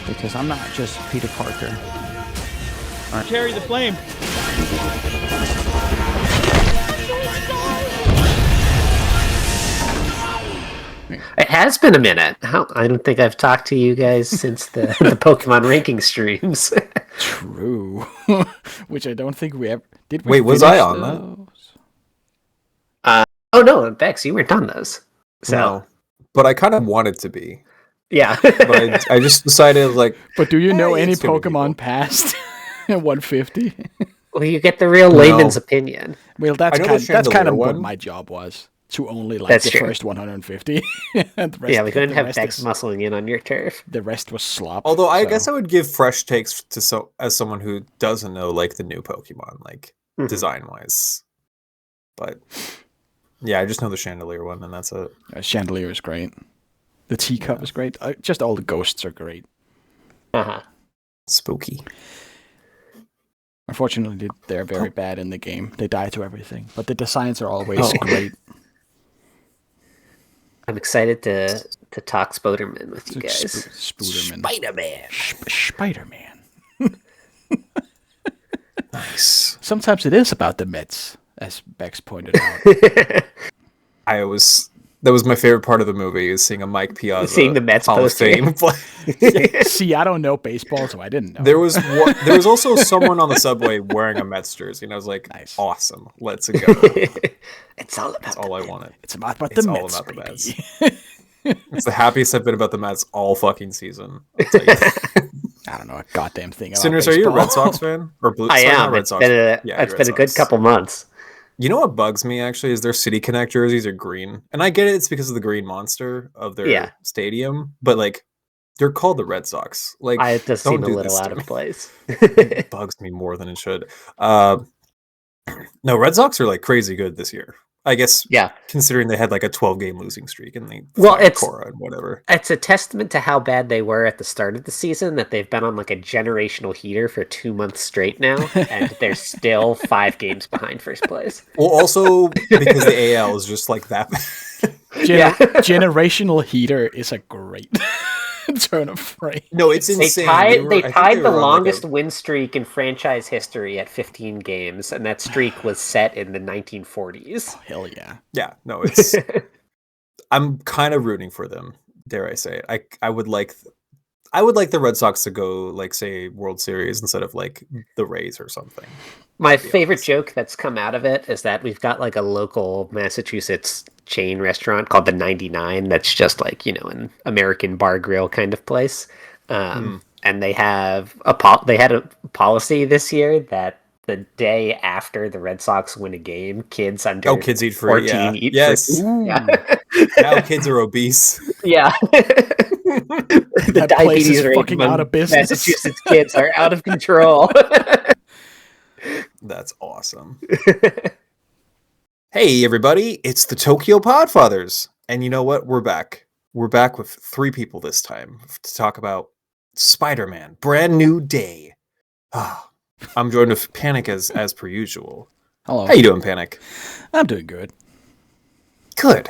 because I'm not just Peter Parker. Right. Carry the flame. It has been a minute. I don't think I've talked to you guys since the Pokemon ranking streams. True. Which I don't think we ever did. Wait, was I on that? Oh no, Bex, you weren't on those. So. No, but I kind of wanted to be. Yeah. But I just decided, like... But do you know any Pokemon past 150? Well, you get the real layman's opinion. Well, that's kind of what my job was. To only like the first 150. And the rest, we couldn't have Bex muscling in on your turf. The rest was slop. Although I guess I would give fresh takes to as someone who doesn't know like the new Pokemon, like design-wise. But yeah, I just know the Chandelier one, and that's it. Chandelier is great. The teacup is great. Just all the ghosts are great. Spooky. Unfortunately, they're very bad in the game. They die to everything, but the designs are always great. I'm excited to talk Spider-Man with you guys. Spider-Man. Spider-Man. Nice. Sometimes it is about the Mets, as Bex pointed out. That was my favorite part of the movie, is seeing a Mike Piazza seeing the Mets Hall of Fame. See, I don't know baseball, so I didn't know. There was also someone on the subway wearing a Mets jersey, and I was like, nice. Awesome, let's go. It's all about That's all I wanted. It's about the Mets, all about the Mets. It's the happiest I've been about the Mets all fucking season. I don't know a goddamn thing about Sinrus, baseball. are you a Red Sox fan? Or Blue? I am. Red Sox. It's been a good couple months. You know what bugs me, actually, is their City Connect jerseys are green. And I get it, it's because of the green monster of their stadium, but, like, they're called the Red Sox. Like, it does seem a little out of place. It bugs me more than it should. No, Red Sox are, like, crazy good this year. I guess, considering they had, like, a 12-game losing streak and they Cora and whatever. It's a testament to how bad they were at the start of the season that they've been on, like, a generational heater for 2 months straight now, and they're still 5 games behind first place. Well, also, because the AL is just, like, that bad. Generational heater is a great turn of phrase. No, it's insane. They tied the longest win streak in franchise history at 15 games, and that streak was set in the 1940s. Oh, hell yeah. Yeah, no, it's... I'm kind of rooting for them, dare I say it. I would like the Red Sox to go, like, say, World Series instead of, like, the Rays or something. My favorite joke that's come out of it is that we've got, like, a local Massachusetts chain restaurant called the 99 that's just, like, you know, an American bar grill kind of place. And they had a policy this year that the day after the Red Sox win a game, kids under kids eat free. 14 eat yes. free. Yeah. Now kids are obese. Yeah. The diabetes rate fucking out of business. Massachusetts kids are out of control. That's awesome. Hey, everybody, it's the Tokyo Podfathers. And you know what? We're back. We're back with 3 people this time to talk about Spider-Man, brand new day. I'm joined with Panic as per usual. Hello. How you doing, Panic? I'm doing good. Good.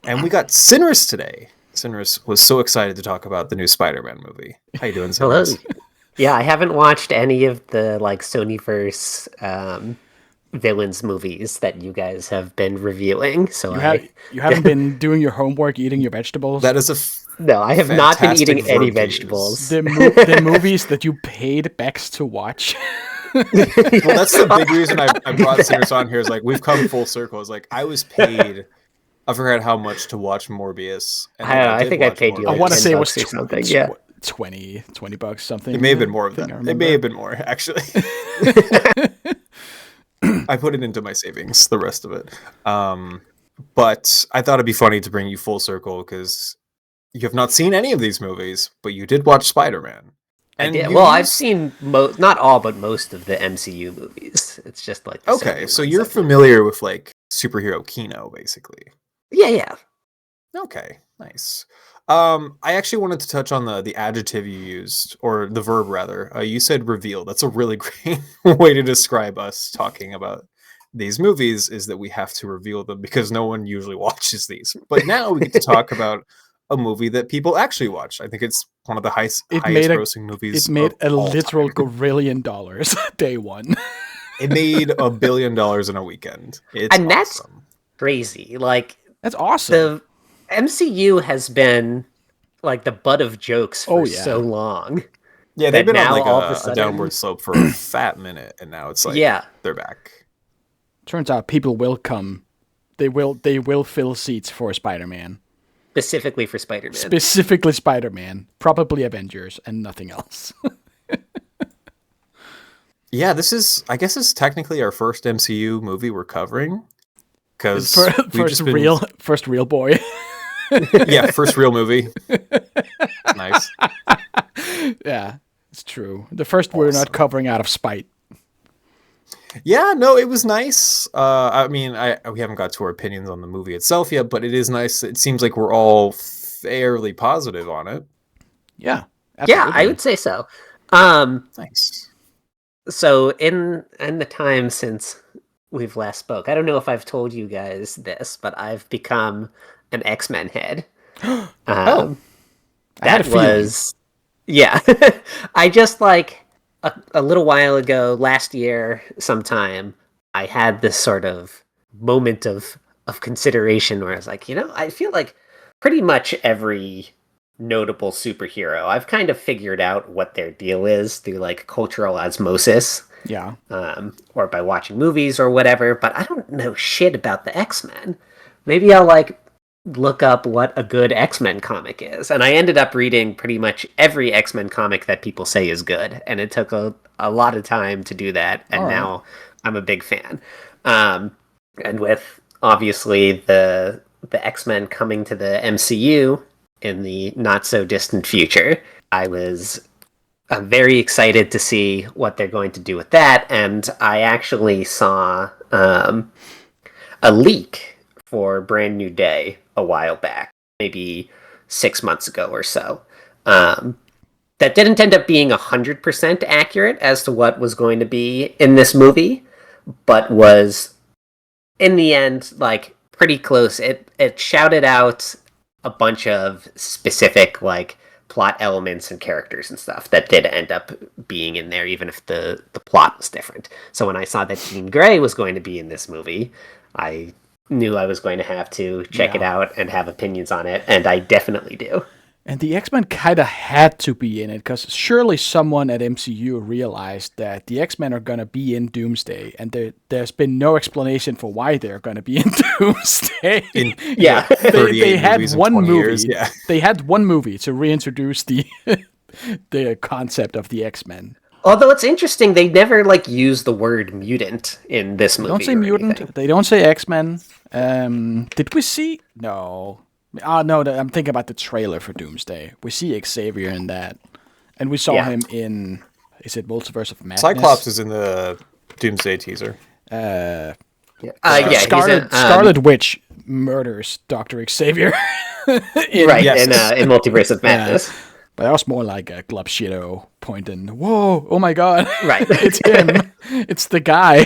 And we got Sinrus today. Sinrus was so excited to talk about the new Spider-Man movie. How you doing, Sinrus? Hello. Yeah, I haven't watched any of the, like, Sonyverse villains movies that you guys have been reviewing. So you haven't been doing your homework, eating your vegetables? That is No, I have not been eating any vegetables. The movies that you paid Bex to watch. Well, that's the big reason I brought Sinrus on here. Is like, we've come full circle. It's like, I was paid... I forgot how much to watch Morbius. And I think I paid you. I want to say it was something. Yeah, $20 something. It may have been more of that. It may have been more, actually. I put it into my savings, the rest of it. But I thought it'd be funny to bring you full circle because you have not seen any of these movies, but you did watch Spider-Man. And I've seen not all, but most of the MCU movies. It's just like so you're familiar with, like, superhero kino, basically. Yeah. Okay, nice. I actually wanted to touch on the adjective you used, or the verb rather. You said reveal. That's a really great way to describe us talking about these movies, is that we have to reveal them because no one usually watches these. But now we get to talk about a movie that people actually watch. I think it's one of the highest grossing movies. It made a literal time. $1 billion day one. It made $1 billion in a weekend. It's awesome. That's crazy. Like, that's awesome. The MCU has been like the butt of jokes for so long. Yeah, they've been on like a downward slope for a fat minute, and now it's like they're back. Turns out people will come. They will fill seats for Spider-Man. Specifically for Spider-Man. Specifically Spider-Man. Probably Avengers and nothing else. Yeah, I guess this is technically our first MCU movie we're covering. Because first real boy. Yeah, first real movie. Nice. Yeah, it's true. The first we're not covering out of spite. Yeah, no, it was nice. I mean, we haven't got to our opinions on the movie itself yet, but it is nice. It seems like we're all fairly positive on it. Yeah, absolutely. Yeah, I would say so. Nice. So in the time since we've last spoke, I don't know if I've told you guys this, but I've become an X-Men head. That was I just like a little while ago, last year sometime, I had this sort of moment of consideration where I was like, I feel like pretty much every notable superhero, I've kind of figured out what their deal is through like cultural osmosis. Yeah. Or by watching movies or whatever, but I don't know shit about the X-Men. Maybe I'll like look up what a good X-Men comic is. And I ended up reading pretty much every X-Men comic that people say is good. And it took a lot of time to do that. And now I'm a big fan. And with obviously the X-Men coming to the MCU in the not so distant future, I'm very excited to see what they're going to do with that. And I actually saw a leak for Brand New Day a while back, maybe 6 months ago or so. That didn't end up being 100% accurate as to what was going to be in this movie, but was, in the end, like, pretty close. It shouted out a bunch of specific, like, plot elements and characters and stuff that did end up being in there, even if the plot was different. So when I saw that Jean Grey was going to be in this movie, I knew I was going to have to check it out and have opinions on it, and I definitely do. And the X-Men kind of had to be in it, because surely someone at MCU realized that the X-Men are going to be in Doomsday, and there's been no explanation for why they're going to be in Doomsday. They had one movie. Years, They had one movie to reintroduce the the concept of the X-Men. Although it's interesting, they never use the word mutant in this movie. They don't say mutant. Anything. They don't say X-Men. Did we see? No. No, I'm thinking about the trailer for Doomsday. We see Xavier in that. And we saw him in, is it Multiverse of Madness? Cyclops is in the Doomsday teaser. Scarlet Witch murders Dr. Xavier. in Multiverse of Madness. But that was more like a Glub Shido pointing, whoa, oh my god. Right. It's him. It's the guy.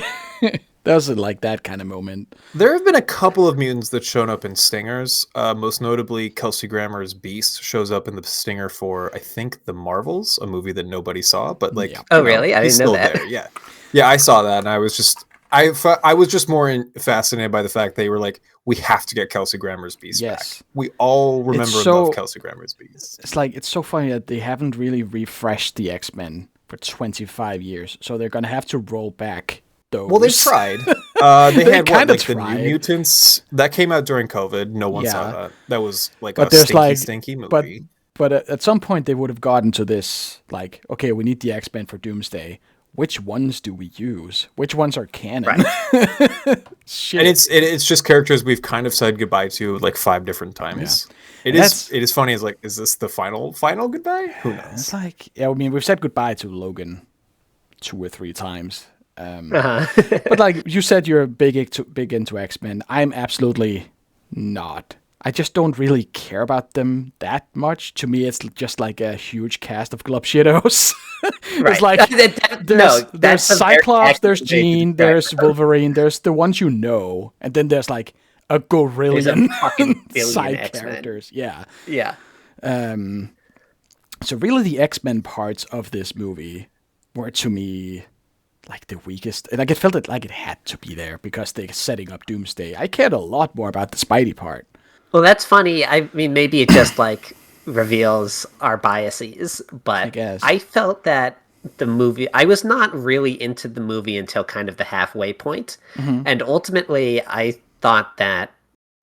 That was like that kind of moment. There have been a couple of mutants that shown up in Stingers. Most notably, Kelsey Grammer's Beast shows up in the Stinger for, I think, The Marvels, a movie that nobody saw. But really? I didn't know that. There. Yeah, I saw that, and I was just, I was just more fascinated by the fact they were like, we have to get Kelsey Grammer's Beast back. We all remember and love Kelsey Grammer's Beast. It's so funny that they haven't really refreshed the X-Men for 25 years, so they're gonna have to roll back. Well, they tried. They had the New Mutants that came out during COVID. No one saw that. That was like a stinky movie. But at some point they would have gotten to this, like, okay, we need the X-Men for Doomsday. Which ones do we use? Which ones are canon? Right. Shit. And it's just characters we've kind of said goodbye to like 5 different times. Yeah. It is funny. It's like, is this the final goodbye? Who knows? It's like, we've said goodbye to Logan 2 or 3 times. But like you said, you're big into X-Men. I'm absolutely not. I just don't really care about them that much. To me, it's just like a huge cast of Glub Shidos. It's like there's Cyclops, there's Jean, there's Wolverine, there's the ones you know, and then there's like a gorillion side characters. Yeah. So really, the X-Men parts of this movie were to me like the weakest. Like it felt like it had to be there because they're setting up Doomsday. I cared a lot more about the Spidey part. Well, that's funny. I mean, maybe it just like reveals our biases, but I guess. I felt that the movie, I was not really into the movie until kind of the halfway point. And ultimately, I thought that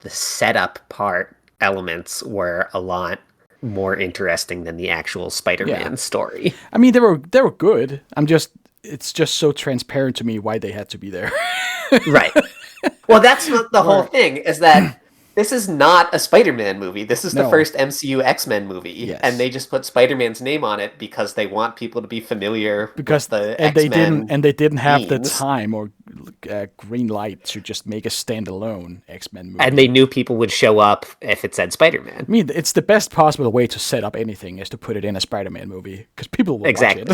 the setup part elements were a lot more interesting than the actual Spider-Man story. I mean, they were good. It's just so transparent to me why they had to be there. Right. Well, that's not the whole thing, is that this is not a Spider-Man movie. This is the first MCU X-Men movie, and they just put Spider-Man's name on it because they want people to be familiar with the X-Men. They didn't have the time or green light to just make a standalone X-Men movie. And they knew people would show up if it said Spider-Man. I mean, it's the best possible way to set up anything is to put it in a Spider-Man movie because people will watch it.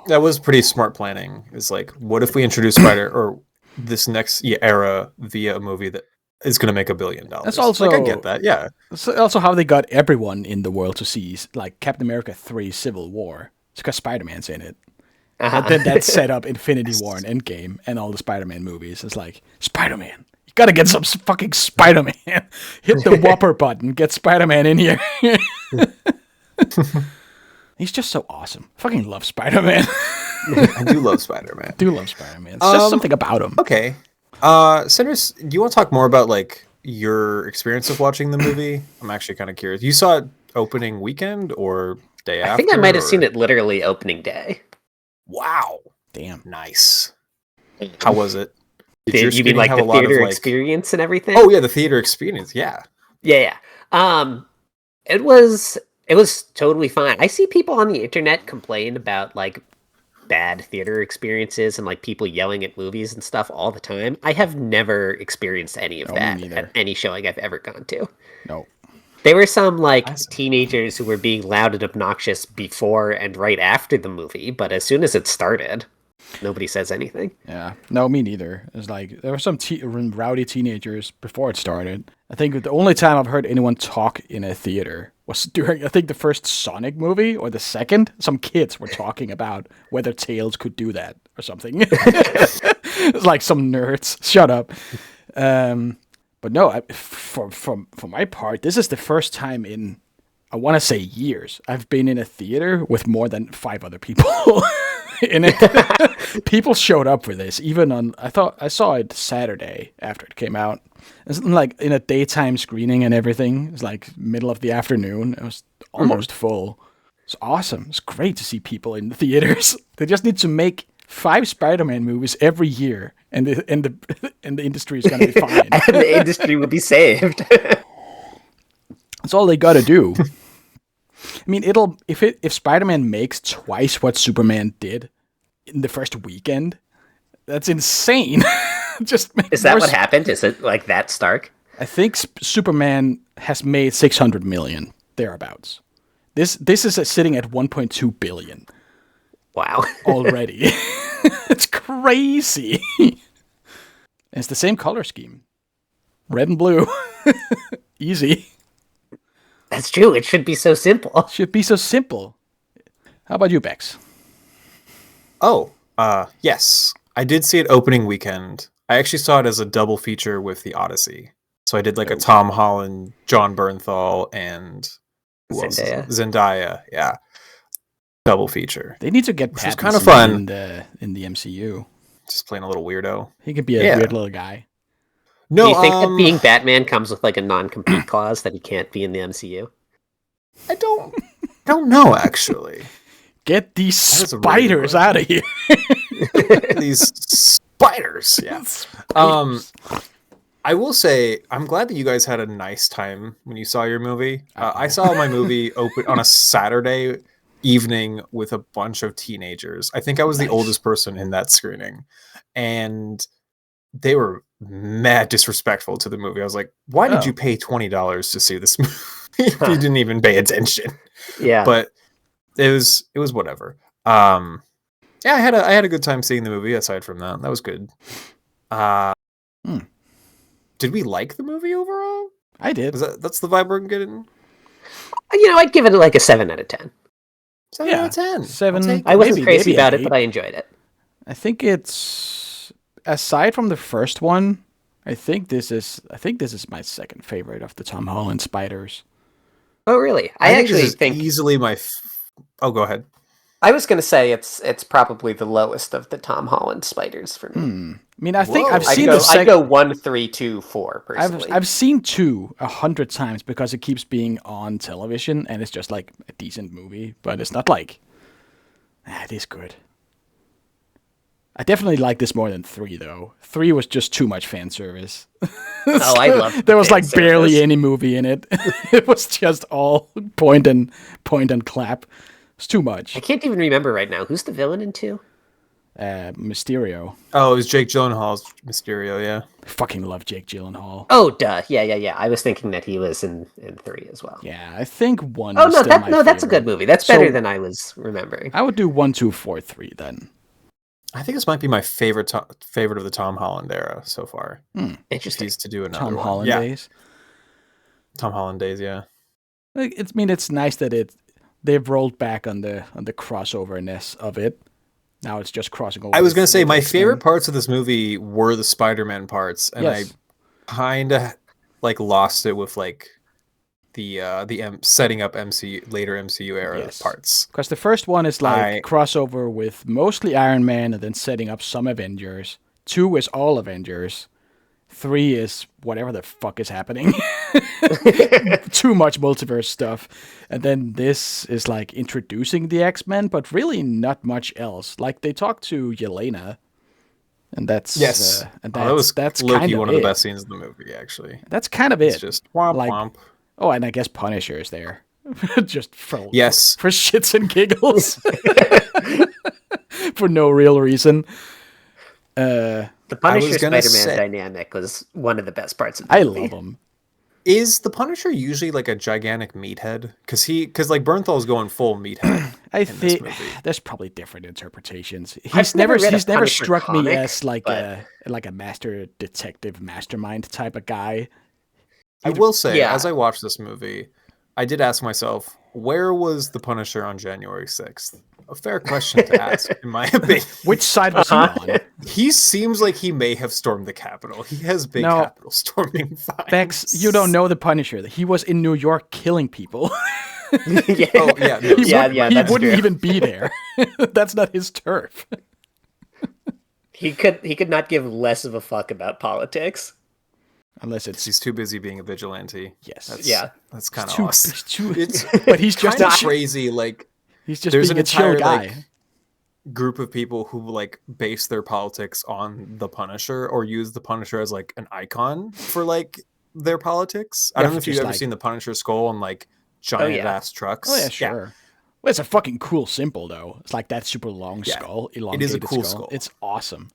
That was pretty smart planning. It's like, what if we introduce this next era via a movie that is going to make $1 billion? That's also, like, I get that, yeah. It's also how they got everyone in the world to see, like, Captain America 3 Civil War. It's because Spider-Man's in it. And then that set up Infinity War and Endgame and all the Spider-Man movies. It's like, Spider-Man. You gotta get some fucking Spider-Man. Hit the Whopper button. Get Spider-Man in here. He's just so awesome. I fucking love Spider-Man. I do love Spider-Man. It's just something about him. Okay. Sinrus, do you want to talk more about like your experience of watching the movie? I'm actually kind of curious. You saw it opening weekend or day after? I think I might have seen it literally opening day. Wow. Damn. Nice. How was it? Did you mean like the theater experience and everything? Oh yeah, the theater experience. Yeah. Yeah. It was totally fine. I see people on the internet complain about like bad theater experiences and like people yelling at movies and stuff all the time. I have never experienced any of that at any showing I've ever gone to. No. There were some like teenagers who were being loud and obnoxious before and right after the movie, but as soon as it started, nobody says anything. Yeah, no, me neither. It's like there were some rowdy teenagers before it started. I think the only time I've heard anyone talk in a theater was during, I think, the first Sonic movie or the second. Some kids were talking about whether Tails could do that or something. It's like some nerds. Shut up. But no, for my part, this is the first time in, I want to say years, I've been in a theater with more than 5 other people in it. People showed up for this, even on, I saw it Saturday after it came out. It's like in a daytime screening and everything. It's like middle of the afternoon. It was almost full. It's awesome. It's great to see people in the theaters. They just need to make 5 Spider-Man movies every year, and the industry is going to be fine. And the industry will be saved. That's all they got to do. I mean, if Spider-Man makes twice what Superman did in the first weekend, that's insane. Is that what happened? Is it like that stark? I think Superman has made 600 million thereabouts. This is sitting at 1.2 billion. Wow. Already. It's crazy. It's the same color scheme. Red and blue. Easy. That's true. It should be so simple. Should be so simple. How about you, Bex? Oh, yes. I did see it opening weekend. I actually saw it as a double feature with The Odyssey. So I did like a Tom Holland, John Bernthal, and Zendaya. Yeah. Double feature. They need to get Pattinson kind of fun in the MCU. Just playing a little weirdo. He could be a weird little guy. No, do you think that being Batman comes with like a non-compete clause that he can't be in the MCU? I don't know actually. Get these spiders out of here. These spiders. Yeah. Spiders. I will say I'm glad that you guys had a nice time when you saw your movie. I saw my movie open on a Saturday evening with a bunch of teenagers. I think I was the oldest person in that screening, and they were mad disrespectful to the movie. I was like, why did you pay $20 to see this movie if you didn't even pay attention? Yeah. But it was whatever. Yeah, I had a good time seeing the movie aside from that. That was good. Did we like the movie overall? I did. That's the vibe we're getting? I'd give it like a 7 out of 10. 7 out of 10. 7. I wasn't maybe- crazy maybe about an it, but I enjoyed it. I think it's aside from the first one. I think this is my second favorite of the Tom Holland Spiders. Oh, really? I think actually this is think easily my. Oh, go ahead. I was going to say it's probably the lowest of the Tom Holland Spiders for me. I mean, I think Whoa. I've I'd seen go, the I'd go 1, 3, 2, 4 personally. I've seen 2 100 times because it keeps being on television and it's just like a decent movie, but it's not like it is good. I definitely like this more than 3 though. 3 was just too much fan service. Oh, I love There was fan like barely service. any movie in it. It was just all point and clap. It's too much. I can't even remember right now. Who's the villain in 2? Mysterio. Oh, it was Jake Gyllenhaal's Mysterio, yeah. I fucking love Jake Gyllenhaal. Oh, duh. Yeah. I was thinking that he was in 3 as well. Yeah, I think 1 Oh, is no, still my that's a good favorite. movie. That's So- better than I was remembering. I would do 1, 2, 4, 3 then. I think this might be my favorite of the Tom Holland era so far. Interesting. He's to do another Tom one. Holland yeah. days. Tom Holland days, yeah. Like, it's nice that they've rolled back on the crossoverness of it. Now it's just crossing over. I was going to say with my X-Men. favorite parts of this movie were the Spider-Man parts, and Yes. I kind of like lost it with like the setting up later MCU era Yes. parts. Because the first one is like crossover with mostly Iron Man and then setting up some Avengers. 2 is all Avengers. 3 is whatever the fuck is happening. Too much multiverse stuff. And then this is like introducing the X-Men, but really not much else. Like they talk to Yelena. And that's Yes, and that was that's Loki, kind of one of the it. best scenes in the movie. Actually, That's kind of it's it. just womp Like- womp. Oh, and I guess Punisher is there. Just for Yes. for shits and giggles. For no real reason. The Punisher gonna Spider-Man say- dynamic was one of the best parts of the I movie. love him. Is the Punisher usually like a gigantic meathead? Because like Bernthal's going full meathead. I this think movie. there's probably different interpretations. I've He's never never read a he's never Punisher struck me comic, as like but- a master detective mastermind type of guy. I will say, Yeah. as I watched this movie, I did ask myself, where was the Punisher on January 6th? A fair question to ask, in my opinion. Which side was he on? He seems like he may have stormed the Capitol. He has big No. Capitol storming vibes. Bex, you don't know the Punisher. He was in New York killing people. yeah. Oh, yeah. No, He Yeah, would- yeah, he that's wouldn't true. even be there. That's not his turf. He could not give less of a fuck about politics. Unless it's he's too busy being a vigilante. yes. That's kind of Too- awesome. he's too- It's but he's just kind of a- crazy. Like, he's just there's being an a chill entire guy. like group of people who like base their politics on the Punisher or use the Punisher as like an icon for like their politics. I Yeah, don't know if you've just ever like- seen the Punisher skull on like giant yeah. ass trucks. Oh yeah, sure. Well, it's a fucking cool symbol though. It's like that super long Yeah, skull, it is a elongated cool skull. It's awesome.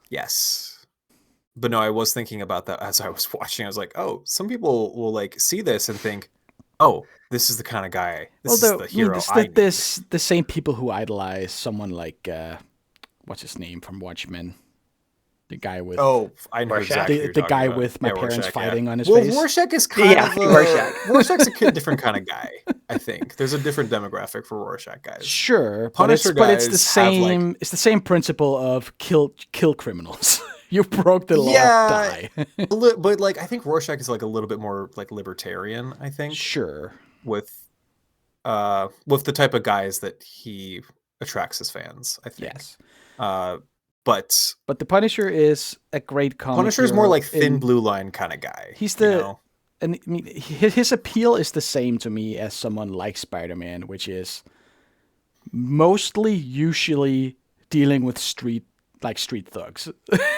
Yes. But no, I was thinking about that as I was watching. I was like, oh, some people will like see this and think, oh, this is the kind of guy. This is the hero I need. this the same people who idolize someone like what's his name from Watchmen, the guy with Oh, I know Rorschach? exactly. who the you're talking guy about. with my Yeah, parents Rorschach, fighting on his well, face. Rorschach is kind Yeah, of Rorschach. Rorschach's a different kind of guy. I think there's a different demographic for Rorschach guys. Sure, Punisher but it's the guys have, like- same. It's the same principle of kill criminals. You broke the law, Yeah. die. But like, I think Rorschach is like a little bit more like libertarian. I think Sure. with the type of guys that he attracts as fans. I think. Yes. But But the Punisher is a great comic. Punisher is more hero like thin in- blue line kind of guy. He's you the- know? And I mean, his appeal is the same to me as someone like Spider-Man, which is mostly usually dealing with street thugs.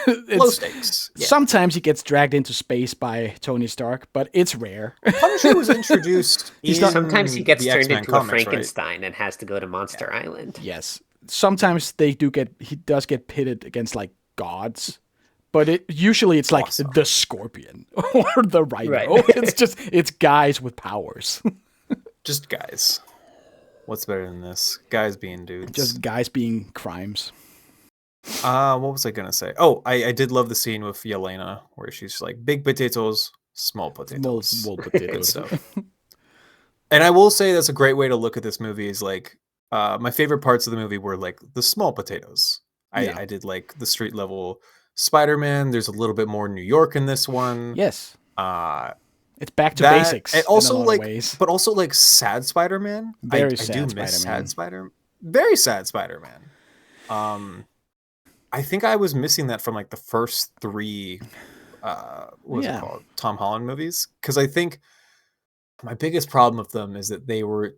Low stakes. Yeah. Sometimes he gets dragged into space by Tony Stark, but it's rare. Punisher was introduced. Sometimes he gets the turned X-Men into comics, a right? Frankenstein and has to go to Monster Island. Yes. Sometimes he does get pitted against like gods, but usually it's like Awesome. the Scorpion or the Rhino. Right. It's guys with powers. Just guys. What's better than this? Guys being dudes. Just guys being crimes. What was I gonna say? Oh, I did love the scene with Yelena where she's like big potatoes, small potatoes. Small Good potatoes. stuff. And I will say that's a great way to look at this movie is like my favorite parts of the movie were like the small potatoes. Yeah. I did like the street level Spider-Man. There's a little bit more New York in this one. Yes. Uh It's back to that basics and also in a lot like of ways. but also like sad Spider-Man. I do miss sad Spider-Man. Very sad Spider-Man. I think I was missing that from like the first 3 what was it called? Tom Holland movies. Because I think my biggest problem with them is that they were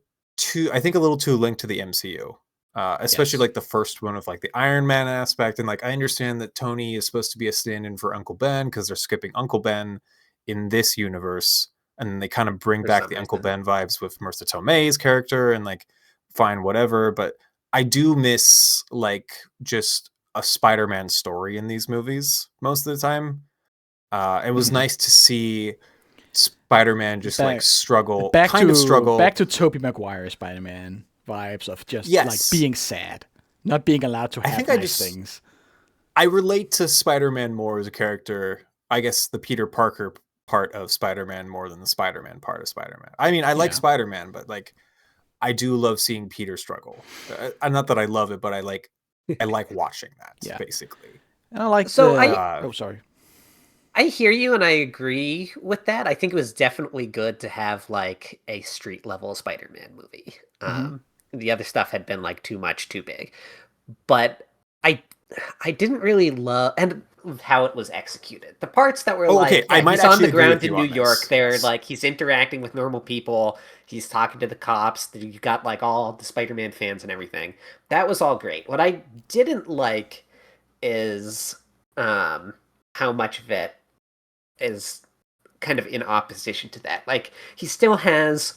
a little too linked to the MCU. Especially like the first one with like the Iron Man aspect. And like I understand that Tony is supposed to be a stand-in for Uncle Ben because they're skipping Uncle Ben in this universe. And then they kind of bring back the Uncle Ben vibes with Marissa Tomei's character and like fine, whatever. But I do miss like just a Spider-Man story in these movies most of the time. It was nice to see Spider-Man just like struggle. Back to Tobey Maguire Spider-Man vibes of just like being sad, not being allowed to have nice things. I relate to Spider-Man more as a character. I guess the Peter Parker part of Spider-Man more than the Spider-Man part of Spider-Man. I mean, I like Spider-Man, but like I do love seeing Peter struggle. Not that I love it, but I like watching that basically. And I like sorry. I hear you and I agree with that. I think it was definitely good to have like a street level Spider-Man movie. The other stuff had been like too much, too big. But I didn't really love and how it was executed. The parts that were he's on the ground in New York. They're like he's interacting with normal people. He's talking to the cops. You got like all the Spider-Man fans and everything. That was all great. What I didn't like is how much of it is kind of in opposition to that. Like he still has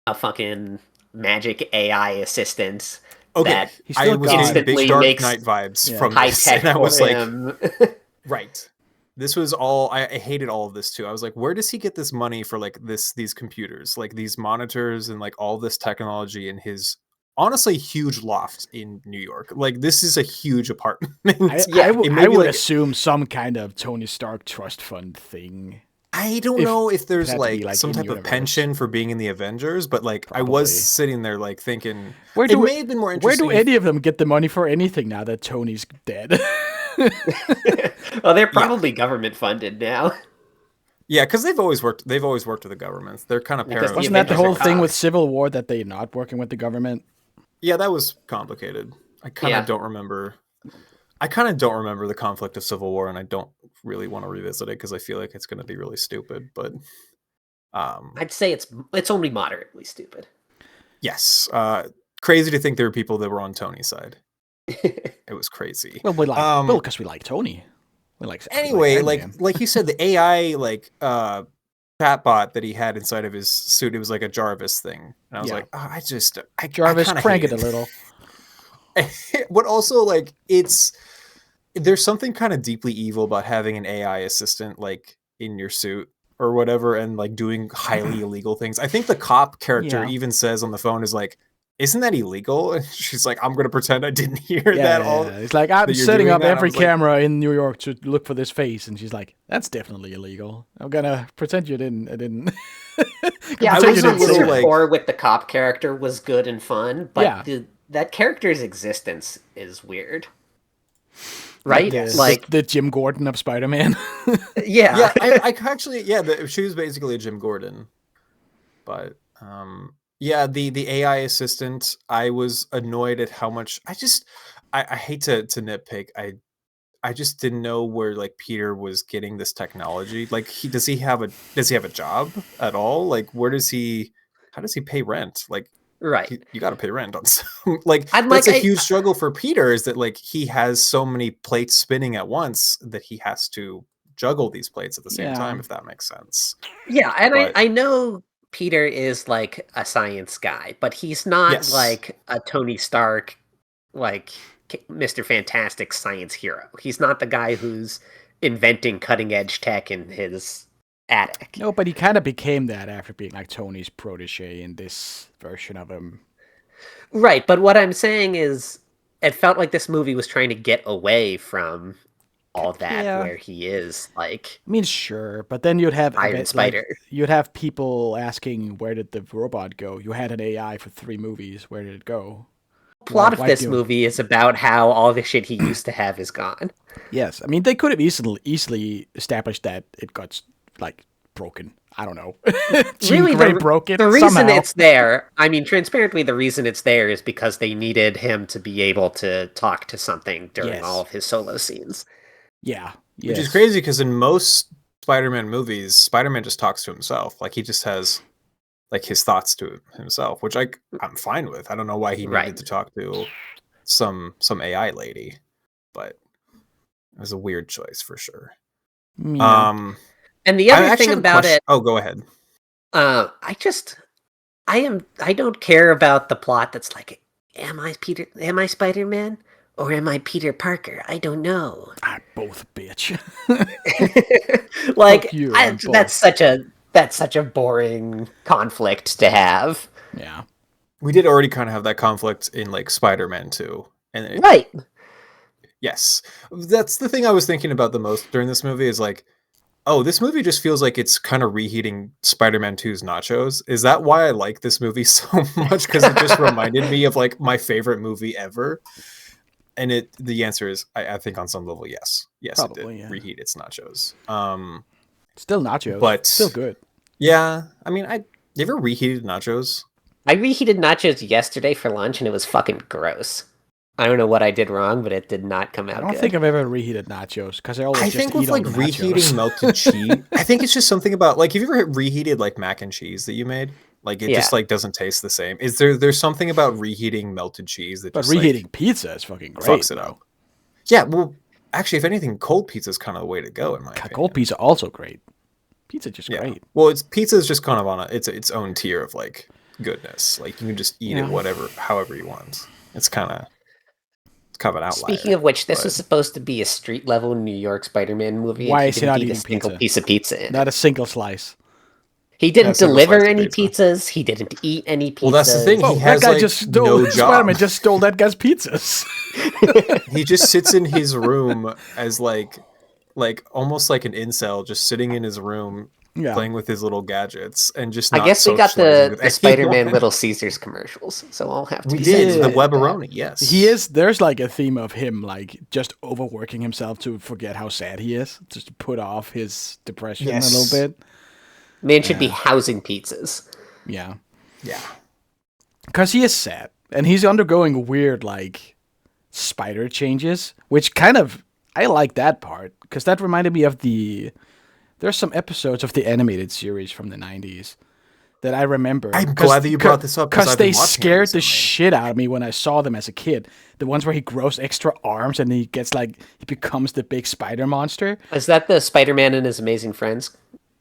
a fucking magic AI assistant that I was instantly big Dark makes Knight vibes from high this, tech and I was like, him. right. This was all I hated all of this too. I was like, where does he get this money for like these computers, like these monitors and like all this technology in his honestly huge loft in New York? Like this is a huge apartment. I would assume some kind of Tony Stark trust fund thing. I don't know if there's like some type of pension for being in the Avengers, but like probably. I was sitting there like thinking it may have been more interesting. Where do any of them get the money for anything now that Tony's dead? Well, they're probably government funded now. Yeah, because they've always worked with the governments. They're kind of parallel. Wasn't that the whole thing with Civil War that they're not working with the government? Yeah, that was complicated. I kind of don't remember. I kind of don't remember the conflict of Civil War, and I don't really want to revisit it because I feel like it's going to be really stupid. But I'd say it's only moderately stupid. Yes, crazy to think there were people that were on Tony's side. It was crazy. Well, because we like Tony. We like anyway, like you said, the AI chatbot that he had inside of his suit, it was like a Jarvis thing, and I was like, oh, Jarvis, crank it a little. But also, like, there's something kind of deeply evil about having an AI assistant like in your suit or whatever, and like doing highly illegal things. I think the cop character even says on the phone is like, "Isn't that illegal?" And she's like, "I'm gonna pretend I didn't hear that." All it's like I'm setting up every camera in New York to look for this face, and she's like, "That's definitely illegal. I'm gonna pretend you didn't." I didn't. Yeah, I was a little rapport with the cop character was good and fun, but that character's existence is weird. Right? Like the Jim Gordon of Spider-Man. Yeah. I actually, she was basically a Jim Gordon. But, the AI assistant, I was annoyed at how much, I hate to nitpick, I just didn't know where, like, Peter was getting this technology. Like, does he have a job at all? Like, how does he pay rent? Like, right, you got to pay rent on some. Like, that's a huge struggle for Peter, is that like he has so many plates spinning at once that he has to juggle these plates at the same time, if that makes sense. Yeah, and I know Peter is like a science guy, but he's not like a Tony Stark, like Mr. Fantastic science hero. He's not the guy who's inventing cutting edge tech in his attic. No, but he kind of became that after being like Tony's protege in this version of him. Right, but what I'm saying is it felt like this movie was trying to get away from all that Yeah. where he is like I mean, sure, but then you'd have Iron Spider. you'd have people asking, where did the robot go? You had an AI for 3 movies. Where did it go? Plot of Why this do- movie is about how all the shit he used to have is gone. Yes, I mean they could have easily established that it got like broken. I don't know. Jean Really, Grey broke it. the reason somehow. it's there, I mean, transparently, the reason it's there is because they needed him to be able to talk to something during Yes. all of his solo scenes. Yeah, Which is crazy because in most Spider-Man movies, Spider-Man just talks to himself. Like he just has like his thoughts to himself, which I'm fine with. I don't know why he needed Right. to talk to some AI lady, but it was a weird choice for sure. Yeah. And the other thing about it, oh, go ahead. I don't care about the plot that's like, am I Spider-Man? Or am I Peter Parker? I don't know. I'm both, bitch. Like you, that's such a boring conflict to have. Yeah. We did already kind of have that conflict in like Spider-Man 2. And Right. Yes. That's the thing I was thinking about the most during this movie is like, oh, this movie just feels like it's kind of reheating Spider-Man 2's nachos. Is that why I like this movie so much? Because it just reminded me of like my favorite movie ever. And the answer is, I think on some level, yes. Yes, Probably, it did yeah. reheat its nachos. Still nachos, but still good. Yeah, I mean, you ever reheated nachos? I reheated nachos yesterday for lunch, and it was fucking gross. I don't know what I did wrong, but it did not come out I don't good. think I've ever reheated nachos because I always I just think eat with like all the reheating nachos. melted cheese, I think it's just something about like, have you ever reheated like mac and cheese that you made? Like it just like doesn't taste the same. Is there's something about reheating melted cheese that But just reheating pizza is fucking great. fucks it up? Yeah, well, actually, if anything, cold pizza is kind of the way to go in my opinion. Cold pizza also great. Pizza just great. Well, pizza is just kind of on its own tier of like goodness. Like you can just eat it however you want. It's kind of an outlier. Speaking of which, this was supposed to be a street level New York Spider-Man movie. Why and is he didn't not eat eating a single pizza? piece of pizza in Not it. a single slice. He didn't deliver slice of any pizza. pizzas. He didn't eat any pizzas. Well, that's the thing. Whoa, He has that guy like just stole. no job. Spider-Man just stole that guy's pizzas. He just sits in his room as like almost like an incel, just sitting in his room playing with his little gadgets and just not I guess we got socializing with the Spider-Man anyone. Little Caesars commercials, so I'll have to We be did sensitive the to that. Webberoni, yes. He is. There's like a theme of him like just overworking himself to forget how sad he is, just to put off his depression a little bit. Man should be housing pizzas. Yeah. Yeah. Because he is sad, and he's undergoing weird like spider changes, which kind of I like that part because that reminded me of there's some episodes of the animated series from the 90s that I remember. I'm glad that you brought this up because they scared the shit out of me when I saw them as a kid. The ones where he grows extra arms and he becomes the big spider monster. Is that the Spider-Man and His Amazing Friends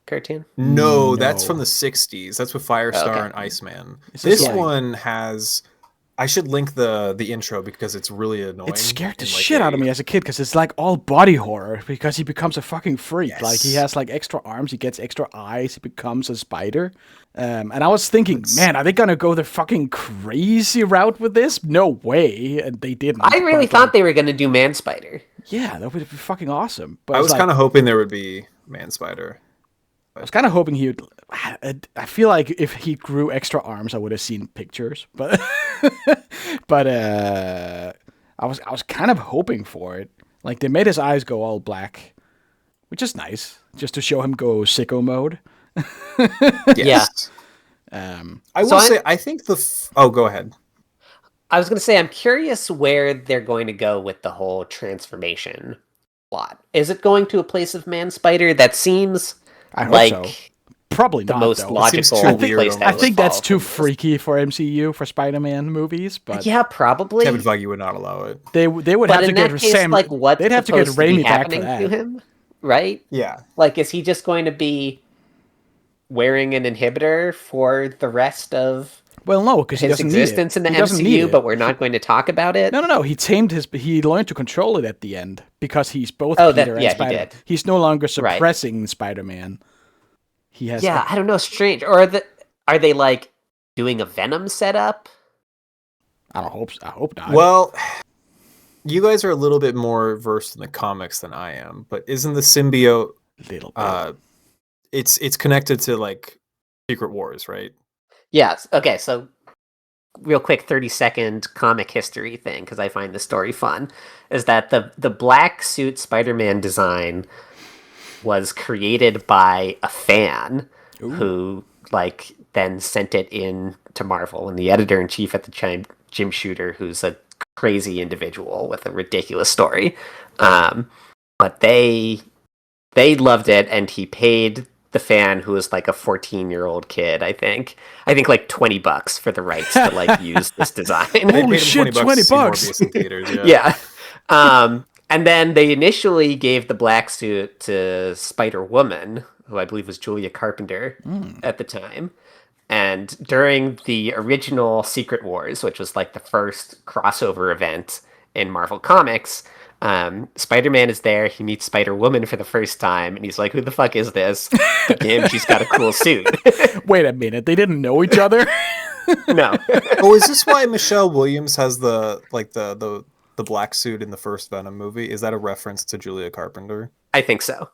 cartoon? No, that's from the 60s. That's with Firestar Okay. and Iceman. This one has... I should link the intro because it's really annoying. It scared the shit out of me as a kid because it's like all body horror because he becomes a fucking freak. Yes. Like he has like extra arms, he gets extra eyes, he becomes a spider. And I was thinking, man, are they gonna go the fucking crazy route with this? No way, and they didn't. I really thought they were going to do Man Spider. Yeah, that would be fucking awesome. But I was kind of hoping there would be Man Spider. I was kind of hoping he would. I feel like if he grew extra arms, I would have seen pictures. But I was kind of hoping for it. Like they made his eyes go all black, which is nice, just to show him go sicko mode. Yes. I will say, I think oh, go ahead. I was going to say, I'm curious where they're going to go with the whole transformation plot. Is it going to a place of Man Spider? That seems I hope like so. Probably the not, most though. logical too place weird to I think that's evolve too from this. freaky for MCU for Spider-Man movies. But Yeah, probably. Kevin Feige would not allow it. they would But have to in get that case, Sam. like, what's they'd have to get supposed to be Raimi back for happening that. to him, right? Yeah. Like, is he just going to be wearing an inhibitor for the rest of Well, no, because he his doesn't need it. existence in the He doesn't need MCU? it. But we're not going to talk about it. No. He learned to control it at the end because he's both Oh, Peter and he Spider. did. He's no longer suppressing Spider-Man. He has. Yeah, I don't know. Strange. Or are they like doing a Venom setup? I hope not. Well, you guys are a little bit more versed in the comics than I am, but isn't the symbiote Little bit. it's connected to like Secret Wars, right? Yes. Okay, so real quick 30-second comic history thing, because I find the story fun, is that the black suit Spider-Man design was created by a fan who like then sent it in to Marvel, and the editor-in-chief at the time, Jim Shooter, who's a crazy individual with a ridiculous story. But they loved it, and he paid the fan, who was like a 14-year-old kid, I think like $20 for the rights to like use this design. Holy shit, $20. Morbius in theaters, Yeah. And then they initially gave the black suit to Spider-Woman, who I believe was Julia Carpenter at the time. And during the original Secret Wars, which was like the first crossover event in Marvel Comics, Spider-Man is there. He meets Spider-Woman for the first time, and he's like, "Who the fuck is this?" Damn, she's got a cool suit. Wait a minute, they didn't know each other? No. Oh, is this why Michelle Williams has the black suit in the first Venom movie? Is that a reference to Julia Carpenter? I think so.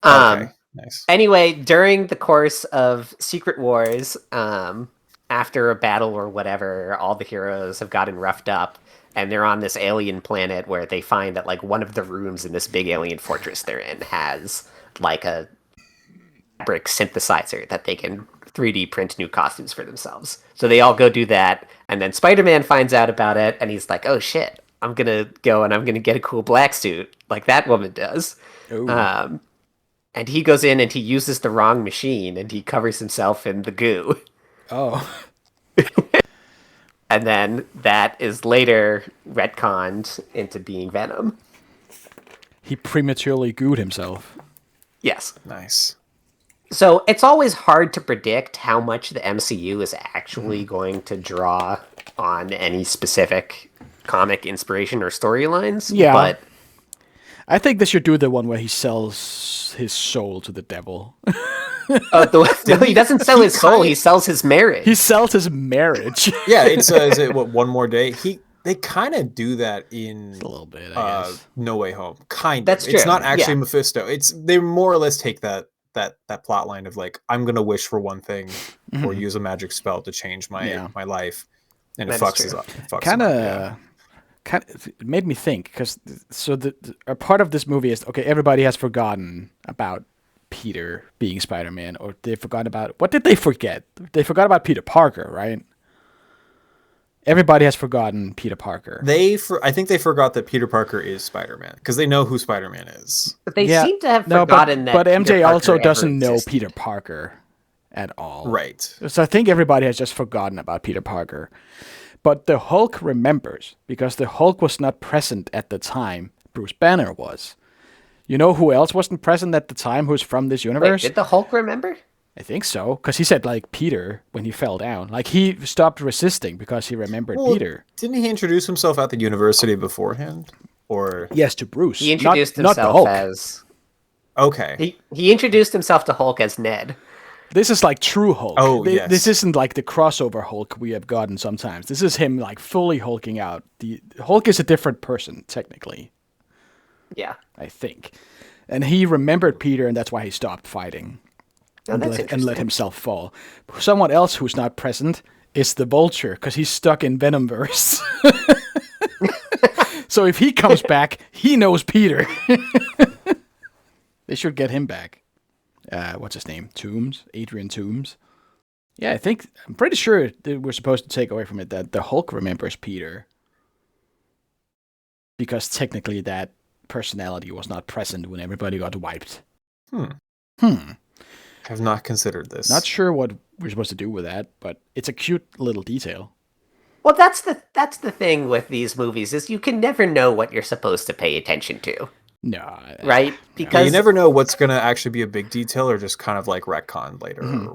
Okay, nice. Anyway, during the course of Secret Wars, after a battle or whatever, all the heroes have gotten roughed up, and they're on this alien planet where they find that like one of the rooms in this big alien fortress they're in has like a fabric synthesizer that they can 3D print new costumes for themselves. So they all go do that, and then Spider-Man finds out about it, and he's like, "Oh shit, I'm gonna go and I'm gonna get a cool black suit like that woman does." And he goes in and he uses the wrong machine, and he covers himself in the goo. Oh. And then that is later retconned into being Venom. He prematurely gooed himself. Yes. Nice. So it's always hard to predict how much the MCU is actually going to draw on any specific comic inspiration or storylines. Yeah. But I think they should do the one where he sells his soul to the devil. no, he doesn't sell his soul. He sells his marriage. He sells his marriage. Yeah, it's is it what, One More Day? They kind of do that in a little bit, I guess. No Way Home. Kind of. That's true. It's not actually Mephisto. They more or less take that plot line of like, I'm gonna wish for one thing or use a magic spell to change my life, and it fucks us up. It made me think, because a part of this movie is, okay, everybody has forgotten about Peter being Spider-Man, or they forgot about, what did they forget? They forgot about Peter Parker, right? Everybody has forgotten Peter Parker. I think they forgot that Peter Parker is Spider-Man, because they know who Spider-Man is. But they seem to have forgotten that. But MJ Peter Parker also doesn't know existed. Peter Parker at all. Right. So I think everybody has just forgotten about Peter Parker. But the Hulk remembers, because the Hulk was not present at the time Bruce Banner was. You know who else wasn't present at the time who's from this universe? Wait, did the Hulk remember? I think so, because he said, like, Peter when he fell down. Like, he stopped resisting because he remembered Peter. Didn't he introduce himself at the university beforehand? Or yes, to Bruce. He introduced not the himself Hulk. as... Okay. He introduced himself to Hulk as Ned. This is like true Hulk. Oh, yes. This isn't like the crossover Hulk we have gotten sometimes. This is him like fully hulking out. The Hulk is a different person, technically. Yeah. I think. And he remembered Peter, and that's why he stopped fighting. Oh, and let himself fall. Someone else who's not present is the Vulture, because he's stuck in Venomverse. So if he comes back, he knows Peter. They should get him back. What's his name? Toomes? Adrian Toomes? Yeah, I'm pretty sure that we're supposed to take away from it that the Hulk remembers Peter. Because technically that personality was not present when everybody got wiped. Have not considered this. Not sure what we're supposed to do with that, but it's a cute little detail. Well, that's the thing with these movies, is you can never know what you're supposed to pay attention to. No. Right? Because you never know what's going to actually be a big detail or just kind of like retcon later. Or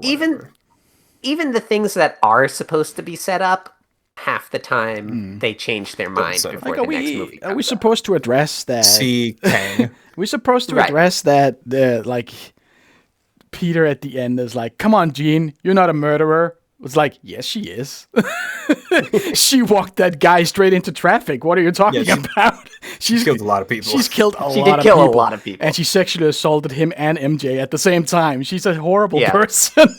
even the things that are supposed to be set up, half the time they change their mind before the next movie comes Are we supposed to address that? See Kang. We're supposed to address that Peter at the end is like, come on, Jean, you're not a murderer. It's like, yes, she is. She walked that guy straight into traffic. What are you talking about? She's killed a lot of people. She's killed a She lot did of kill people. a lot of people. And she sexually assaulted him and MJ at the same time. She's a horrible person.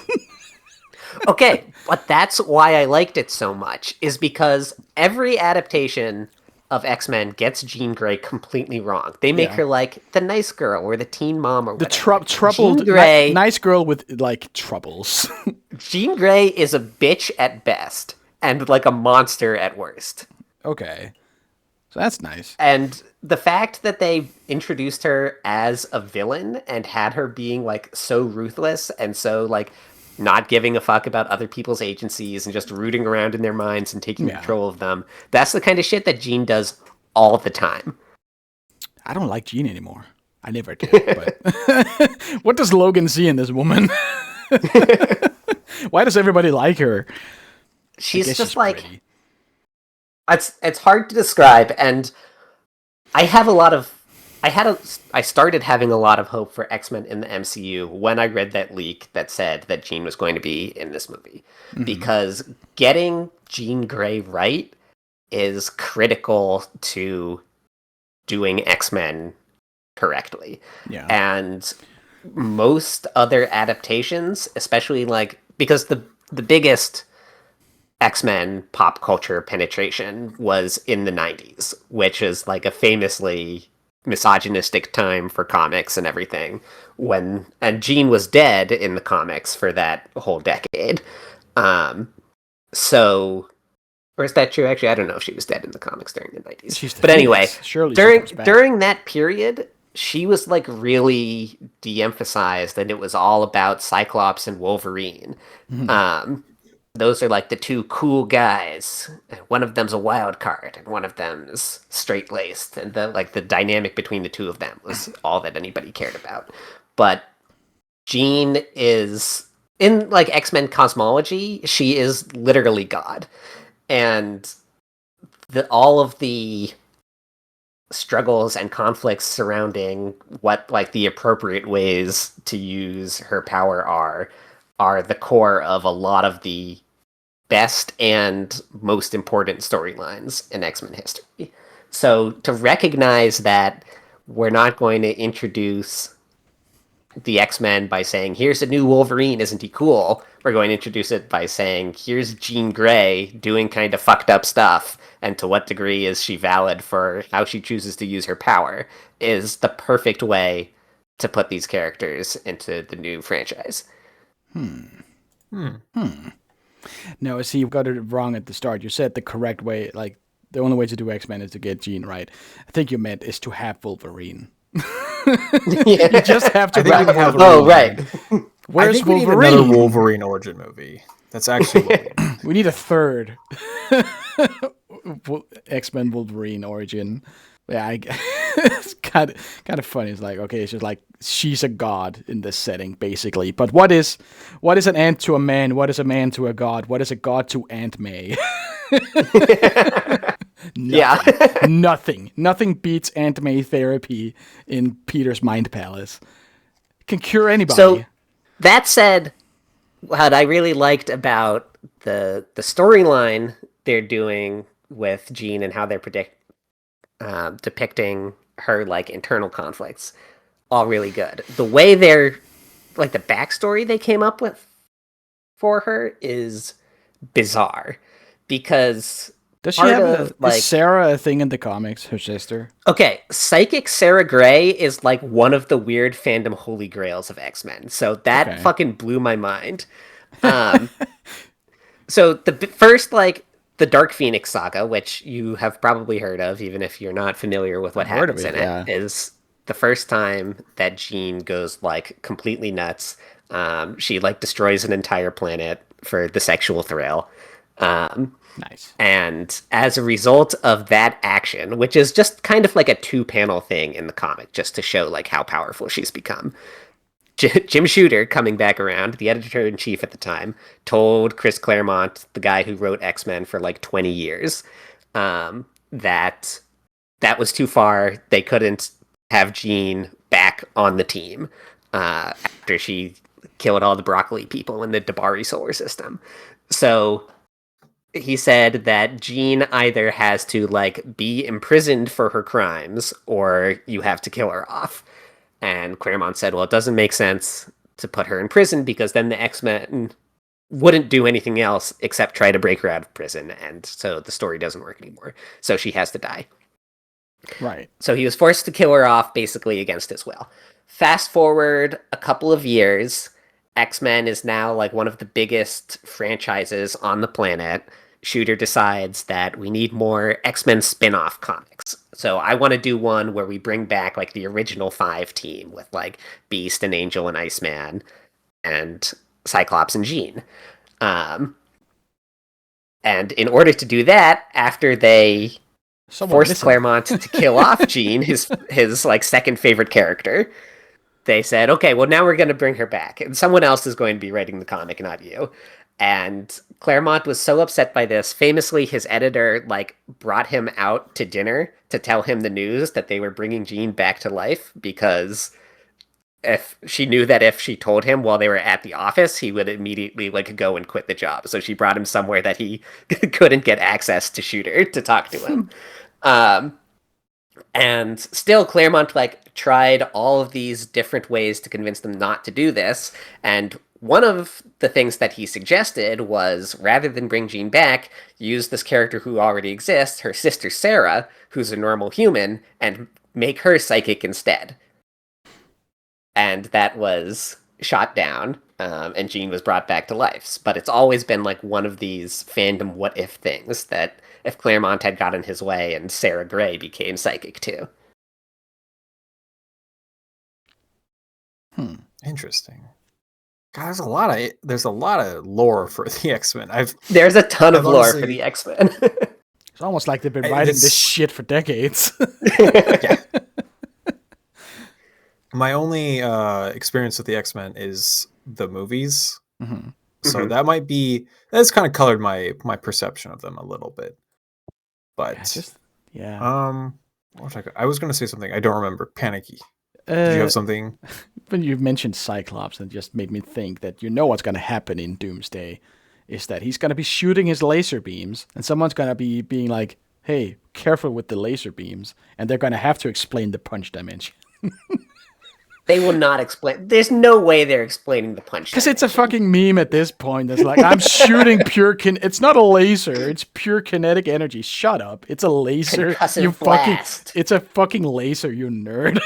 Okay, but that's why I liked it so much, is because every adaptation of X-Men gets Jean Grey completely wrong. They make her like the nice girl or the teen mom or whatever. Troubled, Jean Grey, nice girl with like troubles. Jean Grey is a bitch at best and like a monster at worst. Okay. So that's nice. And the fact that they introduced her as a villain and had her being like so ruthless and so like not giving a fuck about other people's agencies and just rooting around in their minds and taking control of them. That's the kind of shit that Jean does all the time. I don't like Jean anymore. I never did. But what does Logan see in this woman? Why does everybody like her? She's just like pretty. It's hard to describe, and I started having a lot of hope for X-Men in the MCU when I read that leak that said that Jean was going to be in this movie. Mm-hmm. Because getting Jean Grey right is critical to doing X-Men correctly. Yeah. And most other adaptations, especially like, because the biggest X-Men pop culture penetration was in the 90s, which is like a famously misogynistic time for comics and everything, and Jean was dead in the comics for that whole decade. So, or is that true? Actually, I don't know if she was dead in the comics during the 90s. But anyway, during that period, she was like really de-emphasized, and it was all about Cyclops and Wolverine. Mm-hmm. Those are like the two cool guys. One of them's a wild card, and one of them's straight-laced. And the dynamic between the two of them was all that anybody cared about. But Jean is, in like X-Men cosmology, she is literally God. And all of the struggles and conflicts surrounding what like the appropriate ways to use her power are the core of a lot of the best and most important storylines in X-Men history. So to recognize that we're not going to introduce the X-Men by saying, here's a new Wolverine, isn't he cool? We're going to introduce it by saying, here's Jean Grey doing kind of fucked up stuff, and to what degree is she valid for how she chooses to use her power, is the perfect way to put these characters into the new franchise. No, see, you got it wrong at the start. You said the correct way, like, the only way to do X-Men is to get Jean right. I think you meant is to have Wolverine. You just have to have Wolverine. Oh, right. Where's Wolverine? We need another Wolverine origin movie. That's actually we need a third X-Men Wolverine origin. Yeah, it's kind of funny. It's like, okay, it's just like she's a god in this setting, basically. But what is an ant to a man? What is a man to a god? What is a god to Aunt May? Nothing beats Aunt May therapy in Peter's mind palace. Can cure anybody. So that said, what I really liked about the storyline they're doing with Jean and how they're depicting her like internal conflicts, all really good. The way they're like the backstory they came up with for her is bizarre, because does she have is Sarah a thing in the comics, her sister? Okay, Psychic Sarah Gray is like one of the weird fandom holy grails of X-Men, so that fucking blew my mind. So the first, like, the Dark Phoenix saga, which you have probably heard of, even if you're not familiar with what happens in it, is the first time that Jean goes like completely nuts. She like destroys an entire planet for the sexual thrill. Nice. And as a result of that action, which is just kind of like a 2-panel thing in the comic, just to show like how powerful she's become, Jim Shooter, coming back around, the editor-in-chief at the time, told Chris Claremont, the guy who wrote X-Men for like 20 years, that was too far. They couldn't have Jean back on the team after she killed all the broccoli people in the Dabari solar system. So he said that Jean either has to like be imprisoned for her crimes or you have to kill her off. And Claremont said, well, it doesn't make sense to put her in prison because then the X-Men wouldn't do anything else except try to break her out of prison. And so the story doesn't work anymore. So she has to die. Right. So he was forced to kill her off basically against his will. Fast forward a couple of years, X-Men is now like one of the biggest franchises on the planet. Shooter decides that we need more X-Men spin-off comics. So I want to do one where we bring back like the original 5 team with like Beast and Angel and Iceman and Cyclops and Jean. And in order to do that, after they forced Claremont to kill off Jean, his like second favorite character, they said, okay, well now we're going to bring her back, and someone else is going to be writing the comic, not you. And Claremont was so upset by this. Famously, his editor like brought him out to dinner to tell him the news that they were bringing Jean back to life, because if she knew that if she told him while they were at the office, he would immediately like go and quit the job. So she brought him somewhere that he couldn't get access to Shooter to talk to him. And still, Claremont like tried all of these different ways to convince them not to do this. And one of the things that he suggested was, rather than bring Jean back, use this character who already exists, her sister Sarah, who's a normal human, and make her psychic instead. And that was shot down, and Jean was brought back to life. But it's always been like one of these fandom what-if things, that if Claremont had gotten his way and Sarah Gray became psychic too. Interesting. God, there's a lot of lore for the X-Men. There's a ton of lore for the X-Men. It's almost like they've been writing this shit for decades. Yeah. My only experience with the X-Men is the movies. Mm-hmm. So that's kind of colored my perception of them a little bit. But I was going to say something. I don't remember. Panicky. Did you have something? When you mentioned Cyclops, it just made me think that what's going to happen in Doomsday is that he's going to be shooting his laser beams, and someone's going to be being like, hey, careful with the laser beams, and they're going to have to explain the punch dimension. They will not explain. There's no way they're explaining the punch. Because it's a fucking meme at this point. It's like, I'm shooting pure it's not a laser. It's pure kinetic energy. Shut up. It's a laser. You blast. It's a fucking laser, you nerd.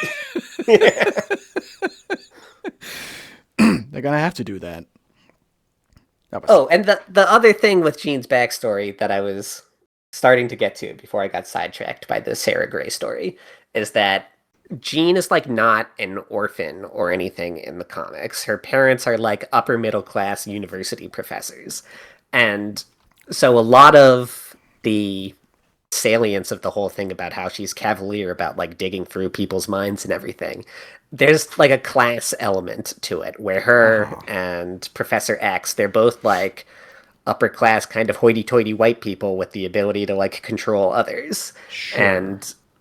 They're gonna have to do that. And the other thing with Jean's backstory that I was starting to get to before I got sidetracked by the Sarah Gray story is that Jean is like not an orphan or anything in the comics. Her parents are like upper middle class university professors. And so a lot of the salience of the whole thing about how she's cavalier about like digging through people's minds and everything, there's like a class element to it where her and Professor X, they're both like upper class kind of hoity-toity white people with the ability to like control others. Sure.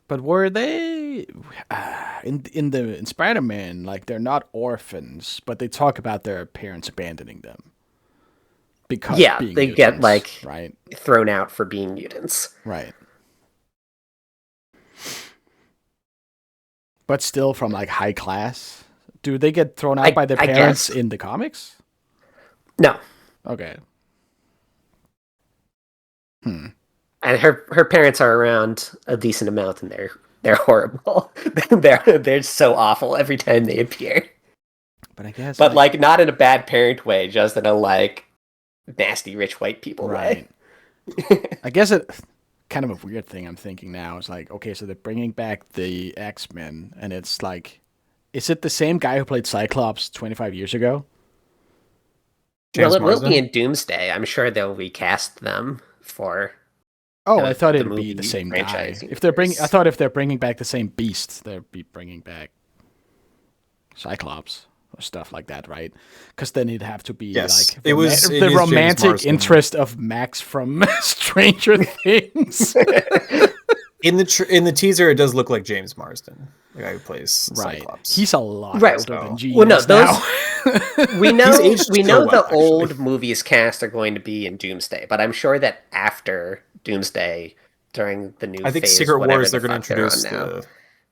But were they in Spider-Man, like they're not orphans, but they talk about their parents abandoning them because they mutants, get like right? thrown out for being mutants, right? But still from like high class. Do they get thrown out by their parents in the comics? No. Okay. And her parents are around a decent amount, and they're horrible. they're so awful every time they appear. But I guess, like not in a bad parent way, just in a like nasty rich white people way. I guess it kind of a weird thing I'm thinking now is like, okay, so they're bringing back the X-Men, and it's like, is it the same guy who played Cyclops 25 years ago? Well, it will be in Doomsday. I'm sure they'll recast them for. I thought it'd be the same guy. If they're if they're bringing back the same Beast, they'd be bringing back Cyclops or stuff like that, right? Because then it'd have to be like the romantic interest of Max from Stranger Things. In the teaser, it does look like James Marsden, the guy who plays Right. Cyclops. He's a lot Right. older than Gene Well, no, is those now. we know aged we so know well, the actually. old movies cast are going to be in Doomsday, but I'm sure that after Doomsday, during the new I think phase, Secret whatever Wars, the they're going to fuck they're on introduce now,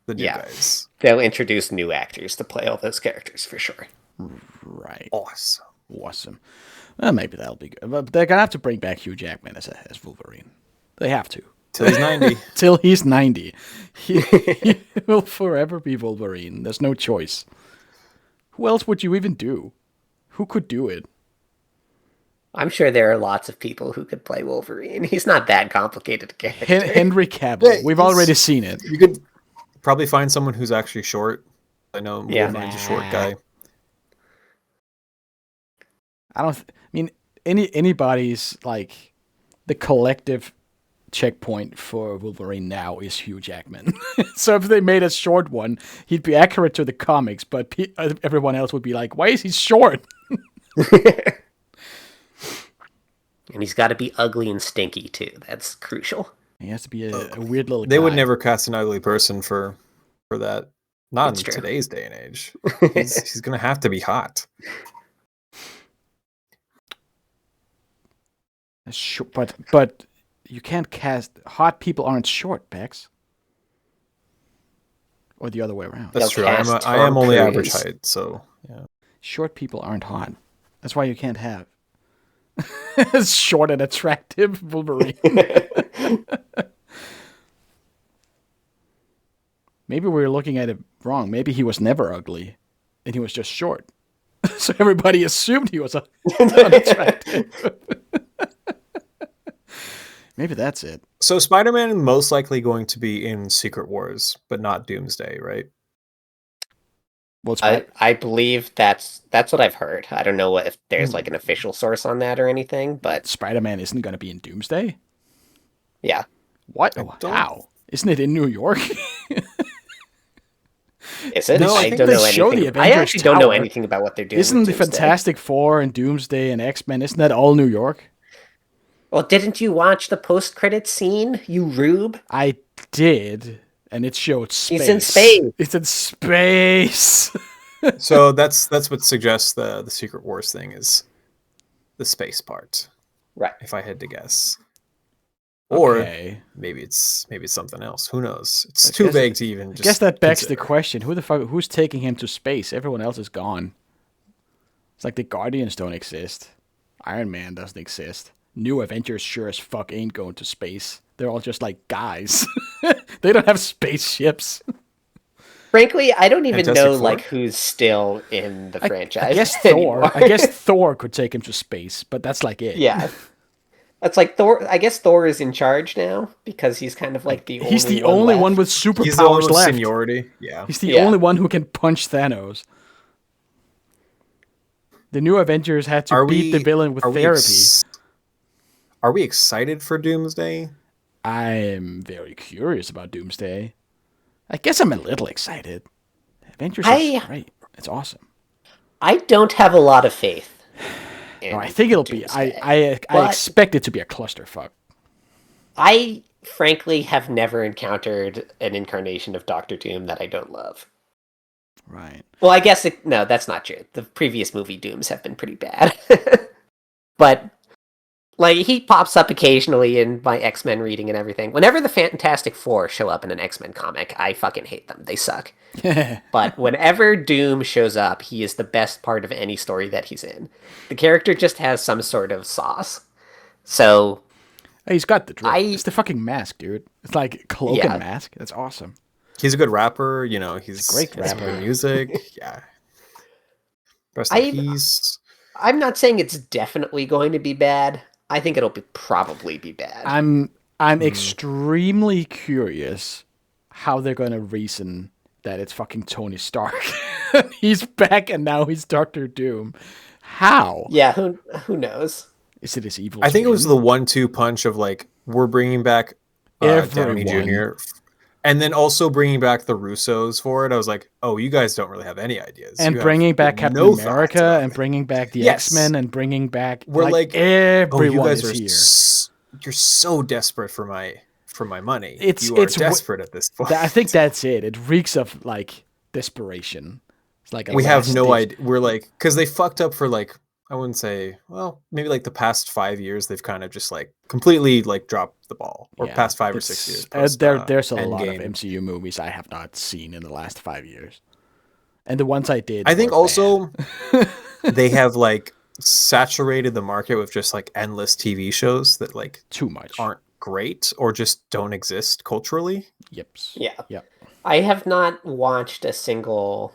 the new Yeah. guys. they'll introduce new actors to play all those characters for sure. Right. Awesome. Awesome. Well, maybe that'll be good. But they're going to have to bring back Hugh Jackman as Wolverine. They have to. Till he's 90. Till he's 90. He will forever be Wolverine. There's no choice. Who else would you even do? Who could do it? I'm sure there are lots of people who could play Wolverine. He's not that complicated a character. Henry Cavill. Yeah, We've he's- already seen it. You could probably find someone who's actually short. I know Yeah. Wolverine's a short guy. I mean, anybody's like the collective checkpoint for Wolverine now is Hugh Jackman. So if they made a short one, he'd be accurate to the comics, but everyone else would be like, "Why is he short?" And he's got to be ugly and stinky too. That's crucial. He has to be a weird little. They would guy. never cast an ugly person for that. Not It's in true. today's day and age. He's going to have to be hot. But you can't cast hot people aren't short, Bex. Or the other way around. That's They'll true. cast I am Tom only Cruise. average height, so yeah. Short people aren't hot. That's why you can't have short and attractive Wolverine. Maybe we were looking at it wrong. Maybe he was never ugly, and he was just short. So everybody assumed he was unattractive. Maybe that's it. So Spider-Man most likely going to be in Secret Wars, but not Doomsday, right? Well, I believe that's what I've heard. I don't know if there's like an official source on that or anything, but Spider-Man isn't going to be in Doomsday? yeah. What? I don't- How? Isn't it in New York? Is it? No, I I think don't they know show the anything. I Avengers actually don't know Tower. anything about what they're doing. Isn't with the Doomsday. Fantastic Four and Doomsday and X-Men, isn't that all New York? Well, didn't you watch the post-credit scene, you rube? I did, and it showed space. He's in space. It's in space. So that's what suggests the Secret Wars thing is the space part, Right. if I had to guess. Or Okay. maybe it's something else. Who knows? It's too guess- vague to even I just guess that begs the consider. question: who's taking him to space? Everyone else is gone. It's like the Guardians don't exist. Iron Man doesn't exist. New Avengers sure as fuck ain't going to space. They're all just like guys. They don't have spaceships. Frankly, I don't even Fantastic know Four? like who's still in the franchise. I guess anymore. Thor. I guess Thor could take him to space, but that's like it. Yeah. That's like Thor. I guess Thor is in charge now because he's kind of like He's the only one with He's the one superpowers with left. seniority. Yeah. He's the Yeah. only one who can punch Thanos. The new Avengers had to beat the villain with therapy. Are we excited for Doomsday? I'm very curious about Doomsday. I guess I'm a little excited. Avengers I- is great. It's awesome. I don't have a lot of faith. No, I think it'll be. I But- expect it to be a clusterfuck. I frankly have never encountered an incarnation of Doctor Doom that I don't love. Right. Well, I guess no, that's not true. The previous movie Dooms have been pretty bad. But like he pops up occasionally in my X-Men reading and everything. Whenever the Fantastic Four show up in an X-Men comic, I fucking hate them. They suck. But whenever Doom shows up, he is the best part of any story that he's in. The character just has some sort of sauce. So Hey, he's got the drip. I- It's the fucking mask, dude. It's like cloak Yeah. and mask. That's awesome. He's a good rapper. You know, he's a great has rapper. good music. Yeah. Rest I- in peace. I'm not saying it's definitely going to be bad. I think it'll probably be bad. I'm extremely curious how they're gonna reason that it's fucking Tony Stark. He's back and now he's Doctor Doom. How? Yeah, who knows? Is it his evil? I think it was twin? the 1-2 punch of like we're bringing back Downey Everyone. Jr. And then also bringing back the Russos for it. I was like, oh, you guys don't really have any ideas. and You have bringing back Captain no thoughts America about and it. bringing back the Yes. X-Men and bringing back We're like, oh, everyone you guys is are here. you're so desperate for for my money. It's you are desperate at this point. I think that's it. It reeks of like desperation. It's like we have no idea. We're like, because they fucked up for like, I wouldn't say, well, maybe like the past 5 years, they've kind of just like completely like dropped the ball, or past 5 or 6 years. Post, there's a Endgame. lot of MCU movies I have not seen in the last 5 years, and the ones I did, I think also they have like saturated the market with just like endless TV shows that like too much aren't great or just don't exist culturally. Yep. I have not watched a single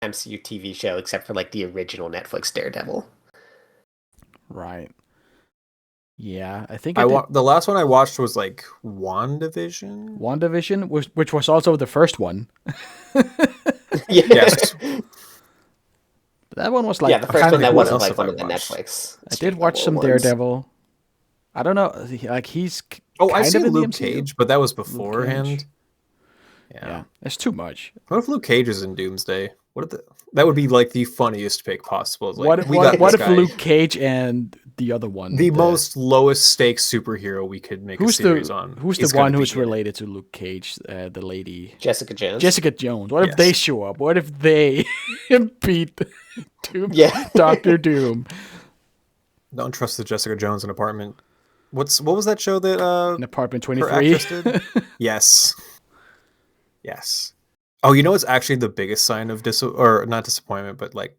MCU TV show except for like the original Netflix Daredevil. Right. Yeah, I think the last one I watched was like WandaVision. WandaVision, which was also the first one. Yes. That one was like the first one that wasn't like one of the Netflix. I did watch some Daredevil. I don't know, like he's I've seen Luke Cage, but that was beforehand. Yeah, it's too much. What if Luke Cage is in Doomsday? That would be like the funniest pick possible. Like, what if Luke Cage and the other one, the most lowest stakes superhero we could make a series on? Who's the one who's related to Luke Cage? The lady Jessica Jones. Jessica Jones. What if they show up? What if they beat Doom? Yeah, Doctor Doom. Don't trust the Jessica Jones in Apartment. What was that show that in Apartment 23? Yes. Yes. Oh, you know what's actually the biggest sign of not disappointment, but like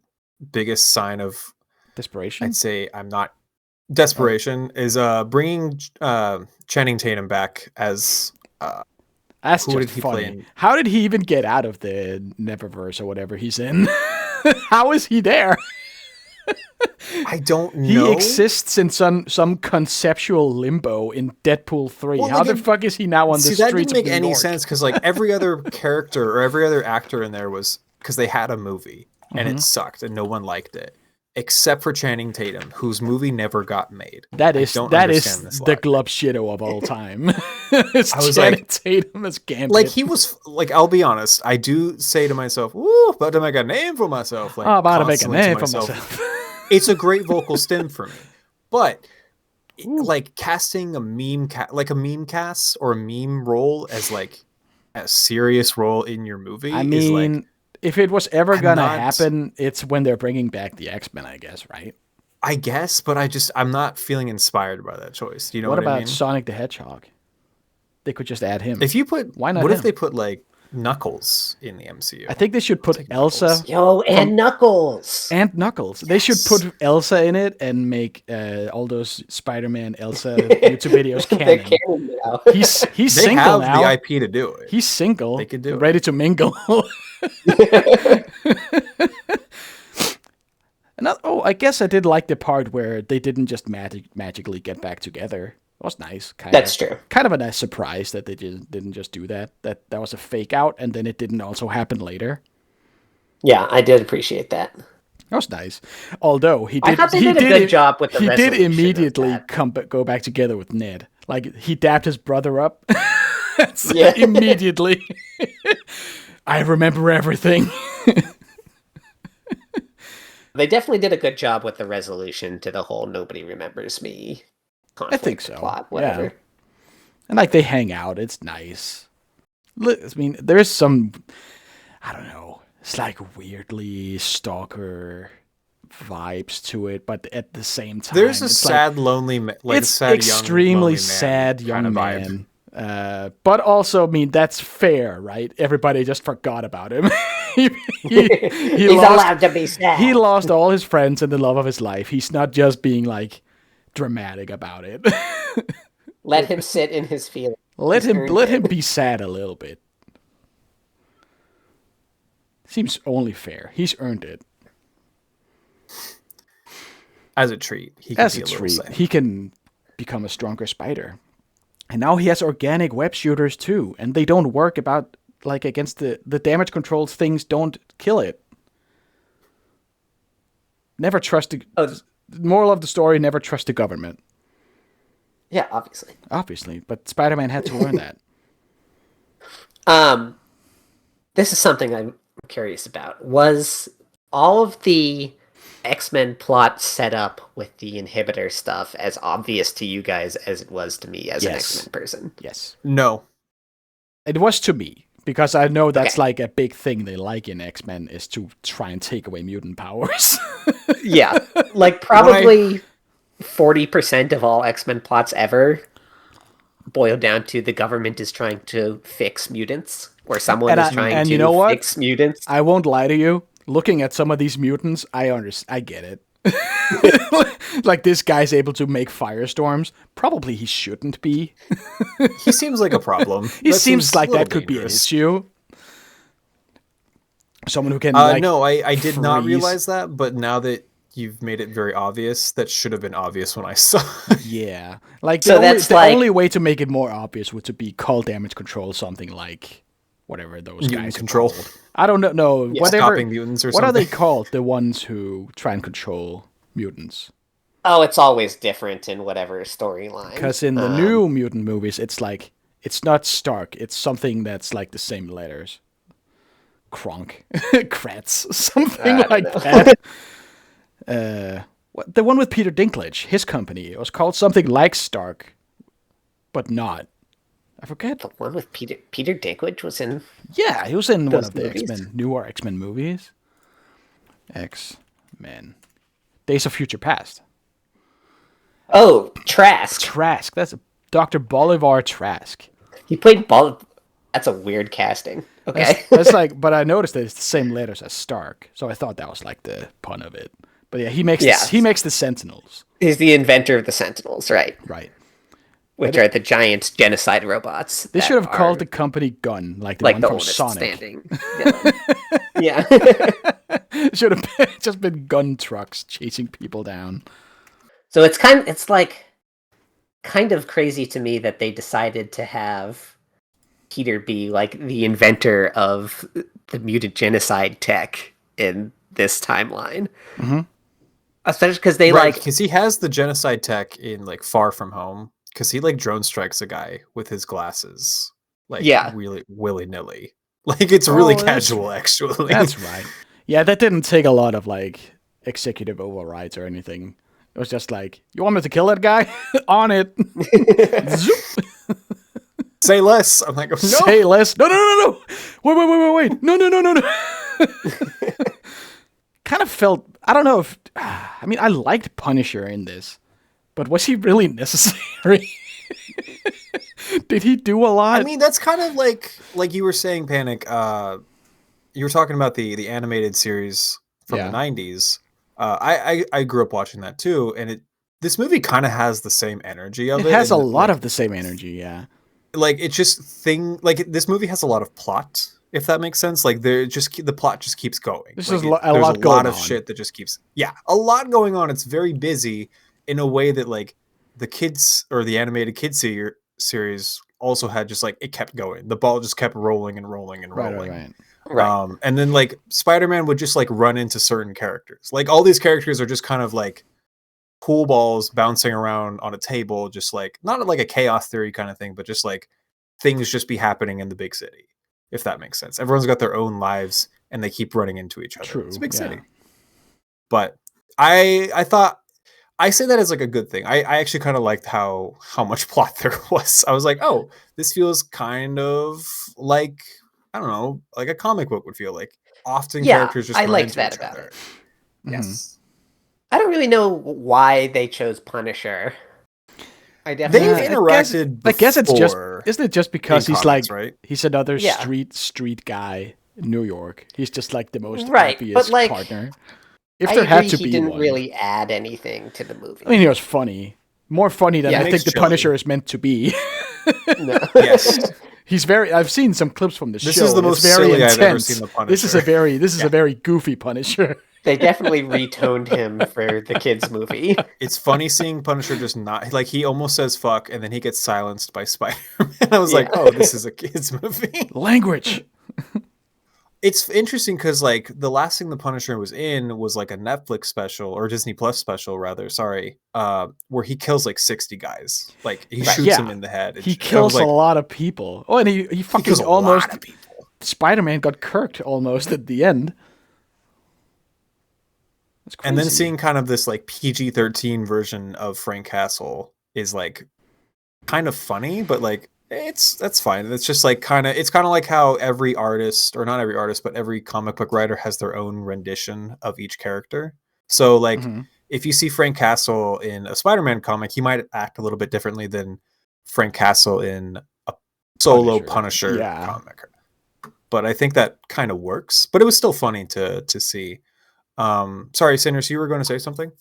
biggest sign of desperation? I'd say desperation is bringing Channing Tatum back as that's just funny. How did he even get out of the Neververse or whatever he's in? How is he there? I don't know. He exists in some conceptual limbo in Deadpool 3. Well, how the fuck is he now on the streets of New York? That didn't make any sense because like every other character or every other actor in there was because they had a movie and it sucked and no one liked it except for Channing Tatum, whose movie never got made. That is the glub shitto of all time. It's Channing Tatum as Gambit. Like he was like, I'll be honest, I do say to myself, "Ooh, about to make a name for myself." Like, about to make a name for myself. It's a great vocal stim for me, but like casting a meme cast or a meme role as like a serious role in your movie. I mean, is like, if it was ever gonna happen, it's when they're bringing back the X-Men, I guess, right? I guess, but I'm not feeling inspired by that choice. Do you know what I mean? What about Sonic the Hedgehog? They could just add him. Why not? What if they put like Knuckles in the MCU? I think they should put Elsa. Knuckles. And Knuckles. They should put Elsa in it and make all those Spider-Man Elsa YouTube videos canon. Now. He's single now. They have the IP to do it. He's single. They could do it. Ready to mingle. I guess I did like the part where they didn't just magically get back together. It was nice. That's true. Kind of a nice surprise that they didn't just do that. That was a fake out, and then it didn't also happen later. Yeah, I did appreciate that. That was nice. Although he did, I thought they did a good job with the he did resolution immediately go back together with Ned. Like he dapped his brother up. Immediately. I remember everything. They definitely did a good job with the resolution to the whole "nobody remembers me" conflict. I think so. Plot, whatever. Yeah. And like they hang out, it's nice. I mean, there's some, I don't know, it's like weirdly stalker vibes to it, but at the same time, there's a sad, lonely, like it's sad, extremely sad young man. But also, I mean, that's fair, right? Everybody just forgot about him. He's allowed to be sad. He lost all his friends and the love of his life. He's not just being like dramatic about it. Let him sit in his feelings. Let him be sad a little bit. Seems only fair. He's earned it. As a treat. He can become a stronger spider. And now he has organic web shooters too, and they don't work against the damage control things. Don't kill it. Never trust the moral of the story. Never trust the government. Yeah, obviously, but Spider-Man had to learn that. This is something I'm curious about. Was all of the X-Men plot set up with the inhibitor stuff as obvious to you guys as it was to me as an X-Men person? Yes. No. It was to me, because I know that's Okay. like a big thing they like in X-Men is to try and take away mutant powers. Yeah. Like, probably 40% of all X-Men plots ever boil down to the government is trying to fix mutants, or someone is trying you know to what? fix mutants. I won't lie to you. Looking at some of these mutants, I get it. Like, this guy's able to make firestorms. Probably he shouldn't be. He seems like a problem. He That seems like a little that could dangerous. be an issue. Someone who can No, I did not freeze. realize that, but now that you've made it very obvious, that should have been obvious when I saw it. Yeah. Like, So the only way to make it more obvious would to be call damage control, something like whatever those Mutant guys control. are called. I don't know. No, whatever. Stopping mutants or what are they something. called? The ones who try and control mutants. Oh, it's always different in whatever storyline. Because in the new mutant movies, it's like, it's not Stark. It's something that's like the same letters. Kronk. Kratz. Something like that. The one with Peter Dinklage, his company, it was called something like Stark, but not. I forget. The one with Peter Dinklage was in. Yeah, he was in one Those of the movies? newer X-Men movies. X-Men. Days of Future Past. Oh, Trask. Trask. That's Dr. Bolivar Trask. He played ball. That's a weird casting. Okay. That's like, but I noticed that it's the same letters as Stark, so I thought that was like the pun of it. But yeah, he makes the Sentinels. He's the inventor of the Sentinels, right? Right. Which are the giant genocide robots. They that should have are called the company Gun, like the like one the from oldest Sonic. standing villain. Yeah. It should have just been gun trucks chasing people down. So it's kind of crazy to me that they decided to have Peter be like the inventor of the mutant genocide tech in this timeline. Mm-hmm. Especially because they because he has the genocide tech in like Far From Home, because he like drone strikes a guy with his glasses, like really willy-nilly. Like, it's really casual, actually. That's right. Yeah, that didn't take a lot of like executive overrides or anything. It was just like, you want me to kill that guy? On it. Zoop. Say less. I'm like, no. Say less. No. Wait. No. Kind of felt, I don't know if, I mean, I liked Punisher in this, but was he really necessary? Did he do a lot? I mean, that's kind of like you were saying, Panic. You were talking about the animated series from the 90s. I grew up watching that too, and this movie kind of has the same energy of it. It has a and, lot of the same energy, yeah. Like, it's just this movie has a lot of plot, if that makes sense. Like, the plot just keeps going. There's a lot of shit that just keeps a lot going on. It's very busy in a way that like the kids or the animated kids series also had, just like it kept going. The ball just kept rolling and rolling and rolling. Right. And then like Spider-Man would just like run into certain characters. Like, all these characters are just kind of like pool balls bouncing around on a table, just like not like a chaos theory kind of thing, but just like things just be happening in the big city, if that makes sense. Everyone's got their own lives and they keep running into each other. True, it's a big city. But I thought, I say that as like a good thing. I actually kind of liked how much plot there was. I was like, oh, this feels kind of like, I don't know, like a comic book would feel like. Often characters just run into each other. It. Yes. I don't really know why they chose Punisher. They've interacted I guess it's just, before isn't it just because he's comics, like, right? he's another street guy in New York. He's just like the most Right, obvious but, like, partner. If there had to be he didn't one. really add anything to the movie. I mean, he was funny. More funny than I think the chilling. Punisher is meant to be. Yes. He's very, I've seen some clips from the show. This is the most very silly intense. I've ever seen the Punisher. This is a very goofy Punisher. They definitely retoned him for the kids' movie. It's funny seeing Punisher just not, like, he almost says fuck and then he gets silenced by Spider-Man. I was like, oh, this is a kids movie. Language. It's interesting because like the last thing the Punisher was in was like a Netflix special, or Disney Plus special rather, where he kills like 60 guys. Like, he shoots them in the head. He kills a lot of people. Oh, and he fucking kills almost, a lot of people. Spider-Man got kirked almost at the end. That's crazy. And then seeing kind of this like PG-13 version of Frank Castle is like kind of funny, but like that's fine. It's just like it's kind of like how every artist, or not every artist, but every comic book writer has their own rendition of each character. So like if you see Frank Castle in a Spider-Man comic, he might act a little bit differently than Frank Castle in a solo Punisher comic. But I think that kind of works. But it was still funny to see. Sorry, Sinrus, you were going to say something?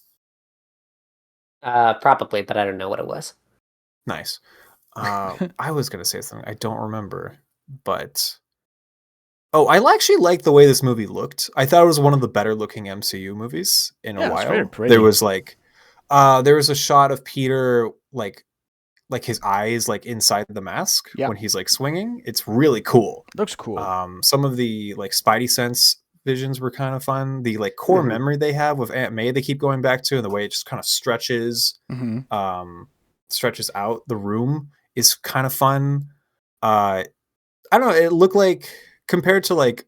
Probably, but I don't know what it was. Nice. I was going to say something. I don't remember. But I actually liked the way this movie looked. I thought it was one of the better looking MCU movies in a while. It's very pretty. There was like there was a shot of Peter like his eyes like inside the mask when he's like swinging. It's really cool. Looks cool. Some of the like Spidey sense visions were kind of fun. The like core memory they have with Aunt May they keep going back to, and the way it just kind of stretches stretches out the room is kind of fun. I don't know, it looked like, compared to like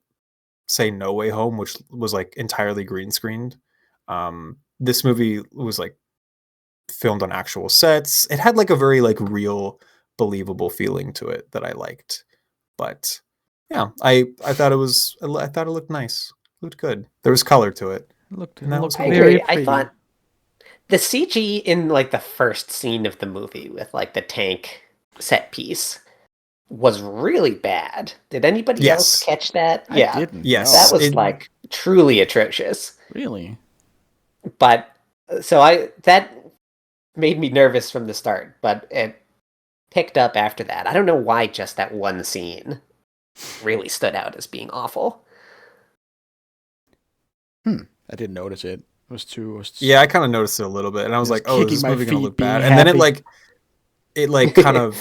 say No Way Home, which was like entirely green screened, this movie was like filmed on actual sets. It had like a very like real, believable feeling to it that I liked. But yeah, I thought it looked nice. It looked good. There was color to it. I agree. I thought the CG in like the first scene of the movie with like the tank set piece was really bad. Did anybody else catch that? I didn't. Yes. That was like truly atrocious. Really? But so that made me nervous from the start, but it picked up after that. I don't know why just that one scene really stood out as being awful. I didn't notice it. It was too... Yeah, I kind of noticed it a little bit, and I was like, "Oh, is this movie gonna look bad?" And happy. then it kind of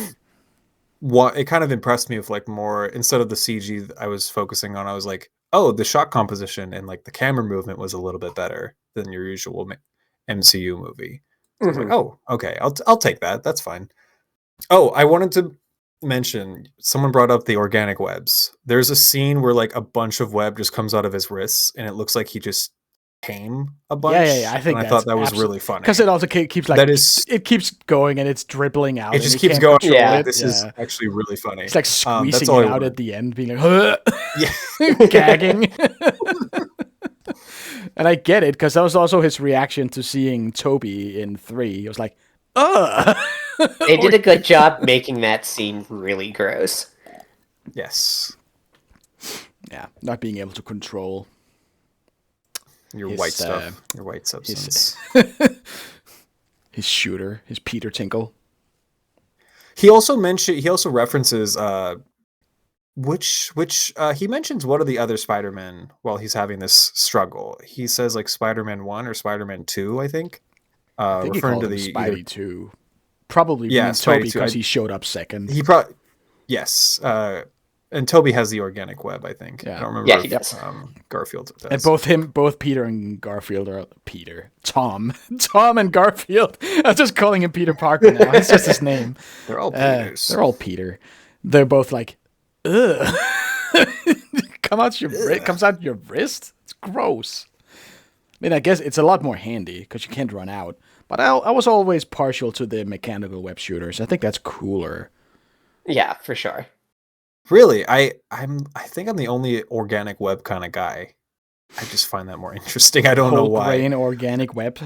it kind of impressed me with like more, instead of the CG I was focusing on, I was like, "Oh, the shot composition and like the camera movement was a little bit better than your usual MCU movie." So I was like, "Oh, okay, I'll take that. That's fine." Oh, I wanted to mention, someone brought up the organic webs. There's a scene where like a bunch of web just comes out of his wrists, and it looks like he just came a bunch. Yeah. I thought that was really funny because it also keeps like it keeps going and it's dribbling out. It just keeps going. Yeah, this is actually really funny. It's like squeezing it out at the end, being like, gagging. And I get it, because that was also his reaction to seeing Toby in 3. He was like, ugh. They did a good job making that scene really gross. Yes. Yeah, not being able to control your white stuff, your white substance. His shooter, his Peter Tinkle. He also references he mentions what are the other Spider-Men while he's having this struggle. He says like Spider-Man 1 or Spider-Man 2, I think. I think referring he to the Spidey 2. Probably Toby, because he showed up second. Yes. And Toby has the organic web, I think. Yeah. I don't remember Yeah, he does. Garfield does. And both Peter and Garfield are Tom and Garfield. I'm just calling him Peter Parker now. It's just his name. They're all Peters. They're all Peter. They're both like, ugh. Comes out your wrist? It's gross. I mean, I guess it's a lot more handy because you can't run out. But I was always partial to the mechanical web shooters. I think that's cooler. Yeah, for sure. Really, I think I'm the only organic web kind of guy. I just find that more interesting. I don't know why. Brain organic web.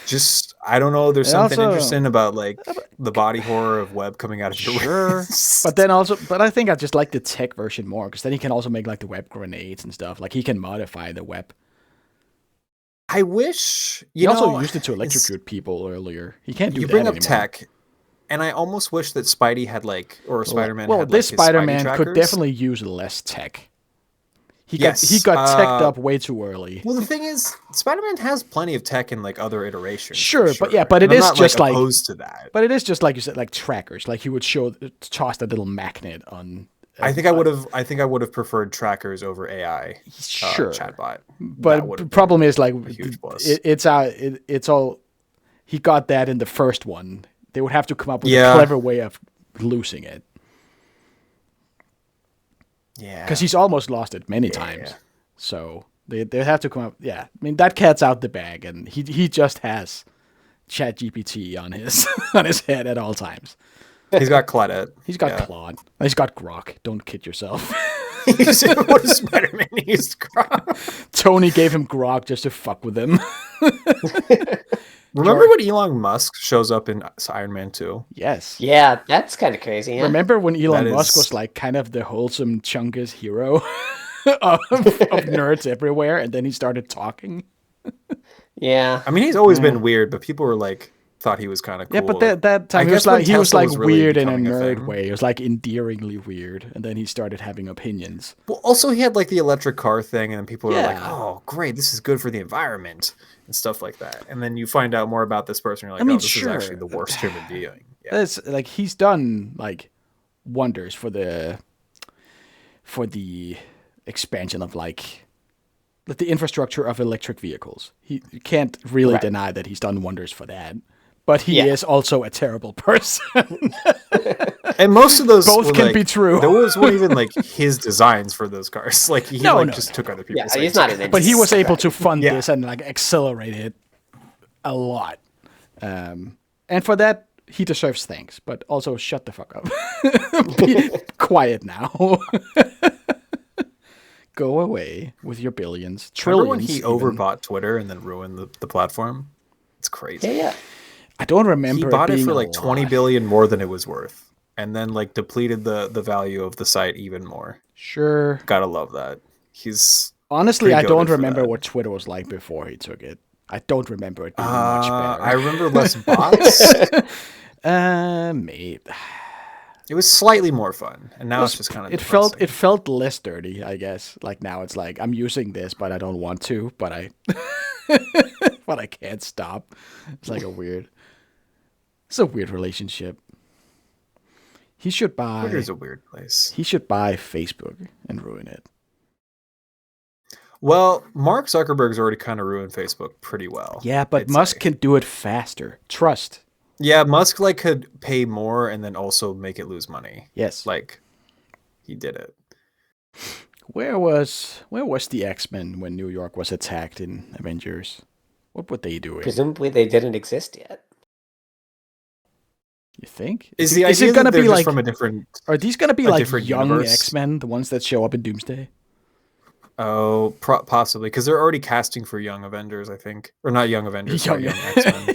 Just, I don't know. There's something interesting about like the body horror of web coming out of your wrist. But I think I just like the tech version more, because then he can also make like the web grenades and stuff. Like he can modify the web. I wish he also used it to electrocute people earlier. He can't do that anymore. You bring up tech, and I almost wish that Spidey had like, or Spider-Man. Well, had, this like, Spider-Man could definitely use less tech. He got teched up way too early. Well, the thing is, Spider-Man has plenty of tech in like other iterations. Sure. But it is just like opposed to that. But it is just like you said, like trackers. Like he would toss that little magnet on. I think I would have preferred trackers over AI. Sure. Chatbot. But the problem is like a huge plus. It's all. He got that in the first one. They would have to come up with a clever way of losing it. Yeah. Because he's almost lost it many times. So They have to come up. Yeah, I mean that cat's out the bag, and he just has ChatGPT on his on his head at all times. He's got Claudette. He's got Claude. He's got Grok. Don't kid yourself. What does Spider-Man use Grok? Tony gave him Grok just to fuck with him. Remember when Elon Musk shows up in Iron Man 2? Yes. Yeah, that's kind of crazy. Yeah? Remember when Elon Musk was like kind of the wholesome Chungus hero of nerds everywhere, and then he started talking? Yeah. I mean, he's always been weird, but people were like, thought he was kind of cool. Yeah, but that time he was like really weird in a becoming nerd way. He was like endearingly weird, and then he started having opinions. Well, also he had like the electric car thing, and then people were like, "Oh, great, this is good for the environment," and stuff like that. And then you find out more about this person, and you're like, "Oh, this is actually the worst human being." Yeah. That's like he's done like wonders for the expansion of like the infrastructure of electric vehicles. You can't really deny that he's done wonders for that. But he is also a terrible person. And most of those both can be true. Those weren't even like his designs for those cars. Like he just took other people's. Yeah, he's not an but he was able to fund this and like accelerate it a lot. And for that, he deserves thanks. But also, shut the fuck up. Be quiet now. Go away with your billions, trillions. Remember when he overbought Twitter and then ruined the platform? It's crazy. Yeah. I don't remember. He bought it for like 20 billion more than it was worth, and then like depleted the value of the site even more. Sure. Gotta love that. He's honestly, I don't remember what Twitter was like before he took it. I don't remember it being much better. I remember less bots. Maybe. It was slightly more fun, and now it's just kind of. It felt less dirty, I guess. Like now it's like I'm using this, but I don't want to, but I can't stop. It's like it's a weird relationship. He should buy. Twitter's a weird place. He should buy Facebook and ruin it. Well, Mark Zuckerberg's already kind of ruined Facebook pretty well. Yeah, but Musk can do it faster. Trust. Yeah, Musk like could pay more and then also make it lose money. Yes. Like he did it. Where was the X-Men when New York was attacked in Avengers? What would they do? Presumably they didn't exist yet. You think? Is it going to be like from a different? Are these going to be like young universe? X-Men, the ones that show up in Doomsday? Oh, possibly, because they're already casting for young Avengers, I think, or not young Avengers, young X-Men.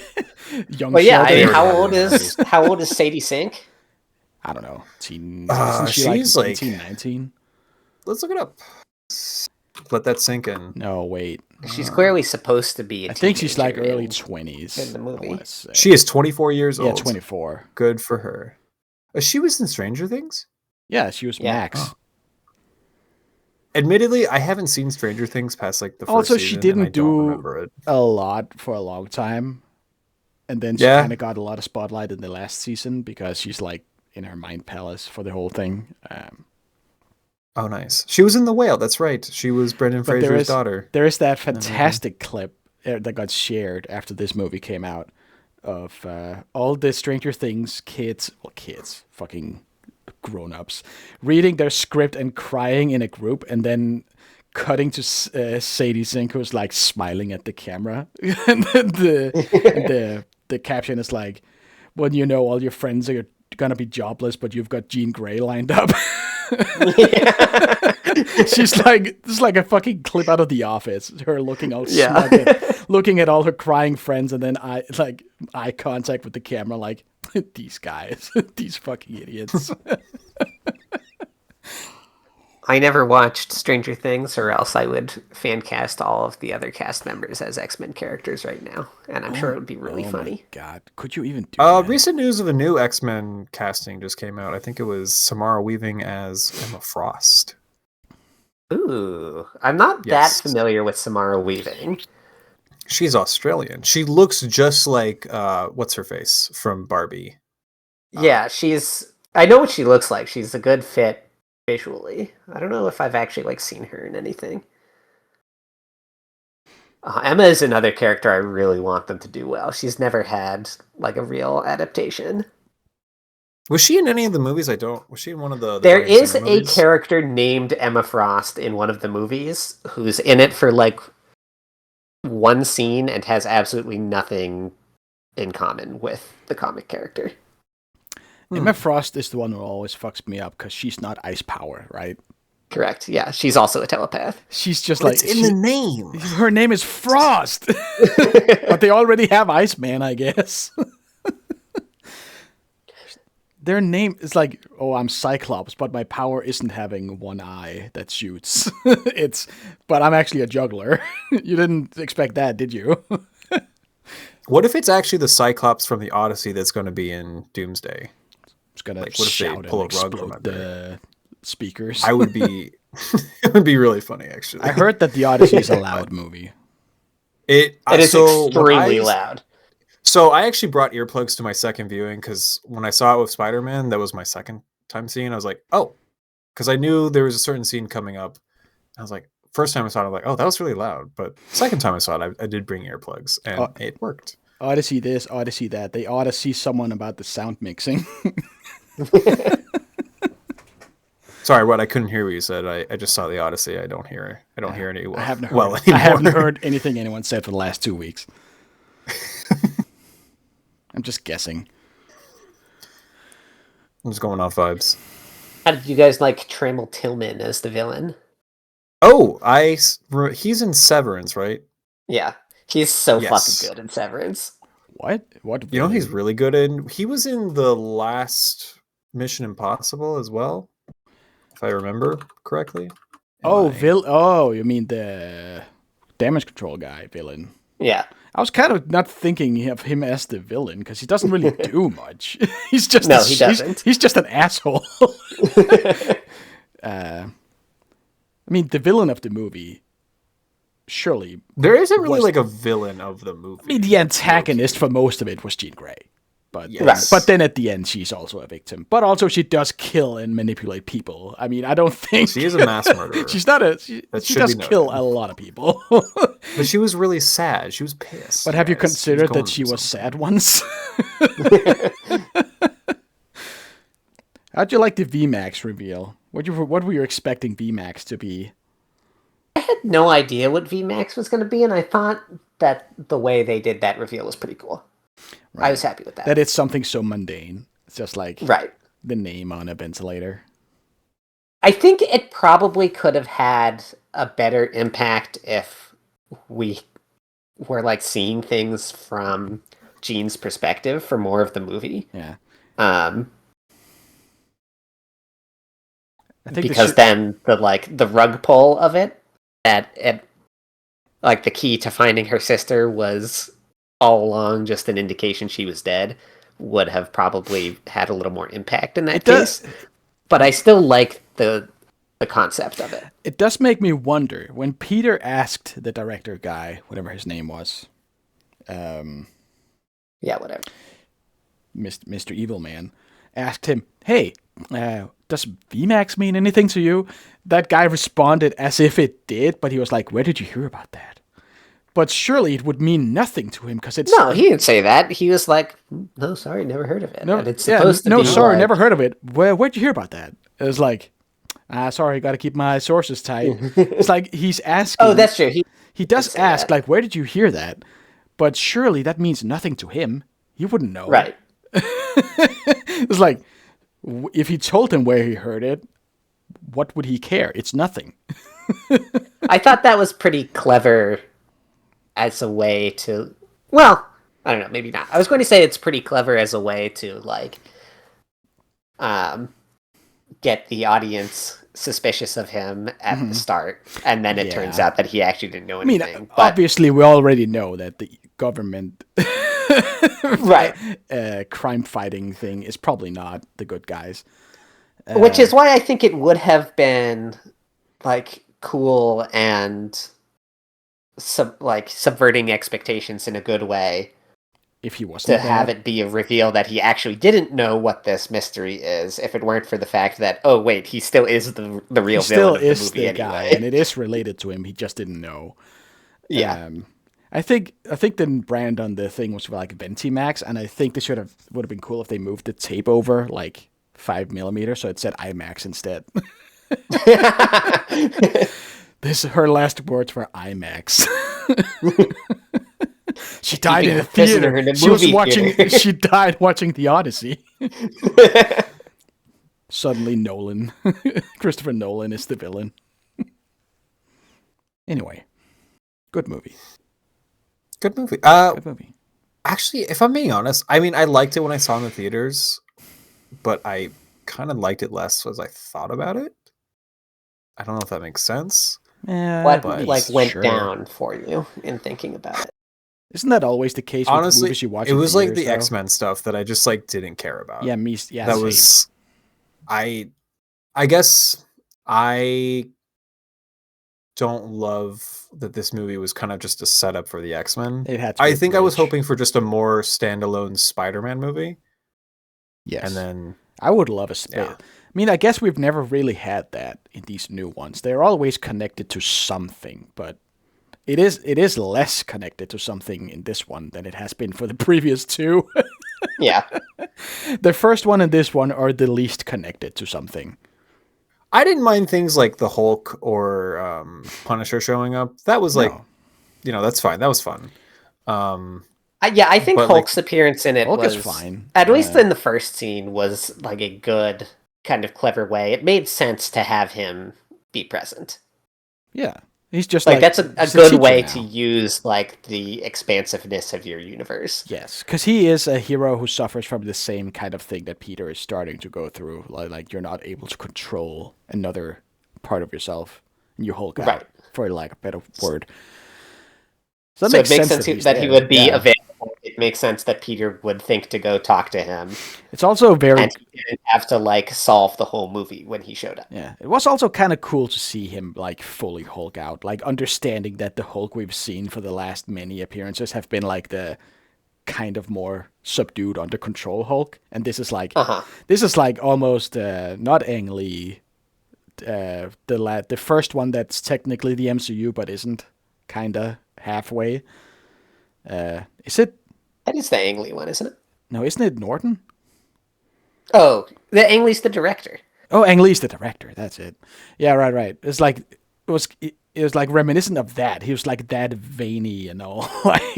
Well, yeah. I mean, how old is Sadie Sink? I don't know. She's like 18, 19. Let's look it up. Let that sink in. No, wait. She's clearly supposed to be. I think she's like early 20s in the movie. She is 24 years old. Yeah, 24. Good for her. She was in Stranger Things? Yeah, she was Max. Oh. Admittedly, I haven't seen Stranger Things past like the first also, season. She didn't do it. a lot for a long time. And then she kind of got a lot of spotlight in the last season because she's like in her mind palace for the whole thing. Oh, nice. She was in The Whale. That's right. She was Brendan Fraser's daughter. There is that fantastic clip that got shared after this movie came out of all the Stranger Things kids, fucking grown-ups, reading their script and crying in a group, and then cutting to Sadie Sink, who's like smiling at the camera. And then the caption is like, when you know all your friends are gonna be jobless, but you've got Jean Grey lined up. She's like, this is like a fucking clip out of The Office. Her looking all smug, looking at all her crying friends, and then eye contact with the camera, like these guys, these fucking idiots. I never watched Stranger Things, or else I would fan cast all of the other cast members as X-Men characters right now, and I'm sure it would be really funny. My God, could you even do that? Recent news of a new X-Men casting just came out. I think it was Samara Weaving as Emma Frost. Ooh, I'm not that familiar with Samara Weaving. She's Australian. She looks just like what's her face from Barbie. Yeah, I know what she looks like. She's a good fit visually. I don't know if I've actually seen her in anything. Emma is another character I really want them to do well. She's never had a real adaptation. Was she in any of the movies? Was she in one of the There Bryan is Singer a movies? character named Emma Frost in one of the movies who's in it for like one scene and has absolutely nothing in common with the comic character. Emma Frost is the one who always fucks me up because she's not ice power, right? Correct. Yeah, she's also a telepath. She's just But like it's in the name. Her name is Frost, but they already have Iceman, I guess. Their name is like, oh, I'm Cyclops, but my power isn't having one eye that shoots. But I'm actually a juggler. You didn't expect that, did you? What if it's actually the Cyclops from the Odyssey that's going to be in Doomsday? It's gonna Like, what if they shout pull and a rug from explode under? the speakers. I would be. It would be really funny, actually. I heard that the Odyssey is a loud movie. It is extremely loud. So I actually brought earplugs to my second viewing because when I saw it with Spider-Man, that was my second time seeing. I was like, oh, because I knew there was a certain scene coming up. I was like, first time I saw it, I was like, oh, that was really loud. But second time I saw it, I did bring earplugs, and it worked. Odyssey this, Odyssey that. They ought to see someone about the sound mixing. Sorry, what I couldn't hear what you said. I just saw the Odyssey. I don't hear any. I haven't heard, well I anymore. haven't heard anything anyone said for the last 2 weeks. I'm just guessing. I'm just going off vibes. How did you guys like Trammell Tillman as the villain? Oh, he's in Severance, right? Yeah, he's so Yes. fucking good in Severance. What? You know he's really good in. He was in the last Mission Impossible as well, if I remember correctly. Oh, you mean the damage control guy villain? Yeah. I was kind of not thinking of him as the villain because he doesn't really do much. He's just he doesn't. He's just an asshole. I mean, the villain of the movie, surely there isn't really like a villain of the movie. I mean, the antagonist for most of it was Jean Grey, but Yes. but then at the end she's also a victim. But also she does kill and manipulate people. I mean, I don't think She is a mass murderer. She's not a. She should does be kill noted. a lot of people. But she was really sad. She was pissed. But have you guys. considered going that she through was something. sad once? How'd you like the VMAX reveal? What were you expecting VMAX to be? I had no idea what VMAX was going to be, and I thought that the way they did that reveal was pretty cool. Right. I was happy with that. That it's something so mundane. It's just like Right. the name on a ventilator. I think it probably could have had a better impact if we were like seeing things from Jean's perspective for more of the movie. Yeah. I think because then the rug pull of it, like the key to finding her sister was all along just an indication she was dead, would have probably had a little more impact in that case. But I still like the concept of it. It does make me wonder when Peter asked the director guy, whatever his name was, yeah, whatever, Mr. Evil Man, asked him, "Hey, does VMAX mean anything to you?" That guy responded as if it did, but he was like, "Where did you hear about that?" But surely it would mean nothing to him because it's... No, he didn't say that. He was like, "No, sorry, never heard of it." No, and it's supposed to no, be sorry, like, never heard of it. Where'd you hear about that? It was like, sorry, got to keep my sources tight. It's like he's asking... Oh, that's true. He does ask, like, where did you hear that? But surely that means nothing to him. He wouldn't know. Right. It's like, if he told him where he heard it, what would he care? It's nothing. I thought that was pretty clever as a way to... Well, I don't know, maybe not. I was going to say it's pretty clever as a way to, like, get the audience suspicious of him at the start, and then it turns out that he actually didn't know anything. I mean, obviously, we already know that the government crime fighting thing is probably not the good guys. Which is why I think it would have been, like, cool and subverting expectations in a good way if he wasn't to have it be a reveal that he actually didn't know what this mystery is, if it weren't for the fact that, oh wait, he still is the real villain of the movie anyway. Guy, and it is related to him. He just didn't know. Yeah. I think the brand on the thing was like Ventimax, and I think would have been cool if they moved the tape over like 5mm, so it said IMAX instead. Her last words were IMAX. She died in a theater. She died watching The Odyssey. Suddenly, Christopher Nolan is the villain. Anyway, good movie. Good movie. Good movie. Actually, if I'm being honest, I mean, I liked it when I saw it in the theaters, but I kind of liked it less as I thought about it. I don't know if that makes sense. What went down for you in thinking about it? Isn't that always the case with honestly, movies you watch? It was like the though? X-Men stuff that I just like didn't care about. Yeah, me. Yeah, that same. was. I guess I don't love that this movie was kind of just a setup for the X-Men. I think I was hoping for just a more standalone Spider-Man movie. Yes. And then I would love a I mean, I guess we've never really had that in these new ones. They're always connected to something, but it is less connected to something in this one than it has been for the previous two. Yeah. The first one and this one are the least connected to something. I didn't mind things like the Hulk or Punisher showing up. That was that's fine. That was fun. I think Hulk's appearance in it was fine. At least in the first scene was like a good kind of clever way. It made sense to have him be present. Yeah. He's just that's a good way to use like the expansiveness of your universe. Yes, because he is a hero who suffers from the same kind of thing that Peter is starting to go through. Like you're not able to control another part of yourself, and you Hulk out, for lack of a better word. So it makes sense that he would be available. It makes sense that Peter would think to go talk to him. It's also and he didn't have to solve the whole movie when he showed up. Yeah, it was also kind of cool to see him fully Hulk out, understanding that the Hulk we've seen for the last many appearances have been the kind of more subdued, under control Hulk, and this is almost not Ang Lee, the first one that's technically the MCU but isn't, kinda halfway. Is it? That is the Ang Lee one, isn't it? No, isn't it Norton? Oh, the Ang Lee's the director. Oh, Ang Lee's the director. That's it. Yeah, right. It's it was reminiscent of that. He was that veiny and all,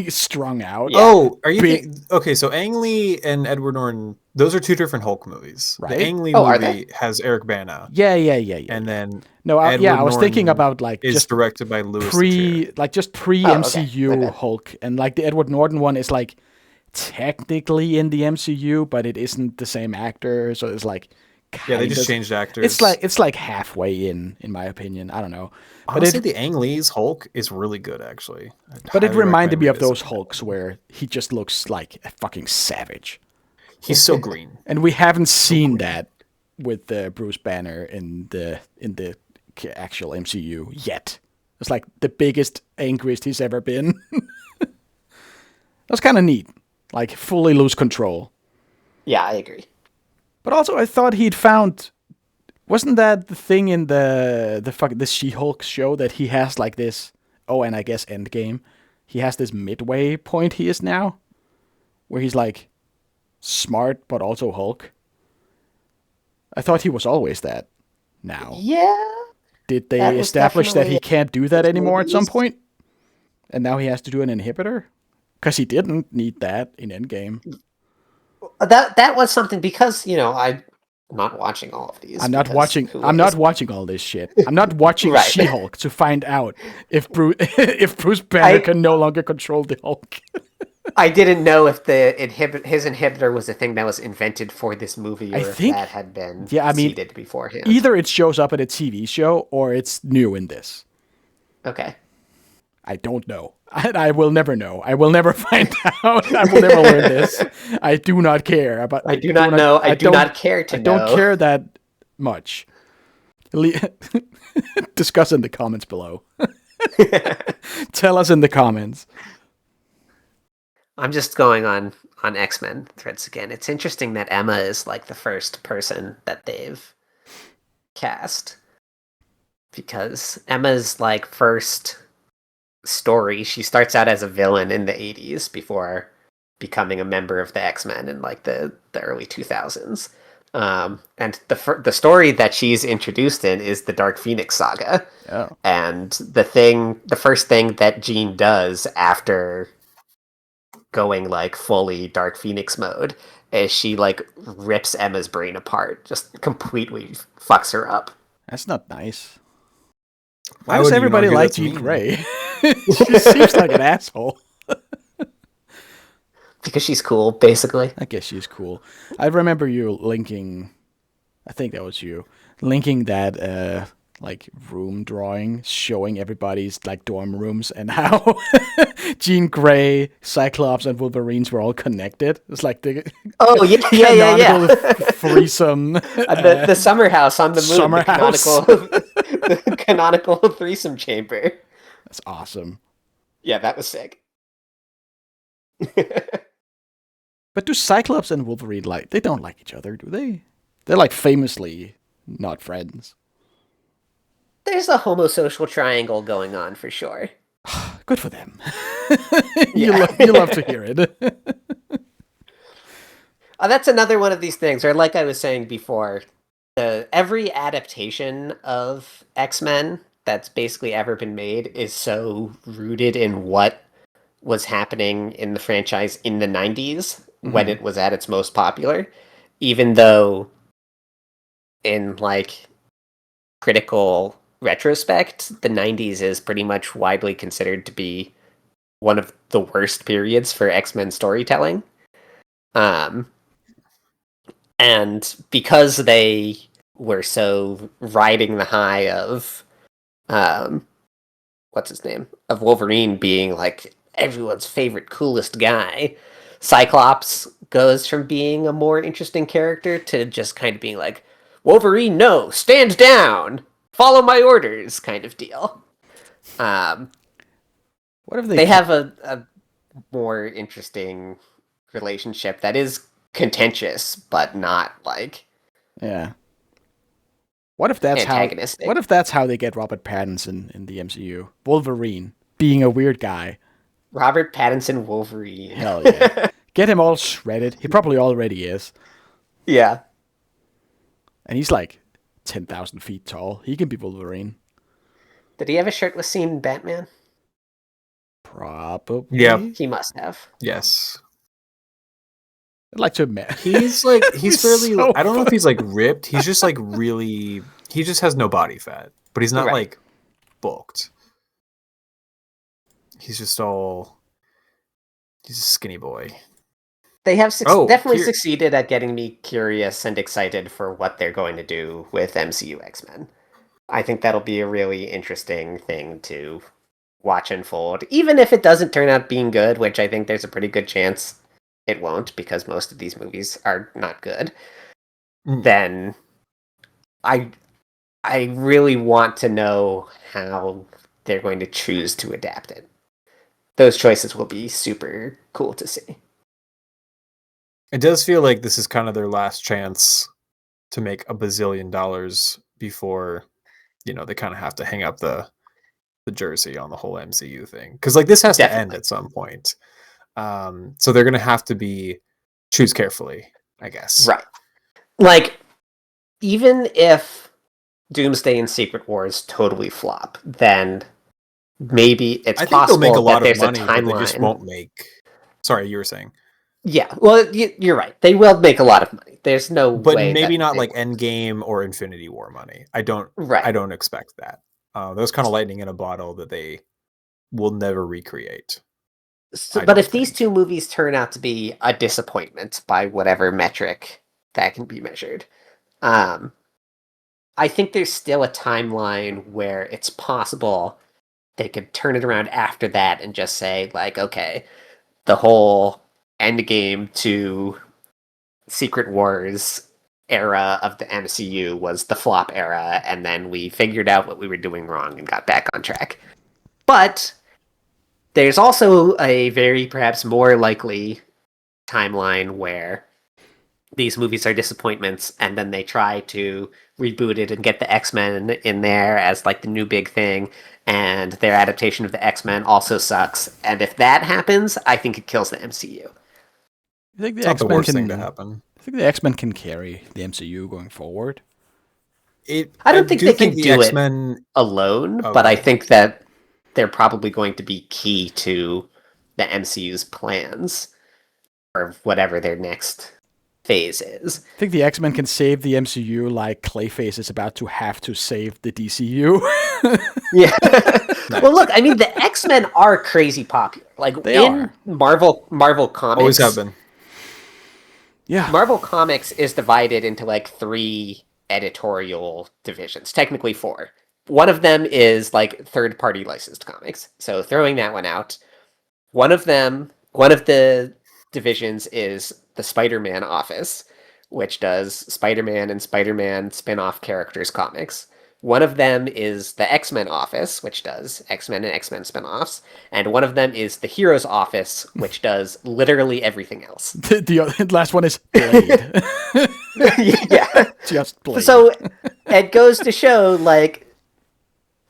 strung out. Yeah. Oh, are you okay? So Ang Lee and Edward Norton, those are two different Hulk movies. Right? The Ang Lee movie has Eric Bana. Yeah. And then I was thinking about is just directed by Louis. Pre MCU Hulk, and the Edward Norton one is technically in the MCU, but it isn't the same actor, so it's they just changed actors. It's halfway in my opinion. I don't know. Honestly, the Ang Lee's Hulk is really good, actually. But it reminded me of those Hulks where he just looks like a fucking savage. He's so green, and we haven't seen that with Bruce Banner in the actual MCU yet. It's the biggest, angriest he's ever been. That's kind of neat. Fully lose control. Yeah, I agree. But also, I thought he'd found. Wasn't that the thing in the She-Hulk show that he has this? Oh, and I guess Endgame. He has this midway point he is now, where he's smart but also Hulk. I thought he was always that. Now. Yeah. Did they establish that he can't do that anymore at some point? And now he has to do an inhibitor? Because he didn't need that in Endgame. That was something, because I'm not watching all of these. I'm not watching all this shit. I'm not watching She-Hulk to find out if Bruce Banner can no longer control the Hulk. I didn't know if his inhibitor was a thing that was invented for this movie, or if that had been seeded beforehand. Either it shows up in a TV show or it's new in this. Okay. I don't know. I will never know. I will never find out. I will never learn this. I do not care. I do not know. I do not care to know. I don't care that much. Discuss in the comments below. Tell us in the comments. I'm just going on X-Men threads again. It's interesting that Emma is the first person that they've cast, because Emma's first story, she starts out as a villain in the 80s before becoming a member of the X-Men in like the early 2000s. And the story that she's introduced in is the Dark Phoenix saga. Oh. And the first thing that Jean does after going like fully Dark Phoenix mode is she like rips Emma's brain apart, just completely fucks her up. That's not nice. Why does everybody like Jean Grey? She seems like an asshole. Because she's cool, basically. I guess she's cool. I remember you linking, I think that was you, linking that like room drawing showing everybody's like dorm rooms and how Jean Grey, Cyclops, and Wolverines were all connected. It's like the canonical threesome. The summer house on the moon. Summer house. The canonical threesome chamber. That's awesome. Yeah, that was sick. But do Cyclops and Wolverine they don't like each other, do they? They're like famously not friends. There's a homosocial triangle going on for sure. Good for them. You love to hear it. That's another one of these things, or like I was saying before, every adaptation of X-Men that's basically ever been made is so rooted in what was happening in the franchise in the 90s when it was at its most popular, even though in like critical retrospect, the 90s is pretty much widely considered to be one of the worst periods for X-Men storytelling. And because they were so riding the high of what's his name? Of Wolverine being like everyone's favorite, coolest guy, Cyclops goes from being a more interesting character to just kind of being like, Wolverine, no, stand down, follow my orders, kind of deal. What if they have a more interesting relationship that is contentious, but not like What if that's antagonistic. What if that's how they get Robert Pattinson in the MCU? Wolverine being a weird guy. Robert Pattinson Wolverine. Hell yeah. Get him all shredded. He probably already is. Yeah. And he's like 10,000 feet tall. He can be Wolverine. Did he have a shirtless scene in Batman? Probably. Yeah. He must have. Yes. I'd like to admit. He's fairly, so I don't know if he's like ripped. He's just like really, he just has no body fat. But he's not like bulked. He's just he's a skinny boy. They have definitely succeeded at getting me curious and excited for what they're going to do with MCU X-Men. I think that'll be a really interesting thing to watch unfold. Even if it doesn't turn out being good, which I think there's a pretty good chance it won't, because most of these movies are not good, then I really want to know how they're going to choose to adapt it. Those choices will be super cool to see. It does feel like this is kind of their last chance to make $1 bazillion before, they kind of have to hang up the jersey on the whole MCU thing. Because like this has to end at some point. So they're going to have to choose carefully, I guess. Right. Like, even if Doomsday and Secret Wars totally flop, then maybe it's possible think they'll make a lot that there's of money, a timeline. But they just won't make. Sorry, you were saying. Yeah, well, you're right. They will make a lot of money. There's no but way, maybe not like Endgame or Infinity War money. I don't expect that. That was kind of lightning in a bottle that they will never recreate. So, but if these two movies turn out to be a disappointment by whatever metric that can be measured, I think there's still a timeline where it's possible they could turn it around after that and just say, like, okay, the whole Endgame to Secret Wars era of the MCU was the flop era, and then we figured out what we were doing wrong and got back on track. But there's also a very perhaps more likely timeline where these movies are disappointments, and then they try to reboot it and get the X-Men in there as like the new big thing, and their adaptation of the X-Men also sucks. And if that happens, I think it kills the MCU. I think It's not the worst thing to happen. I think the X-Men can carry the MCU going forward. I don't think they can the do X-Men it alone, Okay. but I think that they're probably going to be key to the MCU's plans or whatever their next phase is. I think the X-Men can save the MCU like Clayface is about to have to save the DCU. Yeah. Well, look, I mean, the X-Men are crazy popular. Like They in are. Marvel Comics, always have been. Yeah. Marvel Comics is divided into like 3 editorial divisions, technically 4. One of them is like third-party licensed comics. So throwing that one out, one of the divisions is the Spider-Man office, which does Spider-Man and Spider-Man spin-off characters comics. One of them is the X-Men office, which does X-Men and X-Men spin-offs. And one of them is the Heroes office, which does literally everything else. The last one is Blade. Yeah. Just Blade. So it goes to show, like,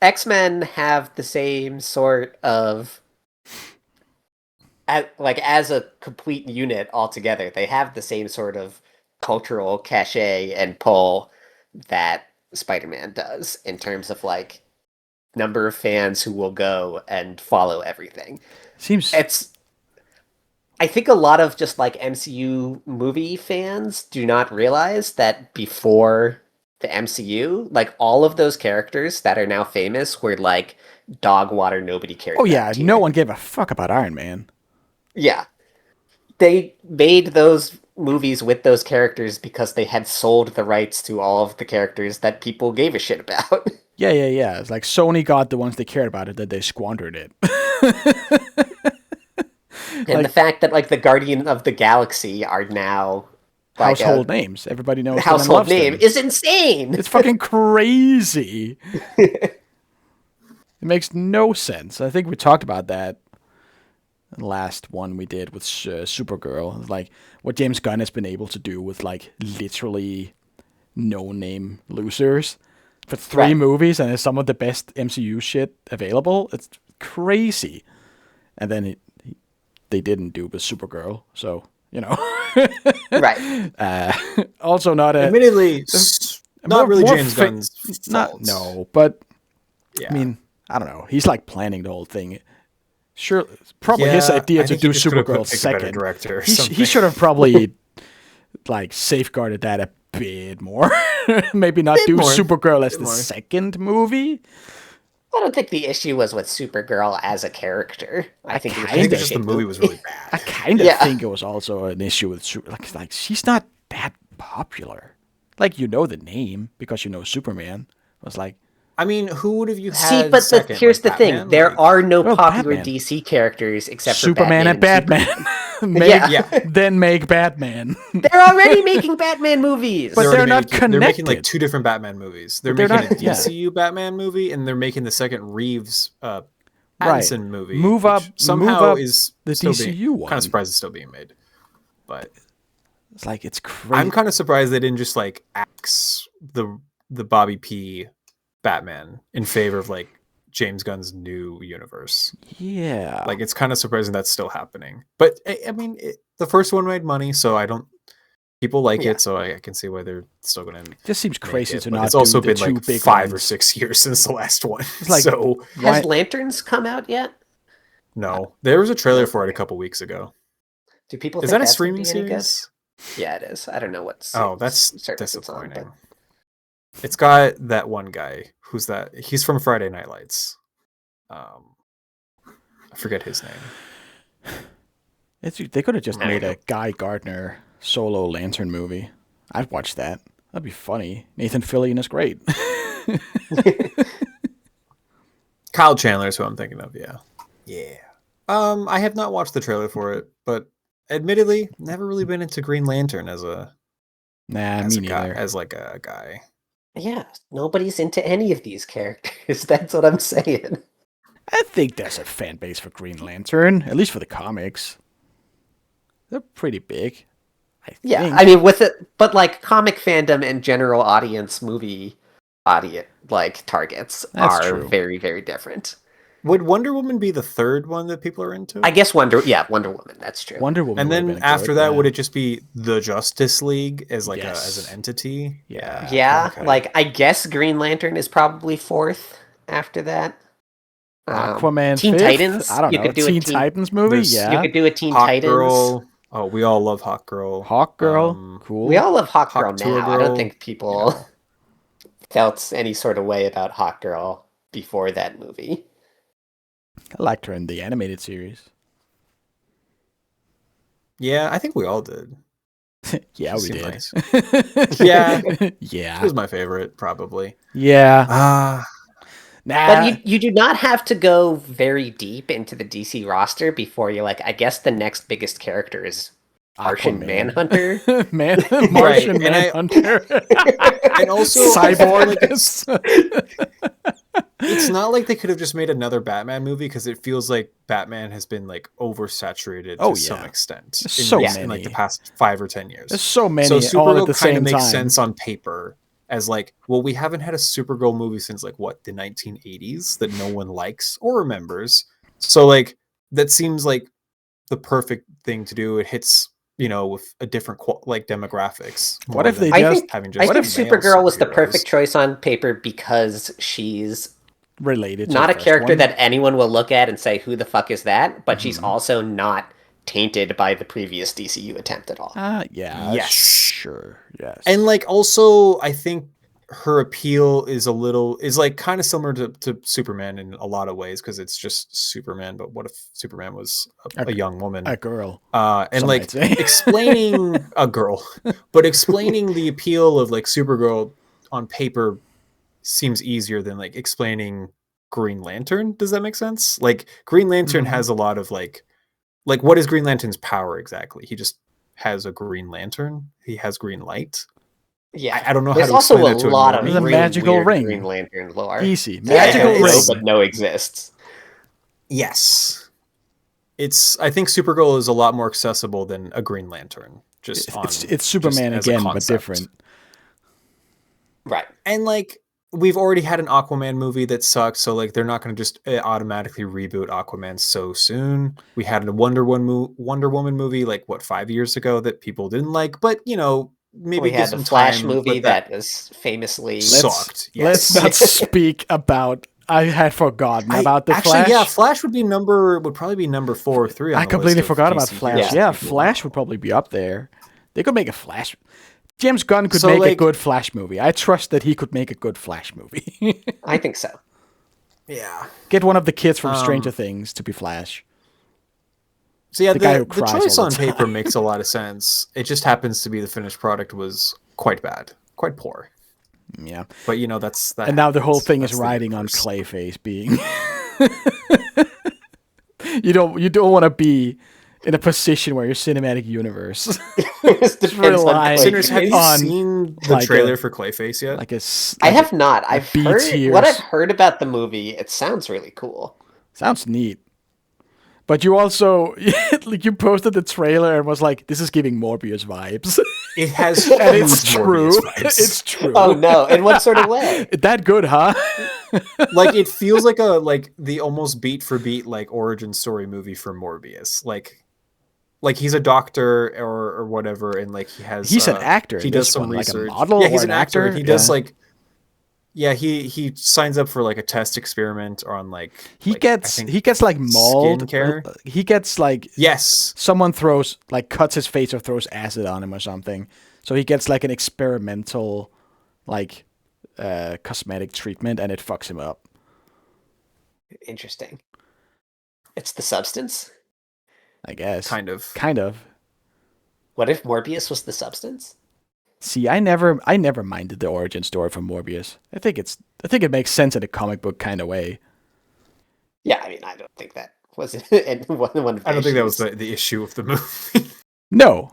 X-Men have the same sort of... as a complete unit altogether, they have the same sort of cultural cachet and pull that Spider-Man does in terms of like number of fans who will go and follow everything. I think a lot of just like MCU movie fans do not realize that before the MCU, like all of those characters that are now famous were like dog water, nobody cared. Oh yeah, no one gave a fuck about Iron Man. Yeah. They made those movies with those characters because they had sold the rights to all of the characters that people gave a shit about. Yeah. It's like Sony got the ones they cared about it, that they squandered it. And the fact that like the Guardian of the Galaxy are now like household names. Everybody knows them and household loves name them. is insane. It's fucking crazy. It makes no sense. I think we talked about that last one we did with Supergirl, like what James Gunn has been able to do with like literally no-name losers for 3 movies, and it's some of the best MCU shit available. It's crazy. And then they didn't do with Supergirl, so you know. Right. Also not a... Admittedly, not really James Gunn's fault. No, but Yeah. I mean, I don't know. He's like planning the whole thing. Sure, probably his idea to do Supergirl second. Director or He should have probably like safeguarded that a bit more. Maybe not do Supergirl as the second movie. I don't think the issue was with Supergirl as a character. I think just the movie was really bad. I kind of think it was also an issue with like she's not that popular. Like you know the name because you know Superman. It was like, I mean, who would have you had? See, but second? here's Like the thing: Batman? there are no popular Batman. DC characters except Superman for and Batman. Then make Batman. They're already making Batman movies. But they're not They're making connected. like 2 different Batman movies. They're But making they're a not- DCU Batman movie, and they're making the second Reeves Right. Pattinson movie. Move up- which somehow move up is the still DCU one. Kind of surprised it's still being made, but It's like it's crazy. I'm kind of surprised they didn't just like axe the Bobby P Batman in favor of like James Gunn's new universe. Yeah. Like it's kind of surprising that's still happening. But I mean, the first one made money, so I don't. People like it, so I can see why they're still going to. Just seems crazy to not It's also do the been two like big 5 or ones. 6 years since the last one. It's like- So Has Lanterns come out yet? no, there was a trailer for it a couple weeks ago. Do people? Is think that a that's gonna streaming be any good? series? Yeah, it is. I don't know what. Oh, that's service it's on, disappointing. It's got that one guy. Who's that? He's from Friday Night Lights. I forget his name. They could have just There made you a Guy Gardner solo Lantern movie. I'd watch that. That'd be funny. Nathan Fillion is great. Kyle Chandler is who I'm thinking of. Yeah. I have not watched the trailer for it, but admittedly, never really been into Green Lantern as a Nah, as me a guy, neither. as like a guy. Yeah, nobody's into any of these characters. That's what I'm saying. I think there's a fan base for Green Lantern, at least for the comics. They're pretty big. Yeah, think. I mean, with it, but like comic fandom and general audience movie audience like targets That's are true. very, very different. Would Wonder Woman be the third one that people are into? I guess Wonder Woman, that's true. Wonder Woman. And would have then been after good, that, yeah. would it just be the Justice League as like Yes. as an entity? Yeah. Yeah, okay. like I guess Green Lantern is probably fourth after that. Aquaman Teen fifth? Titans. I don't You know. could do Teen a Titans movie? There's- Yeah. You could do a Teen Hawk Titans. Girl. Oh, we all love Hawk Girl. Hawk Girl. Cool. We all love Hawk Hawk Girl Tour now. I don't Girl, think people felt any sort of way about Hawk Girl before that movie. I liked her in the animated series. Yeah, I think we all did. Yeah, She we seemed did. nice. Yeah. Yeah. She was my favorite, probably. Yeah. But Nah. you do not have to go very deep into the DC roster before you're like, I guess the next biggest character is Martian Aquaman. Manhunter. Martian and Manhunter. And also, Cyborg. it's not like they could have just made another Batman movie because it feels like Batman has been like oversaturated to some extent in like the past 5 or 10 years. There's so many So all at Supergirl the kind same of makes time. sense on paper as like, well, we haven't had a Supergirl movie since like what, the 1980s that no one likes or remembers. So like that seems like the perfect thing to do. It hits, you know, with a different like demographics. What if they I just think, having I just think male Supergirl was the superheroes? perfect choice on paper because she's related to not the a first character one? that anyone will look at and say, who the fuck is that? But she's Mm-hmm. also not tainted by the previous DCU attempt at all. Yeah. Yes. Sure. Yes. And like also I think her appeal is like kind of similar to Superman in a lot of ways because it's just Superman, but what if Superman was a young woman, a girl, and some like might say. explaining a girl, but explaining the appeal of like Supergirl on paper seems easier than like explaining Green Lantern. Does that make sense? Like Green Lantern has a lot of like what is Green Lantern's power exactly? He just has a green lantern. He has green light. Yeah, I don't know there's how to also explain a that to lot of There's a really magical weird ring. Green Lantern lore. Easy. that I Magical don't know, ring. but no exists. Yes. I think Supergirl is a lot more accessible than a Green Lantern. It's Superman as a again, but concept. different. Right. And like we've already had an Aquaman movie that sucked, so like they're not going to just automatically reboot Aquaman so soon. We had a Wonder Woman movie like what 5 years ago that people didn't like, but you know maybe We give had the some Flash time, movie but that was famously sucked. Let's Yes. not speak about. I had forgotten about the Flash. Yeah, Flash would probably be number 4 or 3 on I the completely list of forgot about DC Flash. heroes Yeah, that people Flash know. would probably be up there. They could make a Flash. James Gunn could So, make a like- good Flash movie. I trust that he could make a good Flash movie. I think so. Yeah. Get one of the kids from Stranger Things to be Flash. So yeah, The guy who the cries choice all on the paper time. makes a lot of sense. It just happens to be the finished product was quite bad, quite poor. Yeah. But you know that. And now the whole happens. thing is That's the riding on universe. Clayface being. You don't want to be in a position where your cinematic universe It depends on relying- Clayface. Sinners, have you on, seen the like, trailer a- for Clayface yet? like a. I have not. I've B heard tiers. what I've heard about the movie. It sounds really cool. Sounds neat. But you also like you posted the trailer and was like, "This is giving Morbius vibes," It has and it's huge true. Morbius vibes. It's true. Oh no! In what sort of way? That good, huh? Like it feels like the almost beat for beat like origin story movie for Morbius. Like he's a doctor or whatever, and like He's an actor He in does this some one, like a research. model Yeah, he's or an an actor. actor? He does Yeah. like. Yeah, he signs up for like a test experiment on like He like, I gets think, he gets like mauled. skincare. He gets like Yes. someone cuts his face or throws acid on him or something. So he gets like an experimental like cosmetic treatment and it fucks him up. Interesting. It's the substance. I guess. Kind of. Kind of. What if Morbius was the substance? See, I never minded the origin story for Morbius. I think it makes sense in a comic book kind of way. Yeah, I mean, I don't think that was one of the I don't think that was issues. the issue of the movie. No.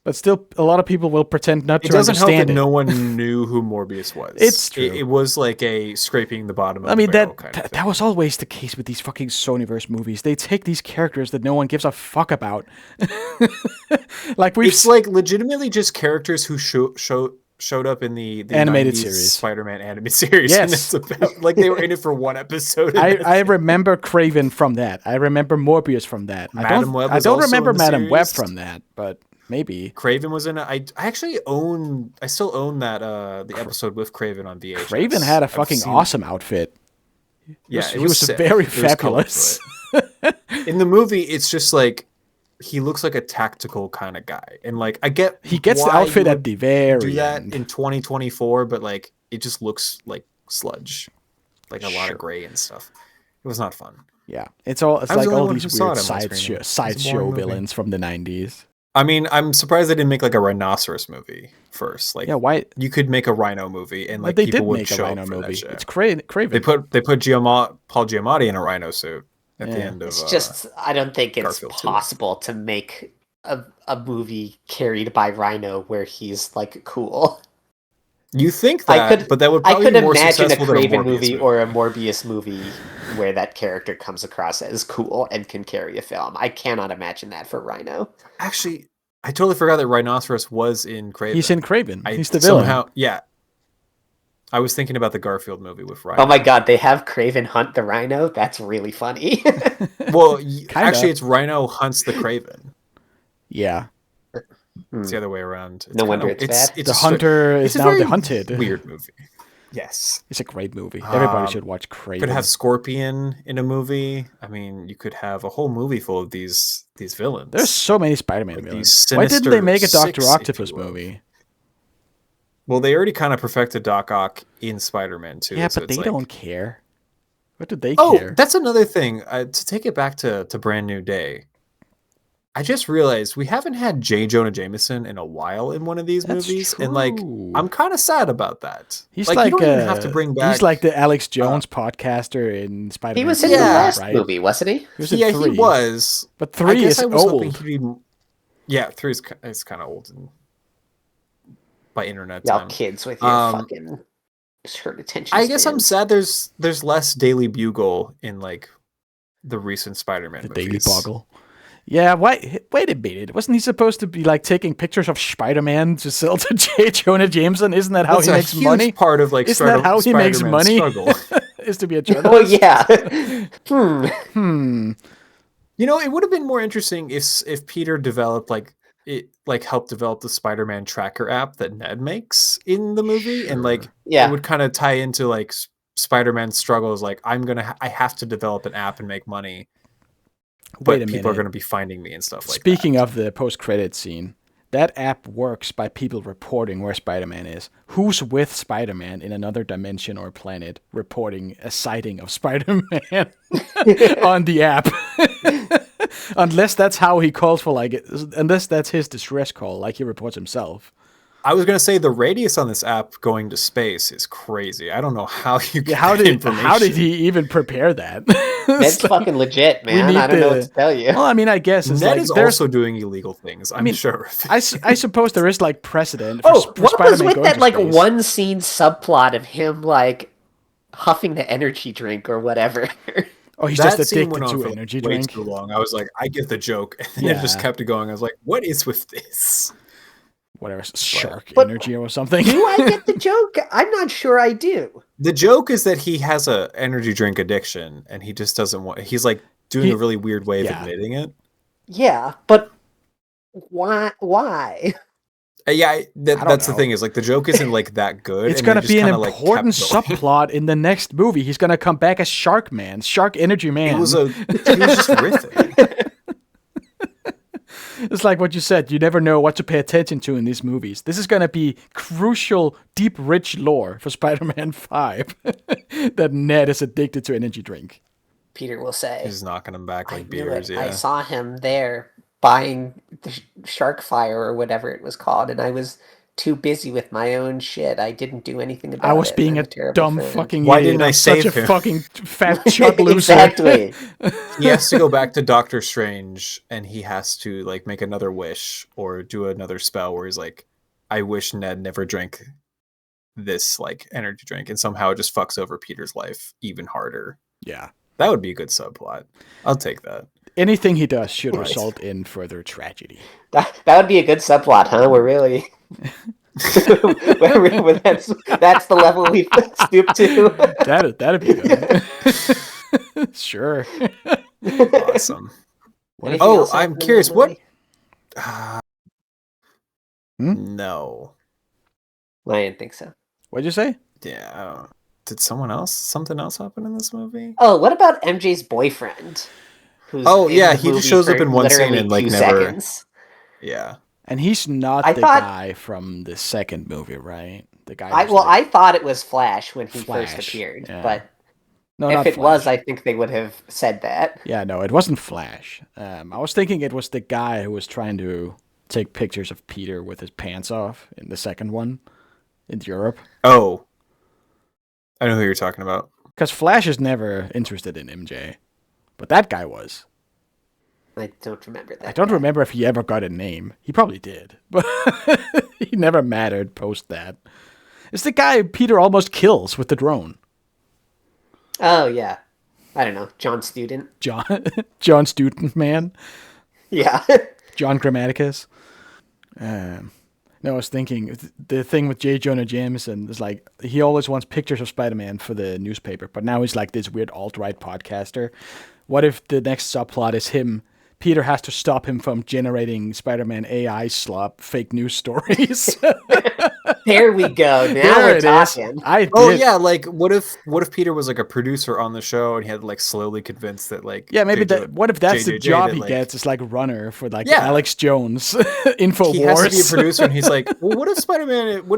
But still, a lot of people will pretend not to understand it. It doesn't help that it. no one knew who Morbius was. It's true. It was like a scraping the bottom of the barrel kind of thing. That was always the case with these fucking Sonyverse movies. They take these characters that no one gives a fuck about. It's like legitimately just characters who showed up in the animated series, Spider-Man animated series. Yes, and it's about, like they were in it for one episode. I remember Kraven from that. I remember Morbius from that. Madam Web. I don't remember Madam Web from that, but maybe Kraven was in it. I still own that the episode with Kraven on VHS. Kraven had a fucking awesome outfit. Yeah, he was very fabulous. In the movie, it's just like he looks like a tactical kind of guy, and like I get he gets the outfit at the very end in 2024, but like it just looks like sludge, like a lot of gray and stuff. It was not fun. Yeah, it's like all these weird sideshow villains from the 90s. I mean, I'm surprised they didn't make like a rhinoceros movie first. Like, yeah, why? You could make a rhino movie, and like they people did would make show a rhino up for movie. that shit. It's Kraven. They put Paul Giamatti in a rhino suit at the end of. It's just I don't think it's Garfield possible to make a movie carried by Rhino where he's like cool. You think that, but that would probably be more successful than a Kraven movie or a Morbius movie where that character comes across as cool and can carry a film. I cannot imagine that for Rhino. Actually, I totally forgot that Rhinoceros was in Kraven. He's in Kraven. He's the villain. Somehow, yeah. I was thinking about the Garfield movie with Rhino. Oh my god, they have Kraven hunt the Rhino? That's really funny. Well, actually, it's Rhino hunts the Kraven. Yeah. It's the other way around. No wonder it's bad. The hunter is now the hunted. Weird movie. Yes. It's a great movie. Everybody should watch Kraven. Could have Scorpion in a movie. I mean, you could have a whole movie full of these villains. There's so many Spider-Man villains. Why didn't they make a Dr. Octopus movie? Well, they already kind of perfected Doc Ock in Spider-Man 2. Yeah, but they don't care. What did they care? Oh, that's another thing. To take it back to Brand New Day, I just realized we haven't had J. Jonah Jameson in a while in one of these movies. True. And like, I'm kind of sad about that. He's like you don't even have to bring back. He's like the Alex Jones podcaster in Spider-Man. He was in the last movie, wasn't he? He was. But 3 is old. 3 is kind of old by internet Y'all time. kids with your fucking short attention I guess spans. I'm sad there's less Daily Bugle in like the recent Spider-Man movies. Daily Bugle. Yeah, wait a minute. Wasn't he supposed to be like taking pictures of Spider-Man to sell to J. Jonah Jameson? Isn't that how he makes money? Part of like Isn't that how he makes money? Is to be a journalist. Oh yeah. You know, it would have been more interesting if Peter developed helped develop the Spider-Man tracker app that Ned makes in the movie, and like it would kind of tie into like Spider-Man's struggles. Like I have to develop an app and make money. But people are going to be finding me and stuff like that. Speaking of the post-credit scene, that app works by people reporting where Spider-Man is. Who's with Spider-Man in another dimension or planet reporting a sighting of Spider-Man on the app? Unless that's how he calls for unless that's his distress call, like he reports himself. I was going to say the radius on this app going to space is crazy. I don't know how you get information. How did he even prepare that? That's fucking legit, man. I don't know what to tell you. Well, I mean, I guess it's Ned is also doing illegal things. I'm sure. I suppose there is like precedent. For what was with that like one scene subplot of him like huffing the energy drink or whatever? Oh, he's just addicted to energy drink. Way too long. I was like, I get the joke, and then it just kept it going. I was like, what is with this? Whatever, shark energy or something. Do I get the joke? I'm not sure I do. The joke is that he has a energy drink addiction, and he just doesn't want. He's like doing a really weird way of admitting it. Yeah, but why? That's the thing is like the joke isn't like that good. It's gonna be an important subplot in the next movie. He's gonna come back as Shark Man, Shark Energy Man. He was just riffing. It's like what you said. You never know what to pay attention to in these movies. This is going to be crucial, deep, rich lore for Spider-Man 5 that Ned is addicted to energy drink. Peter will say. He's knocking him back like beers. Yeah. I saw him there buying the Shark Fire or whatever it was called, and I was too busy with my own shit. I didn't do anything about it. I was being I'm a terrible dumb friend. fucking Why idiot. didn't I I'm such save a him? fucking fat Chuck loser. Exactly. He has to go back to Doctor Strange, and he has to like make another wish or do another spell where he's like, "I wish Ned never drank this like energy drink," and somehow it just fucks over Peter's life even harder. Yeah. That would be a good subplot. I'll take that. Anything he does should Right. result in further tragedy. That would be a good subplot, huh? We're really... that's the level we've stooped to. That'd be good. Sure. Awesome. Anything Oh, else I'm happen in curious. that What? Hmm? No. movie? I didn't think so. What'd you say? Yeah. I don't know. Did something else happen in this movie? Oh, what about MJ's boyfriend? Who's Oh, in yeah, the he just movie shows up for in one scene literally and, like, 2 never- seconds. Yeah. And he's not I the thought- guy from the second movie, right? The guy. I thought it was Flash when he Flash, first appeared, yeah. but no, if not it Flash. was, I think they would have said that. Yeah, no, it wasn't Flash. I was thinking it was the guy who was trying to take pictures of Peter with his pants off in the second one in Europe. Oh. I know who you're talking about. Because Flash is never interested in MJ, but that guy was. I don't remember that. I don't guy. remember if he ever got a name. He probably did, but he never mattered post that. It's the guy Peter almost kills with the drone. Oh yeah, I don't know. John Student. John Student Man. Yeah. John Grammaticus. No, I was thinking the thing with J. Jonah Jameson is like he always wants pictures of Spider-Man for the newspaper, but now he's like this weird alt-right podcaster. What if the next subplot is him? Peter has to stop him from generating Spider-Man AI slop fake news stories. There we go. Now There we're it is. talking. Oh yeah, like what if Peter was like a producer on the show and he had to like slowly convince that like Yeah, maybe that. What if that's the JJJ job that, he like- gets? Is like runner for like Yeah. Alex Jones, Infowars. he has to be a producer and he's like, well, what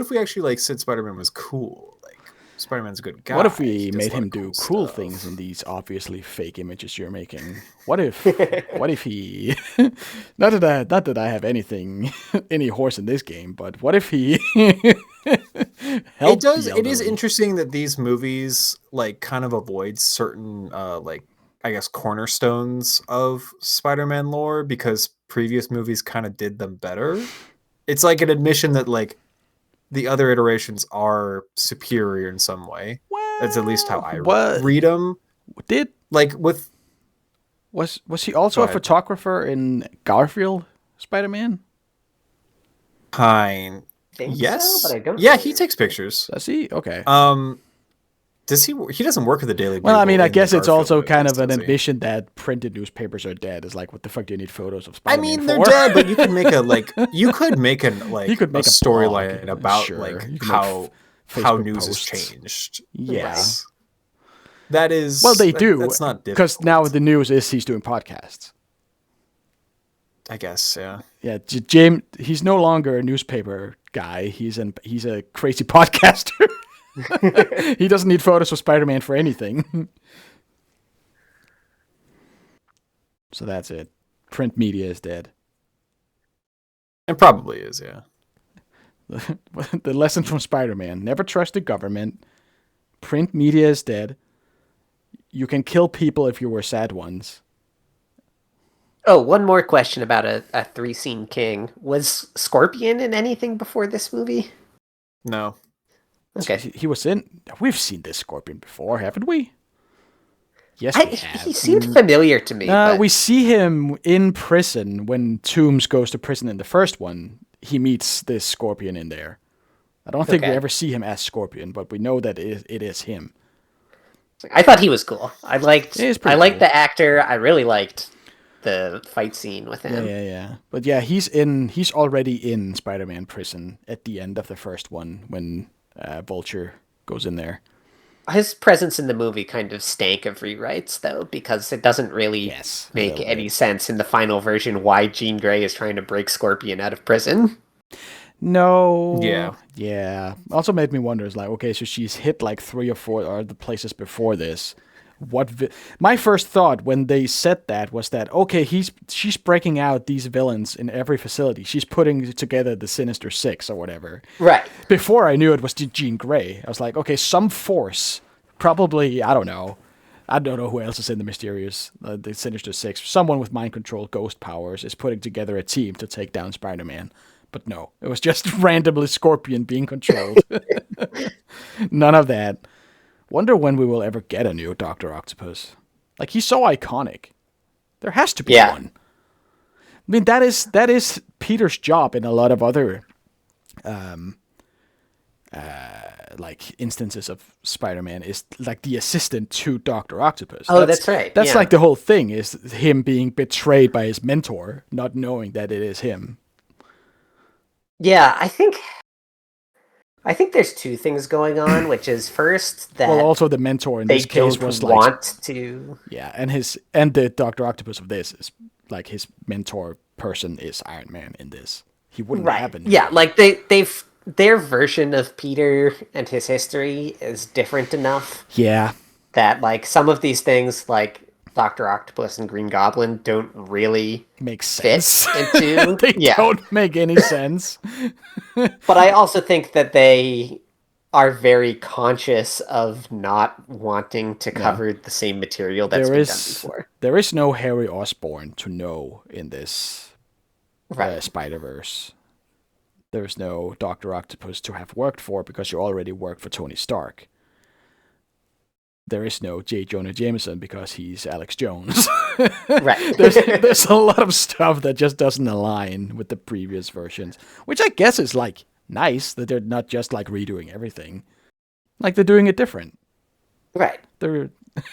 if we actually like said Spider-Man was cool? Like Spider-Man's a good guy. What if He we does made a lot him of do cool stuff. things in these obviously fake images you're making? What if he not that I have any horse in this game, but what if he helped It is the interesting that these movies like kind of avoid certain like I guess cornerstones of Spider-Man lore because previous movies kind of did them better. It's like an admission that like the other iterations are superior in some way. That's at least how I What? read them. Did Like with was he also Go a ahead. photographer in Garfield Spider-Man? Pine. Think Yes. so, but I don't Yeah, really he takes pictures. Does he? Okay. Does he? He doesn't work at the Daily Bugle. Well, I mean, I in guess it's Garfield also movies, kind of an does he? admission that printed newspapers are dead. It's like, what the fuck do you need photos of I Spider-Man mean, for? they're dead, but you could make a like. You could make an like. You could make a storyline blog, about sure. like You can make how Facebook news posts. has changed. Yeah. Yes. That is. Well, they do. That's not because difficult. now the news is he's doing podcasts. I guess, yeah. Yeah, James. He's no longer a newspaper guy. He's a crazy podcaster. He doesn't need photos of Spider-Man for anything. So that's it. Print media is dead. It probably is, yeah. The lesson from Spider-Man: never trust the government. Print media is dead. You can kill people if you were sad ones. Oh, one more question about a 3-scene king. Was Scorpion in anything before this movie? No. Okay. He was in. We've seen this Scorpion before, haven't we? Yes, we have. He seemed familiar to me. But... We see him in prison when Toombs goes to prison in the first one. He meets this Scorpion in there. I don't think we ever see him as Scorpion, but we know that it is him. I thought he was cool. I liked cool. the actor. I really liked the fight scene with him. Yeah. But yeah, he's already in Spider-Man prison at the end of the first one when Vulture goes in there. His presence in the movie kind of stank of rewrites, though, because it doesn't really make any sense in the final version why Jean Grey is trying to break Scorpion out of prison. No. Yeah. Yeah. Also made me wonder, is like, okay, so she's hit like 3 or 4 other places before this. My first thought when they said that was that, okay, she's breaking out these villains in every facility. She's putting together the Sinister Six or whatever. Right. Before I knew it was Jean Grey, I was like, okay, some force, probably, I don't know who else is in the mysterious, the Sinister Six. Someone with mind control, ghost powers, is putting together a team to take down Spider-Man. But no, it was just randomly Scorpion being controlled. None of that. Wonder when we will ever get a new Dr. Octopus. Like, he's so iconic. There has to be one. I mean, that is Peter's job in a lot of other like instances of Spider-Man, is like the assistant to Dr. Octopus. Oh, that's right. That's like the whole thing, is him being betrayed by his mentor, not knowing that it is him. Yeah, I think there's two things going on, which is first that also the mentor in this case was like want to. Yeah, and the Dr. Octopus of this is like his mentor person is Iron Man in this. He wouldn't happen. Yeah, like their version of Peter and his history is different enough. Yeah. That like some of these things, like Dr. Octopus and Green Goblin, don't really make sense. Fit into they don't make any sense. But I also think that they are very conscious of not wanting to cover the same material that's been done before. There is no Harry Osborn to know in this Spider-Verse. There's no Dr. Octopus to have worked for, because you already work for Tony Stark. There is no J. Jonah Jameson because he's Alex Jones. Right. There's a lot of stuff that just doesn't align with the previous versions, which I guess is like nice that they're not just like redoing everything. Like they're doing it different. Right.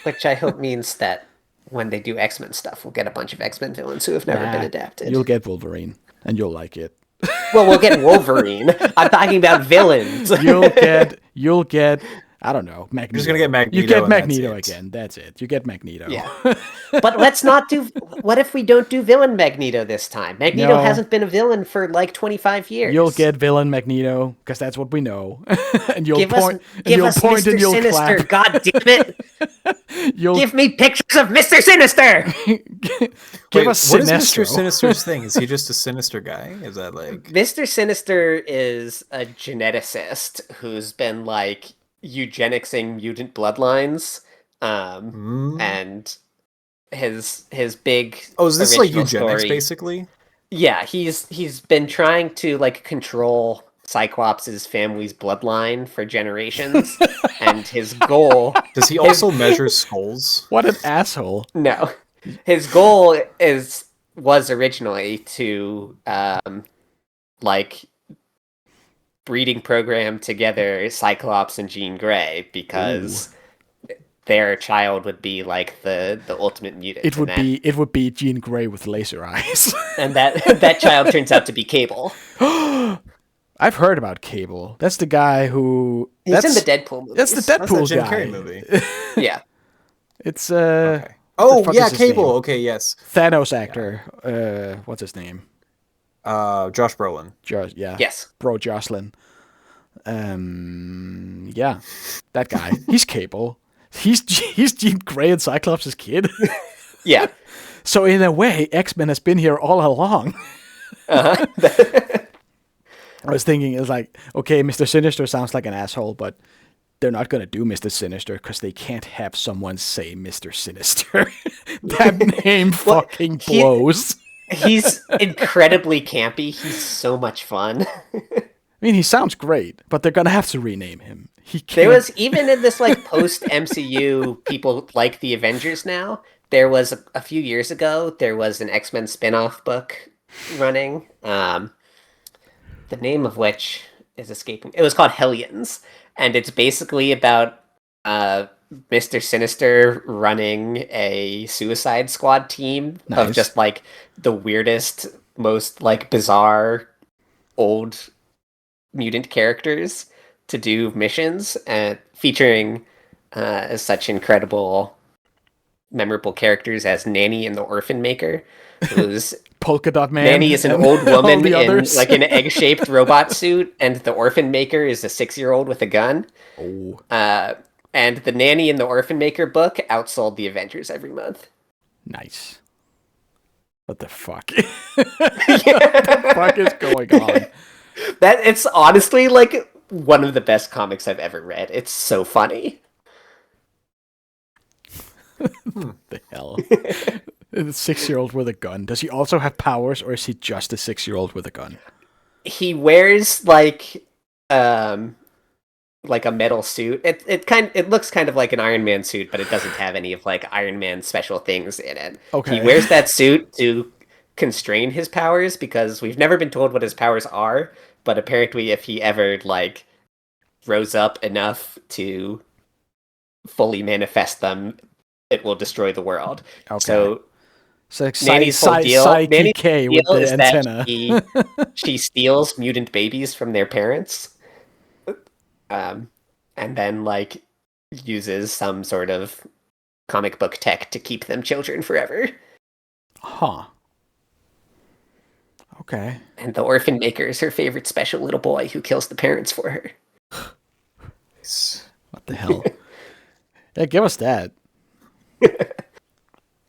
Which I hope means that when they do X-Men stuff, we'll get a bunch of X-Men villains who have never been adapted. You'll get Wolverine, and you'll like it. Well, we'll get Wolverine. I'm talking about villains. You'll get I don't know, Magneto. You're just gonna get Magneto. You get Magneto again. That's it. You get Magneto. Yeah. But let's not do. What if we don't do villain Magneto this time? Magneto hasn't been a villain for like 25 years. You'll get villain Magneto because that's what we know. And you'll give point. Give and us you'll point Mr. and you'll Sinister. clap. God damn it! Give me pictures of Mr. Sinister. Give us what is Sinestro. Mr. Sinister's thing? Is he just a sinister guy? Is that like Mr. Sinister is a geneticist who's been like eugenicsing mutant bloodlines, and his big is this like eugenics story, basically? Yeah, he's been trying to like control Cyclops' family's bloodline for generations, and his goal. Does he also measure skulls? What an asshole! No, his goal was originally to like breeding program together Cyclops and Jean Grey, because their child would be like the ultimate mutant. It would be Jean Grey with laser eyes. And that child turns out to be Cable. I've heard about Cable. That's the guy who he's in the Deadpool movie. That's the Deadpool Jim guy. Carrey movie. Yeah. It's okay. Oh yeah, Cable. Name? Okay, yes. Thanos actor. What's his name? Josh Brolin. Yeah. Yes. Bro Jocelyn. Yeah. That guy. He's Cable. He's Jean Grey and Cyclops' kid. Yeah. So in a way, X-Men has been here all along. Uh-huh. I was thinking, it's like, okay, Mr. Sinister sounds like an asshole, but they're not going to do Mr. Sinister because they can't have someone say Mr. Sinister. That name fucking blows. He's incredibly campy. He's so much fun. I mean, he sounds great, but they're going to have to rename him. There was, even in this like post-MCU, people like the Avengers now. There was a few years ago, there was an X-Men spin-off book running. The name of which is escaping. It was called Hellions, and it's basically about Mr. Sinister running a Suicide Squad team of just like the weirdest, most like bizarre old mutant characters to do missions, and featuring such incredible, memorable characters as Nanny and the Orphan Maker, who's Polka Dot Man. Nanny is an old woman in like an egg-shaped robot suit, and the Orphan Maker is a 6-year-old with a gun. Oh. And the Nanny and the Orphan Maker book outsold the Avengers every month. Nice. What the fuck? What the fuck is going on? It's honestly like one of the best comics I've ever read. It's so funny. The hell? The 6-year-old with a gun. Does he also have powers, or is he just a 6-year-old with a gun? He wears like a metal suit. It looks kind of like an Iron Man suit, but it doesn't have any of like Iron Man's special things in it. Okay. He wears that suit to constrain his powers because we've never been told what his powers are, but apparently if he ever like rose up enough to fully manifest them, it will destroy the world. Okay. So like Nanny's whole deal, Psyche K with the is antenna. that she steals mutant babies from their parents, and then like uses some sort of comic book tech to keep them children forever. Huh. Okay. And the Orphan Maker is her favorite special little boy who kills the parents for her. What the hell? Yeah, give us that.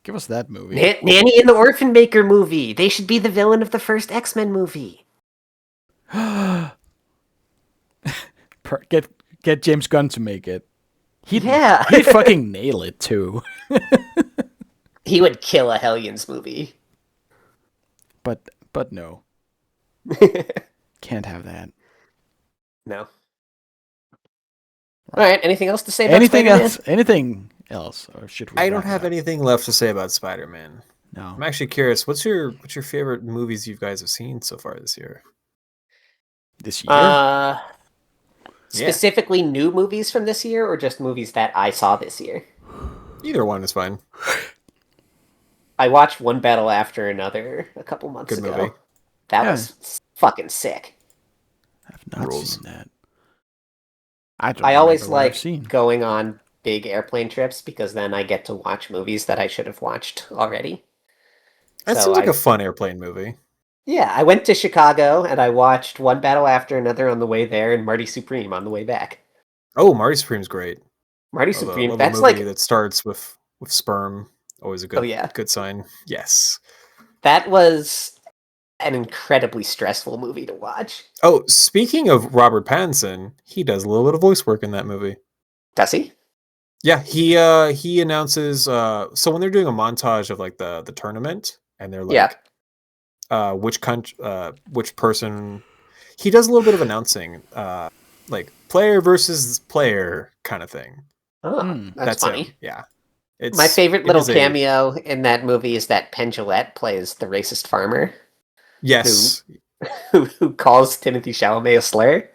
Give us that movie. Nanny and the Orphan Maker movie. They should be the villain of the first X-Men movie. Get James Gunn to make it. He'd fucking nail it too. He would kill a Hellions movie. But no. Can't have that. No. All right. Anything else to say about anything Spider-Man? else? Anything else? Or should we? I don't have anything left to say about Spider-Man. No. I'm actually curious. What's your favorite movies you guys have seen so far this year? This year? Specifically new movies from this year, or just movies that I saw this year? Either one is fine. I watched One Battle After Another a couple months Good ago. movie. That was fucking sick. I've not Rules. seen that. I always like going on big airplane trips because then I get to watch movies that I should have watched already. That seems like a fun airplane movie. Yeah, I went to Chicago and I watched One Battle After Another on the way there and Marty Supreme on the way back. Oh, Marty Supreme's great. Marty Supreme, love that's a movie like that starts with sperm. Always a good good sign. Yes. That was an incredibly stressful movie to watch. Oh, speaking of Robert Pattinson, he does a little bit of voice work in that movie. Does he? Yeah, he announces so when they're doing a montage of like the tournament and they're like which person, he does a little bit of announcing like player versus player kind of thing. Oh, that's funny. Him. Yeah. My favorite little cameo in that movie is that Penn Jillette plays the racist farmer. Yes. Who calls Timothée Chalamet a slur.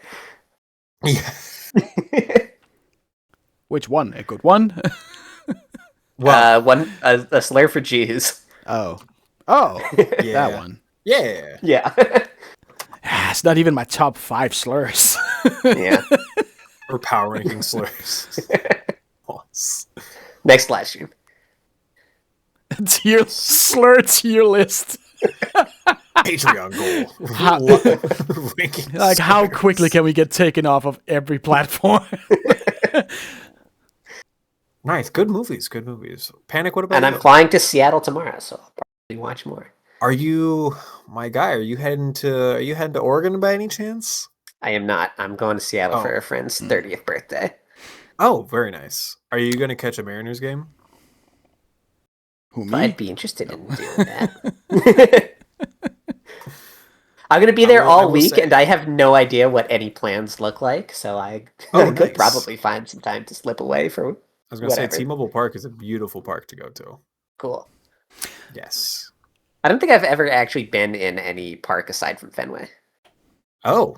Yeah. Which one? A good one? Well, a slur for Jews. Oh, yeah. That one. Yeah. It's not even my top 5 slurs. Yeah. Or power ranking slurs. Next live stream. Slur tier list. Patreon goal. How quickly can we get taken off of every platform? Nice, good movies. Panic. What about? And you? I'm flying to Seattle tomorrow, so I'll probably watch more. Are you, my guy? Are you heading to Oregon by any chance? I am not. I'm going to Seattle for a friend's 30th birthday. Oh, very nice. Are you going to catch a Mariners game? Who, me? I'd be interested in doing that. I'm going to be there all week, and I have no idea what any plans look like, so I could probably find some time to slip away for I was going to say, T-Mobile Park is a beautiful park to go to. Cool. Yes. I don't think I've ever actually been in any park aside from Fenway. Oh.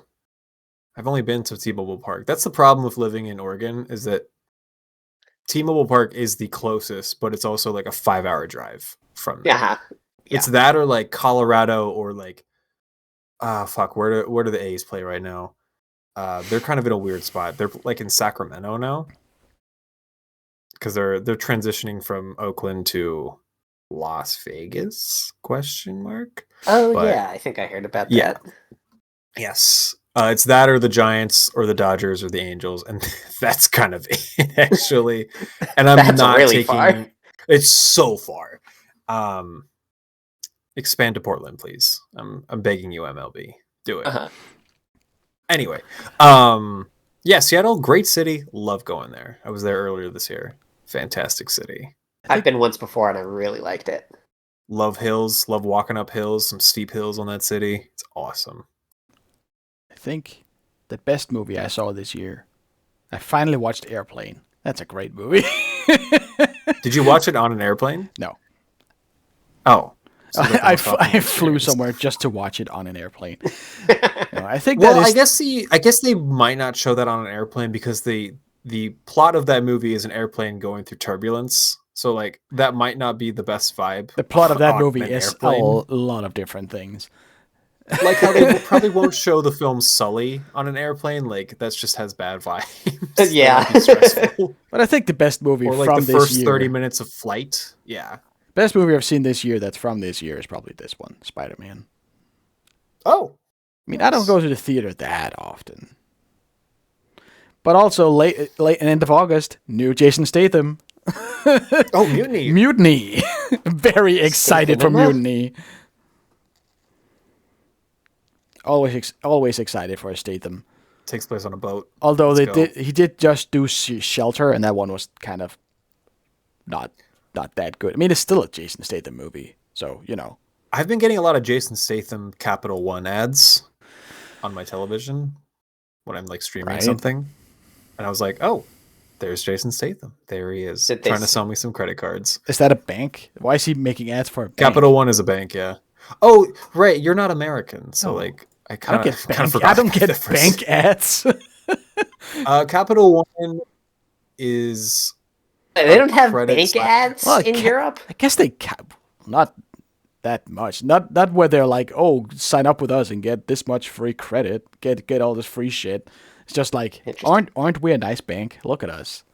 I've only been to T-Mobile Park. That's the problem with living in Oregon, is that T-Mobile Park is the closest, but it's also like a 5-hour drive from there. Yeah. It's that or like Colorado or like where do the A's play right now? They're kind of in a weird spot. They're like in Sacramento now. Because they're transitioning from Oakland to Las Vegas? ? Oh, yeah, I think I heard about that. Yes. It's that or the Giants or the Dodgers or the Angels, and that's kind of it, actually. And I'm That's not really taking. far. It's so far. Expand to Portland, please. I'm begging you, MLB. Do it. Uh-huh. Anyway, yeah, Seattle, great city. Love going there. I was there earlier this year. Fantastic city. I've been once before and I really liked it. Love hills. Love walking up hills. Some steep hills on that city. It's awesome. I think the best movie I saw this year, I finally watched Airplane. That's a great movie. Did you watch it on an airplane? No. Oh. I flew somewhere just to watch it on an airplane. No, I think well, I guess they might not show that on an airplane because the plot of that movie is an airplane going through turbulence. So like that might not be the best vibe. The plot of that movie is a lot of different things. Like how they probably won't show the film Sully on an airplane. Like that just has bad vibes. Yeah. But I think the best movie or like from the this first year, 30 minutes of flight. Yeah. Best movie I've seen this year that's from this year is probably this one, Spider-Man. Oh. I mean, I don't go to the theater that often. But also, late end of August, new Jason Statham. Oh, Mutiny. Mutiny. Very excited for Mutiny. Always excited for a Statham. Takes place on a boat. Although he did just do Shelter, and that one was kind of not that good. I mean, it's still a Jason Statham movie, so, you know. I've been getting a lot of Jason Statham Capital One ads on my television when I'm like streaming something. And I was like, oh, there's Jason Statham. There he is. Trying to sell me some credit cards. Is that a bank? Why is he making ads for a bank? Capital One is a bank, yeah. Oh, right. You're not American. So like I kind of forgot. I don't get bank ads. Capital One is they don't have bank ads in Europe? I guess they not that much. Not where they're like, oh, sign up with us and get this much free credit, get all this free shit. It's just like, aren't we a nice bank? Look at us.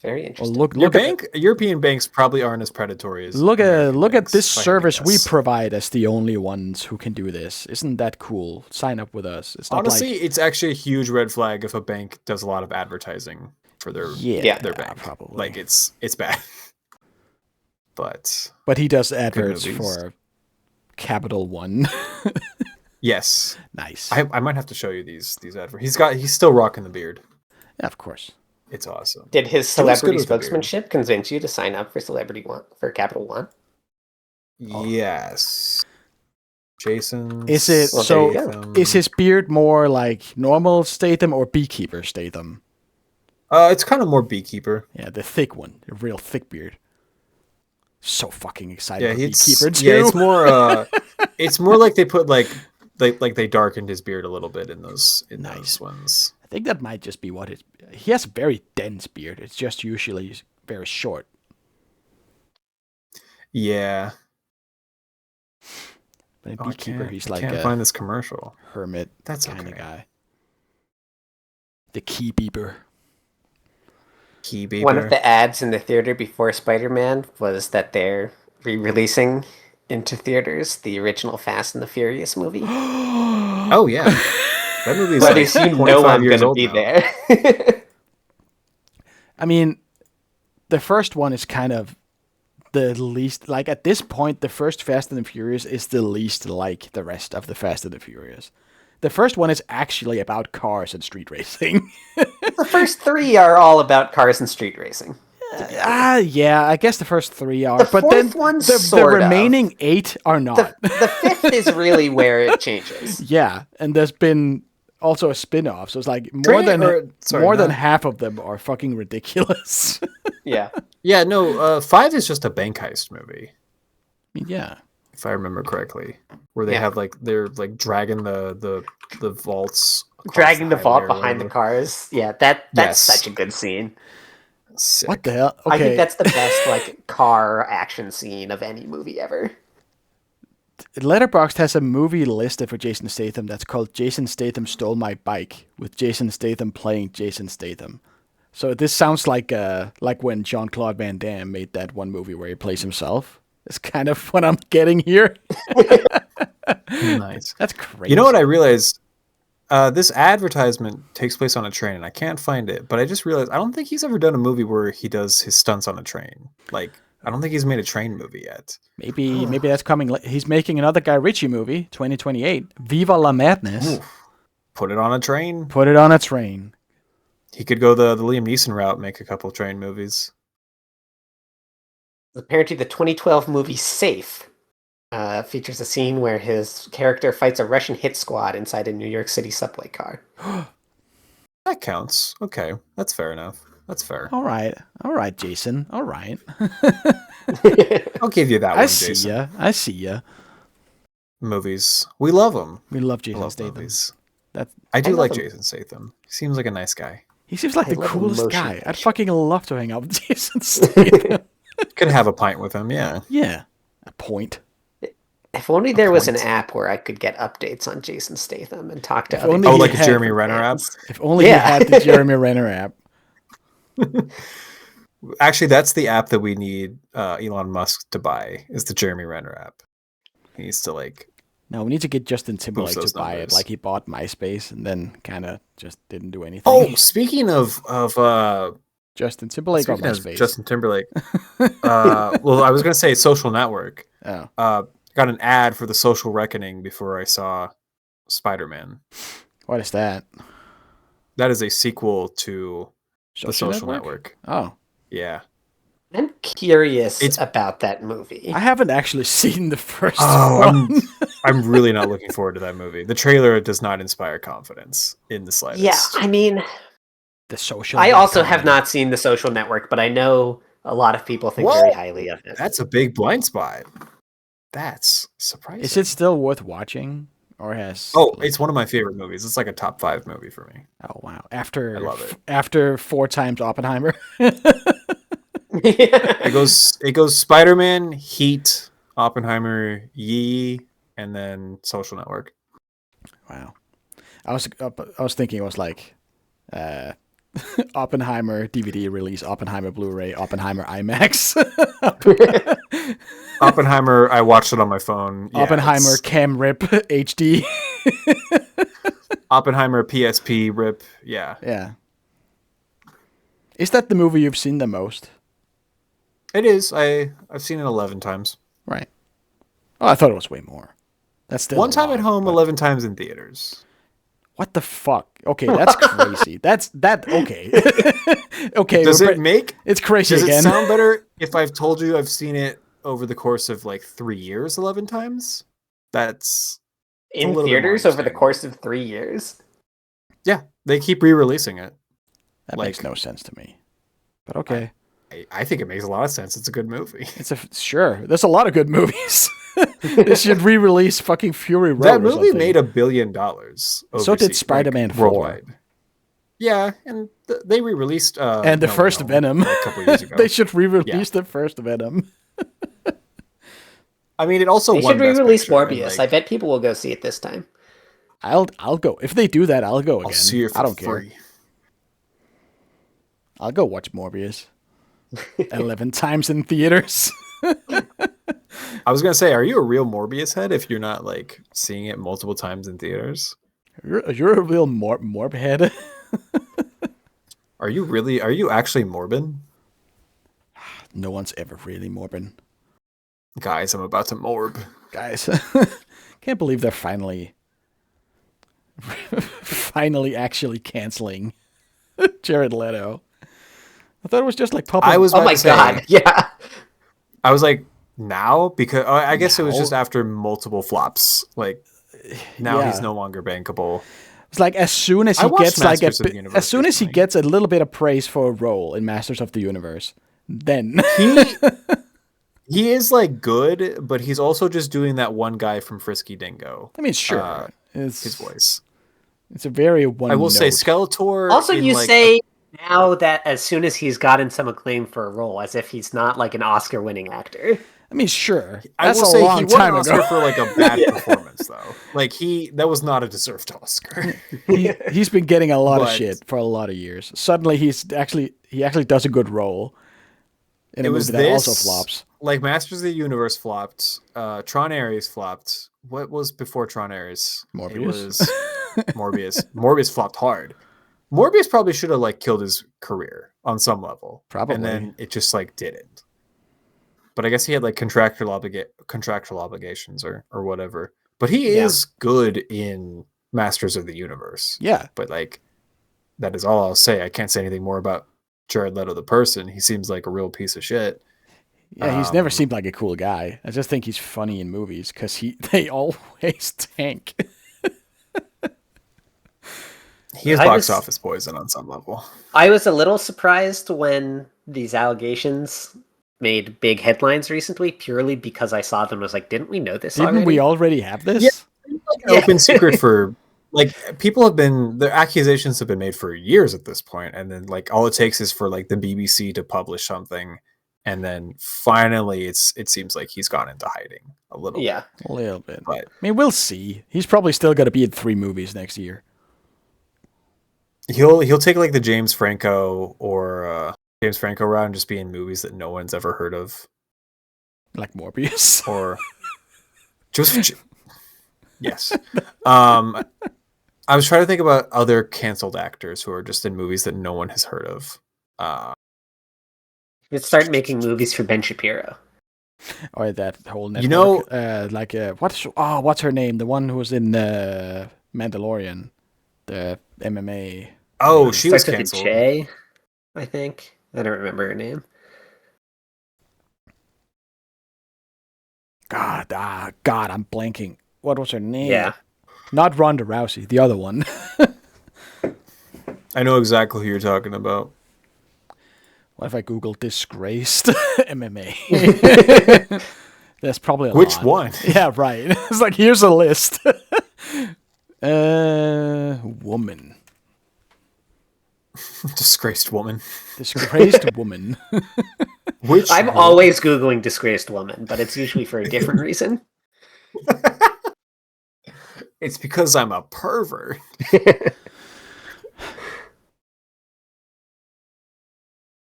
Very interesting. Well, European banks probably aren't as predatory as look at this service we provide as the only ones who can do this. Isn't that cool? Sign up with us. It's not honestly, it's actually a huge red flag if a bank does a lot of advertising for their bank. Probably. Like it's bad. But he does adverts for Capital One. Yes. Nice. I might have to show you these adverts. He's still rocking the beard. Yeah, of course. It's awesome. Did his celebrity spokesmanship convince you to sign up for Capital One? Yes. Jason. Is his beard more like normal Statham or beekeeper Statham? It's kind of more beekeeper. Yeah, the thick one, a real thick beard. So fucking excited. Yeah, beekeeper too. Yeah, it's more. It's more like they put like they darkened his beard a little bit in those ones. I think that might just be what it. He has a very dense beard. It's just usually very short. Yeah. But a beekeeper, he's like can't find this commercial. Hermit. That's kind of okay. guy. The key beeper. One of the ads in the theater before Spider-Man was that they're re-releasing into theaters the original Fast and the Furious movie. Oh yeah, that movie's like 25 years old now. There. I mean, the first one is kind of the least, like at this point, the first Fast and the Furious is the least like the rest of the Fast and the Furious. The first one is actually about cars and street racing. The first three are all about cars and street racing. Yeah, I guess the first three are. But then the remaining 8 are not. The fifth is really where it changes. Yeah, and there's been also a spin-off, so it's like more than half of them are fucking ridiculous. Yeah. Yeah, no, 5 is just a bank heist movie. I mean, yeah. If I remember correctly. Where they have they're dragging the vaults. Dragging the vault behind the cars. Yeah, that's such a good scene. Sick. What the hell? Okay. I think that's the best car action scene of any movie ever. Letterboxd has a movie listed for Jason Statham that's called Jason Statham Stole My Bike, with Jason Statham playing Jason Statham. So this sounds like when Jean-Claude Van Damme made that one movie where he plays himself. It's kind of what I'm getting here. Nice. That's crazy. You know what I realized? This advertisement takes place on a train, and I can't find it. But I just realized I don't think he's ever done a movie where he does his stunts on a train. Like, I don't think he's made a train movie yet. Maybe that's coming. He's making another Guy Ritchie movie, 2028. Viva la Madness. Ooh. Put it on a train. Put it on a train. He could go the Liam Neeson route, make a couple train movies. Apparently, the 2012 movie Safe features a scene where his character fights a Russian hit squad inside a New York City subway car. That counts. Okay, that's fair enough. That's fair. All right, Jason. All right. I'll give you that one, Jason. I see ya. Movies. We love them. We love Jason Statham. Movies. I do like Jason Statham. He seems like a nice guy. He seems like the coolest guy. I'd fucking love to hang out with Jason Statham. Could have a pint with him, yeah. Yeah. A point. If only there was an app where I could get updates on Jason Statham and talk to other people. Oh, like a Jeremy Renner app? If only you had the Jeremy Renner app. Actually, that's the app that we need Elon Musk to buy, is the Jeremy Renner app. He needs to, like... No, we need to get Justin Timberlake to buy it. Like, he bought MySpace and then kind of just didn't do anything. Oh, speaking of Justin Timberlake on MySpace. Justin Timberlake. Well, I was going to say Social Network. Oh. Got an ad for The Social Reckoning before I saw Spider-Man. What is that? That is a sequel to The Social Network. Oh. Yeah. I'm curious about that movie. I haven't actually seen the first one. I'm really not looking forward to that movie. The trailer does not inspire confidence in the slightest. Yeah, I mean... The Social I also have not seen The Social Network, but I know a lot of people think very highly of it. That's a big blind spot. That's surprising. Is it still worth watching? Or has... Oh, it's one of my favorite movies. It's like a top 5 movie for me. Oh, wow. I love it. After 4 times Oppenheimer. It goes Spider-Man, Heat, Oppenheimer, Yee, and then Social Network. Wow. I was thinking it was like Oppenheimer DVD release, Oppenheimer Blu-ray, Oppenheimer IMAX. Oppenheimer, I watched it on my phone. Yeah, Oppenheimer Cam Rip HD. Oppenheimer PSP Rip. Yeah. Yeah. Is that the movie you've seen the most? It is. I've seen it 11 times. Right. Oh, I thought it was way more. That's still one time at home, 11 times in theaters. What the fuck? Okay, that's crazy. Okay. Okay. Does it make... It's crazy again. Does it sound better if I've told you I've seen it over the course of like 3 years 11 times? That's... In theaters over the course of 3 years? Yeah, they keep re-releasing it. That makes no sense to me. But okay. I think it makes a lot of sense. It's a good movie. Sure. There's a lot of good movies. They should re-release fucking Fury Road. That movie made $1 billion. So did Spider-Man 4. Worldwide. Yeah, and they re-released and the first Venom a couple years ago. They should re-release the first Venom. I mean, it also they should re-release Morbius. I bet people will go see it this time. I'll go. If they do that, I'll go again. I'll see it for I don't free. care. I'll go watch Morbius 11 times in theaters. I was gonna say, are you a real Morbius head if you're not like seeing it multiple times in theaters? You're a real Morb head. Are you actually morbid? No one's ever really morbid. Guys, I'm about to morb. Guys, can't believe they're finally actually canceling Jared Leto. I thought it was just like public. Oh my god! Yeah. I was like, now? Because I guess it was just after multiple flops. Like, now he's no longer bankable. It's like as soon as he gets a little bit of praise for a role in Masters of the Universe, then he is like good, but he's also just doing that one guy from Frisky Dingo. I mean, sure, it's his voice. It's a very one. I will say Skeletor. Also, you say now that as soon as he's gotten some acclaim for a role, as if he's not like an Oscar-winning actor. I mean, sure. That's a long time ago. He won an Oscar for like a bad performance, though. Like that was not a deserved Oscar. He's been getting a lot of shit for a lot of years. Suddenly, he actually does a good role. In a movie that also flops. Like Masters of the Universe flopped. Tron Ares flopped. What was before Tron Ares? Morbius. Morbius flopped hard. Morbius probably should have like killed his career on some level. Probably. And then it just like didn't. But I guess he had like contractual obligations or whatever. But he is good in Masters of the Universe. Yeah. But like that is all I'll say. I can't say anything more about Jared Leto the person. He seems like a real piece of shit. Yeah, he's never seemed like a cool guy. I just think he's funny in movies because they always tank. He is box office poison on some level. I was a little surprised when these allegations made big headlines recently, purely because I saw them and was like, didn't we know this already? Didn't we already have this? Yeah. Like an open secret for like the accusations have been made for years at this point, and then like all it takes is for like the BBC to publish something, and then finally it seems like he's gone into hiding a little bit. A little bit. But I mean, we'll see. He's probably still going to be in 3 movies next year. He'll take like the James Franco route and just be in movies that no one's ever heard of, like Morbius or Joseph. Yes. I was trying to think about other canceled actors who are just in movies that no one has heard of. Let's start making movies for Ben Shapiro. Or that whole network. What's her name? The one who was in Mandalorian, the MMA. Oh, she was canceled. canceled. I think. I don't remember her name. God, I'm blanking. What was her name? Yeah. Not Ronda Rousey, the other one. I know exactly who you're talking about. What if I Google disgraced MMA? There's probably a Which lot. one? Yeah, right. It's like, here's a list. Woman. Disgraced woman. Disgraced woman. I'm always Googling disgraced woman, but it's usually for a different reason. It's because I'm a pervert.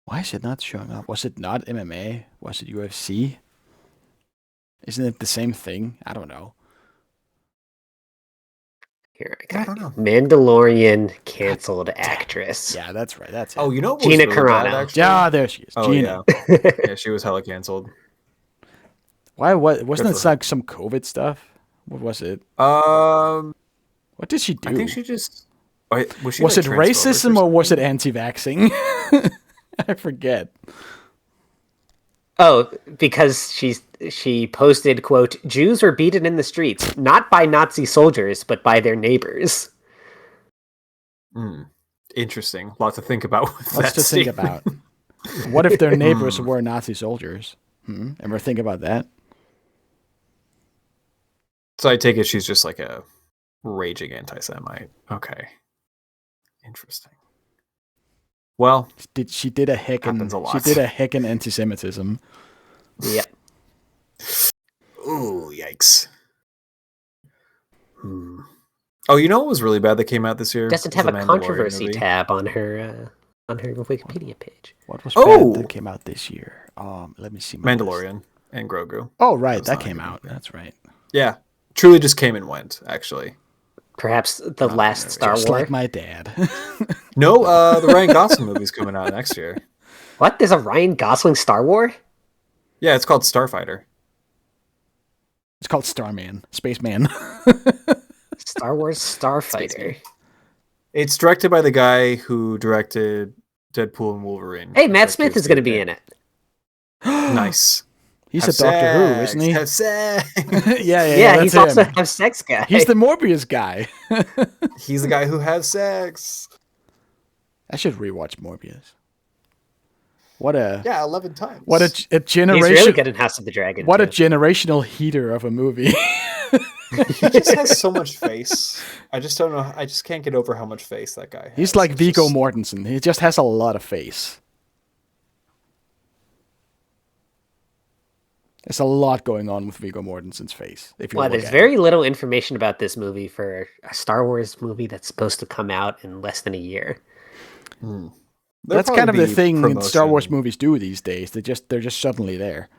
Why is it not showing up? Was it not MMA? Was it UFC? Isn't it the same thing? I don't know. Here, I don't know. Mandalorian canceled actress. Yeah, that's right. That's it. Oh, you know what Gina was really bad, Carano. actually? Yeah, there she is. Oh, Gina. yeah. Yeah, she was hella canceled. Why? What? Wasn't Good it for like some COVID stuff? What was it? What did she do? I think she just... Was it racism or was it anti-vaxxing? I forget. Oh, because she posted, quote, Jews were beaten in the streets, not by Nazi soldiers, but by their neighbors. Interesting. A lot to think about with Lots that to think about. What if their neighbors were Nazi soldiers? Ever think about that? So I take it she's just like a raging anti-Semite. Okay. Interesting. Well, She did a heckin' anti-Semitism. Yep. Ooh, yikes. Oh, you know what was really bad that came out this year? Doesn't have a controversy tab on her Wikipedia page. What was bad that came out this year? Let me see. Mandalorian and Grogu. Oh, right, that came out. That's right. Yeah, truly just came and went. Actually, perhaps the last Star Wars. Just like my dad. No, the Ryan Gosling movie's coming out next year. What? There's a Ryan Gosling Star Wars? Yeah, it's called Starfighter. It's called Starman, Spaceman. Star Wars Starfighter. It's directed by the guy who directed Deadpool and Wolverine. Hey, Matt Smith is going to be in it. Nice. He's a Doctor Who, isn't he? Have sex. Yeah, he's him. also a have sex guy. He's the Morbius guy. He's the guy who has sex. I should rewatch Morbius. 11 times. What a generation! He's really good in House of the Dragon. What a generational heater of a movie. He just has so much face. I just don't know. I just can't get over how much face that guy has. He's like Viggo Mortensen. He just has a lot of face. There's a lot going on with Viggo Mortensen's face. There's very little information about this movie for a Star Wars movie that's supposed to come out in less than a year. That's kind of the thing Star Wars movies do these days. They're just suddenly there.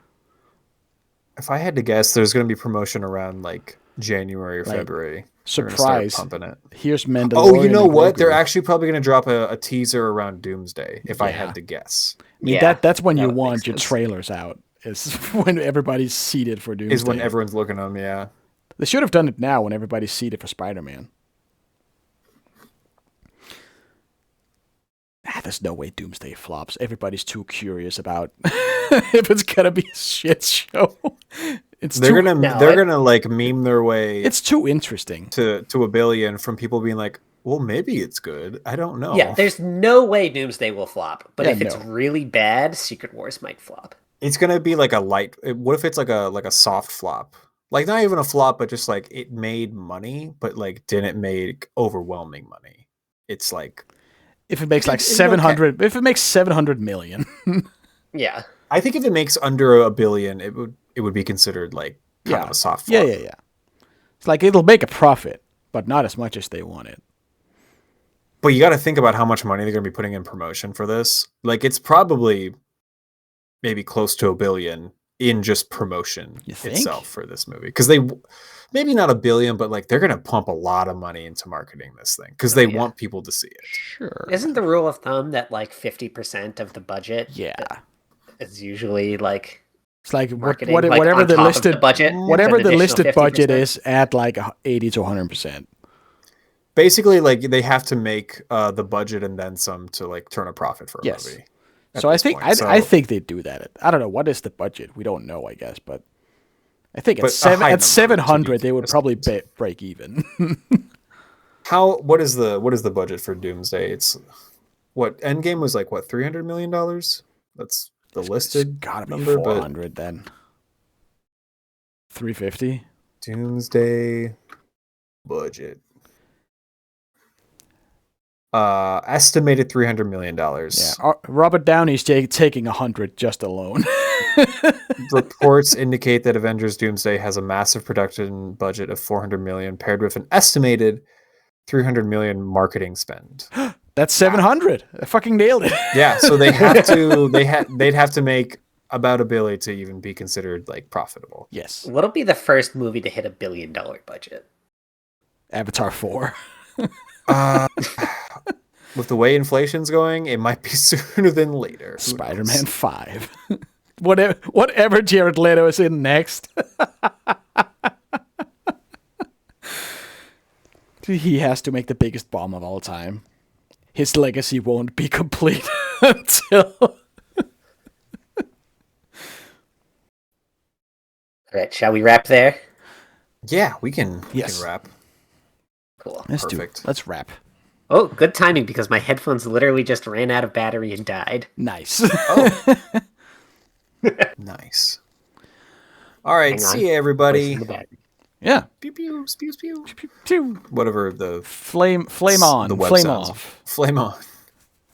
If I had to guess, there's going to be promotion around like January or February. They're gonna start Surprise! pumping it. Here's Mandalorian. Oh, you know and what? They're Grogu. actually probably going to drop a teaser around Doomsday, if I Yeah. had to guess. I mean, Yeah, that's when that you would make want your sense. trailers out. Is when everybody's seated for Doomsday. Is when everyone's looking at them, yeah. They should have done it now when everybody's seated for Spider-Man. There's no way Doomsday flops. Everybody's too curious about if it's gonna be a shit show. They're gonna like meme their way It's too interesting. to $1 billion from people being like, well, maybe it's good. I don't know. Yeah, there's no way Doomsday will flop. But Yeah, if it's no. really bad, Secret Wars might flop. It's gonna be like a light. What if it's like a soft flop? Like not even a flop, but just like it made money, but like didn't make overwhelming money. It's like If it makes like It's 700, if it makes 700 million, Yeah. I think if it makes under $1 billion, it would be considered like kind of a soft flop. yeah. It's like it'll make a profit, but not as much as they wanted. But you got to think about how much money they're going to be putting in promotion for this. Like it's probably maybe close to $1 billion in just promotion You think? itself for this movie, because they maybe not $1 billion, but like they're going to pump a lot of money into marketing this thing because they want people to see it. Sure. Isn't the rule of thumb that like 50% of the budget Yeah. is usually like It's like marketing, whatever on the top of listed the budget, whatever it's an the additional listed budget 50%? is, add like 80 to 100%. Basically, like they have to make the budget and then some to like turn a profit for a Yes. movie. So I think I think they do that. I don't know what is the budget. We don't know, I guess, but I think But at a high number, 700 to they be would probably break even. What is the budget for Doomsday? It's what Endgame was like what $300 million? That's the listed It's gotta be number, but 400 then. 350. Doomsday budget. Estimated $300 million. Yeah, Robert Downey's taking 100 just alone. Reports indicate that Avengers Doomsday has a massive production budget of $400 million, paired with an estimated $300 million marketing spend. That's 700. I fucking nailed it. Yeah, so they have to they'd have to make about $1 billion to even be considered like profitable. Yes. What'll be the first movie to hit $1 billion budget? Avatar 4. With the way inflation's going, it might be sooner than later. Who Spider-Man knows? 5. Whatever Jared Leto is in next. He has to make the biggest bomb of all time. His legacy won't be complete until... All right, shall we wrap there? Yeah, we can Yes. wrap. Cool. Perfect. Let's wrap. Oh, good timing because my headphones literally just ran out of battery and died. Nice. Oh. Nice. All right, Hang on. see you everybody. Wasting the battery. Yeah. Pew pew, spew spew. Pew. Whatever the Flame on. the web Flame sounds. off. Flame on.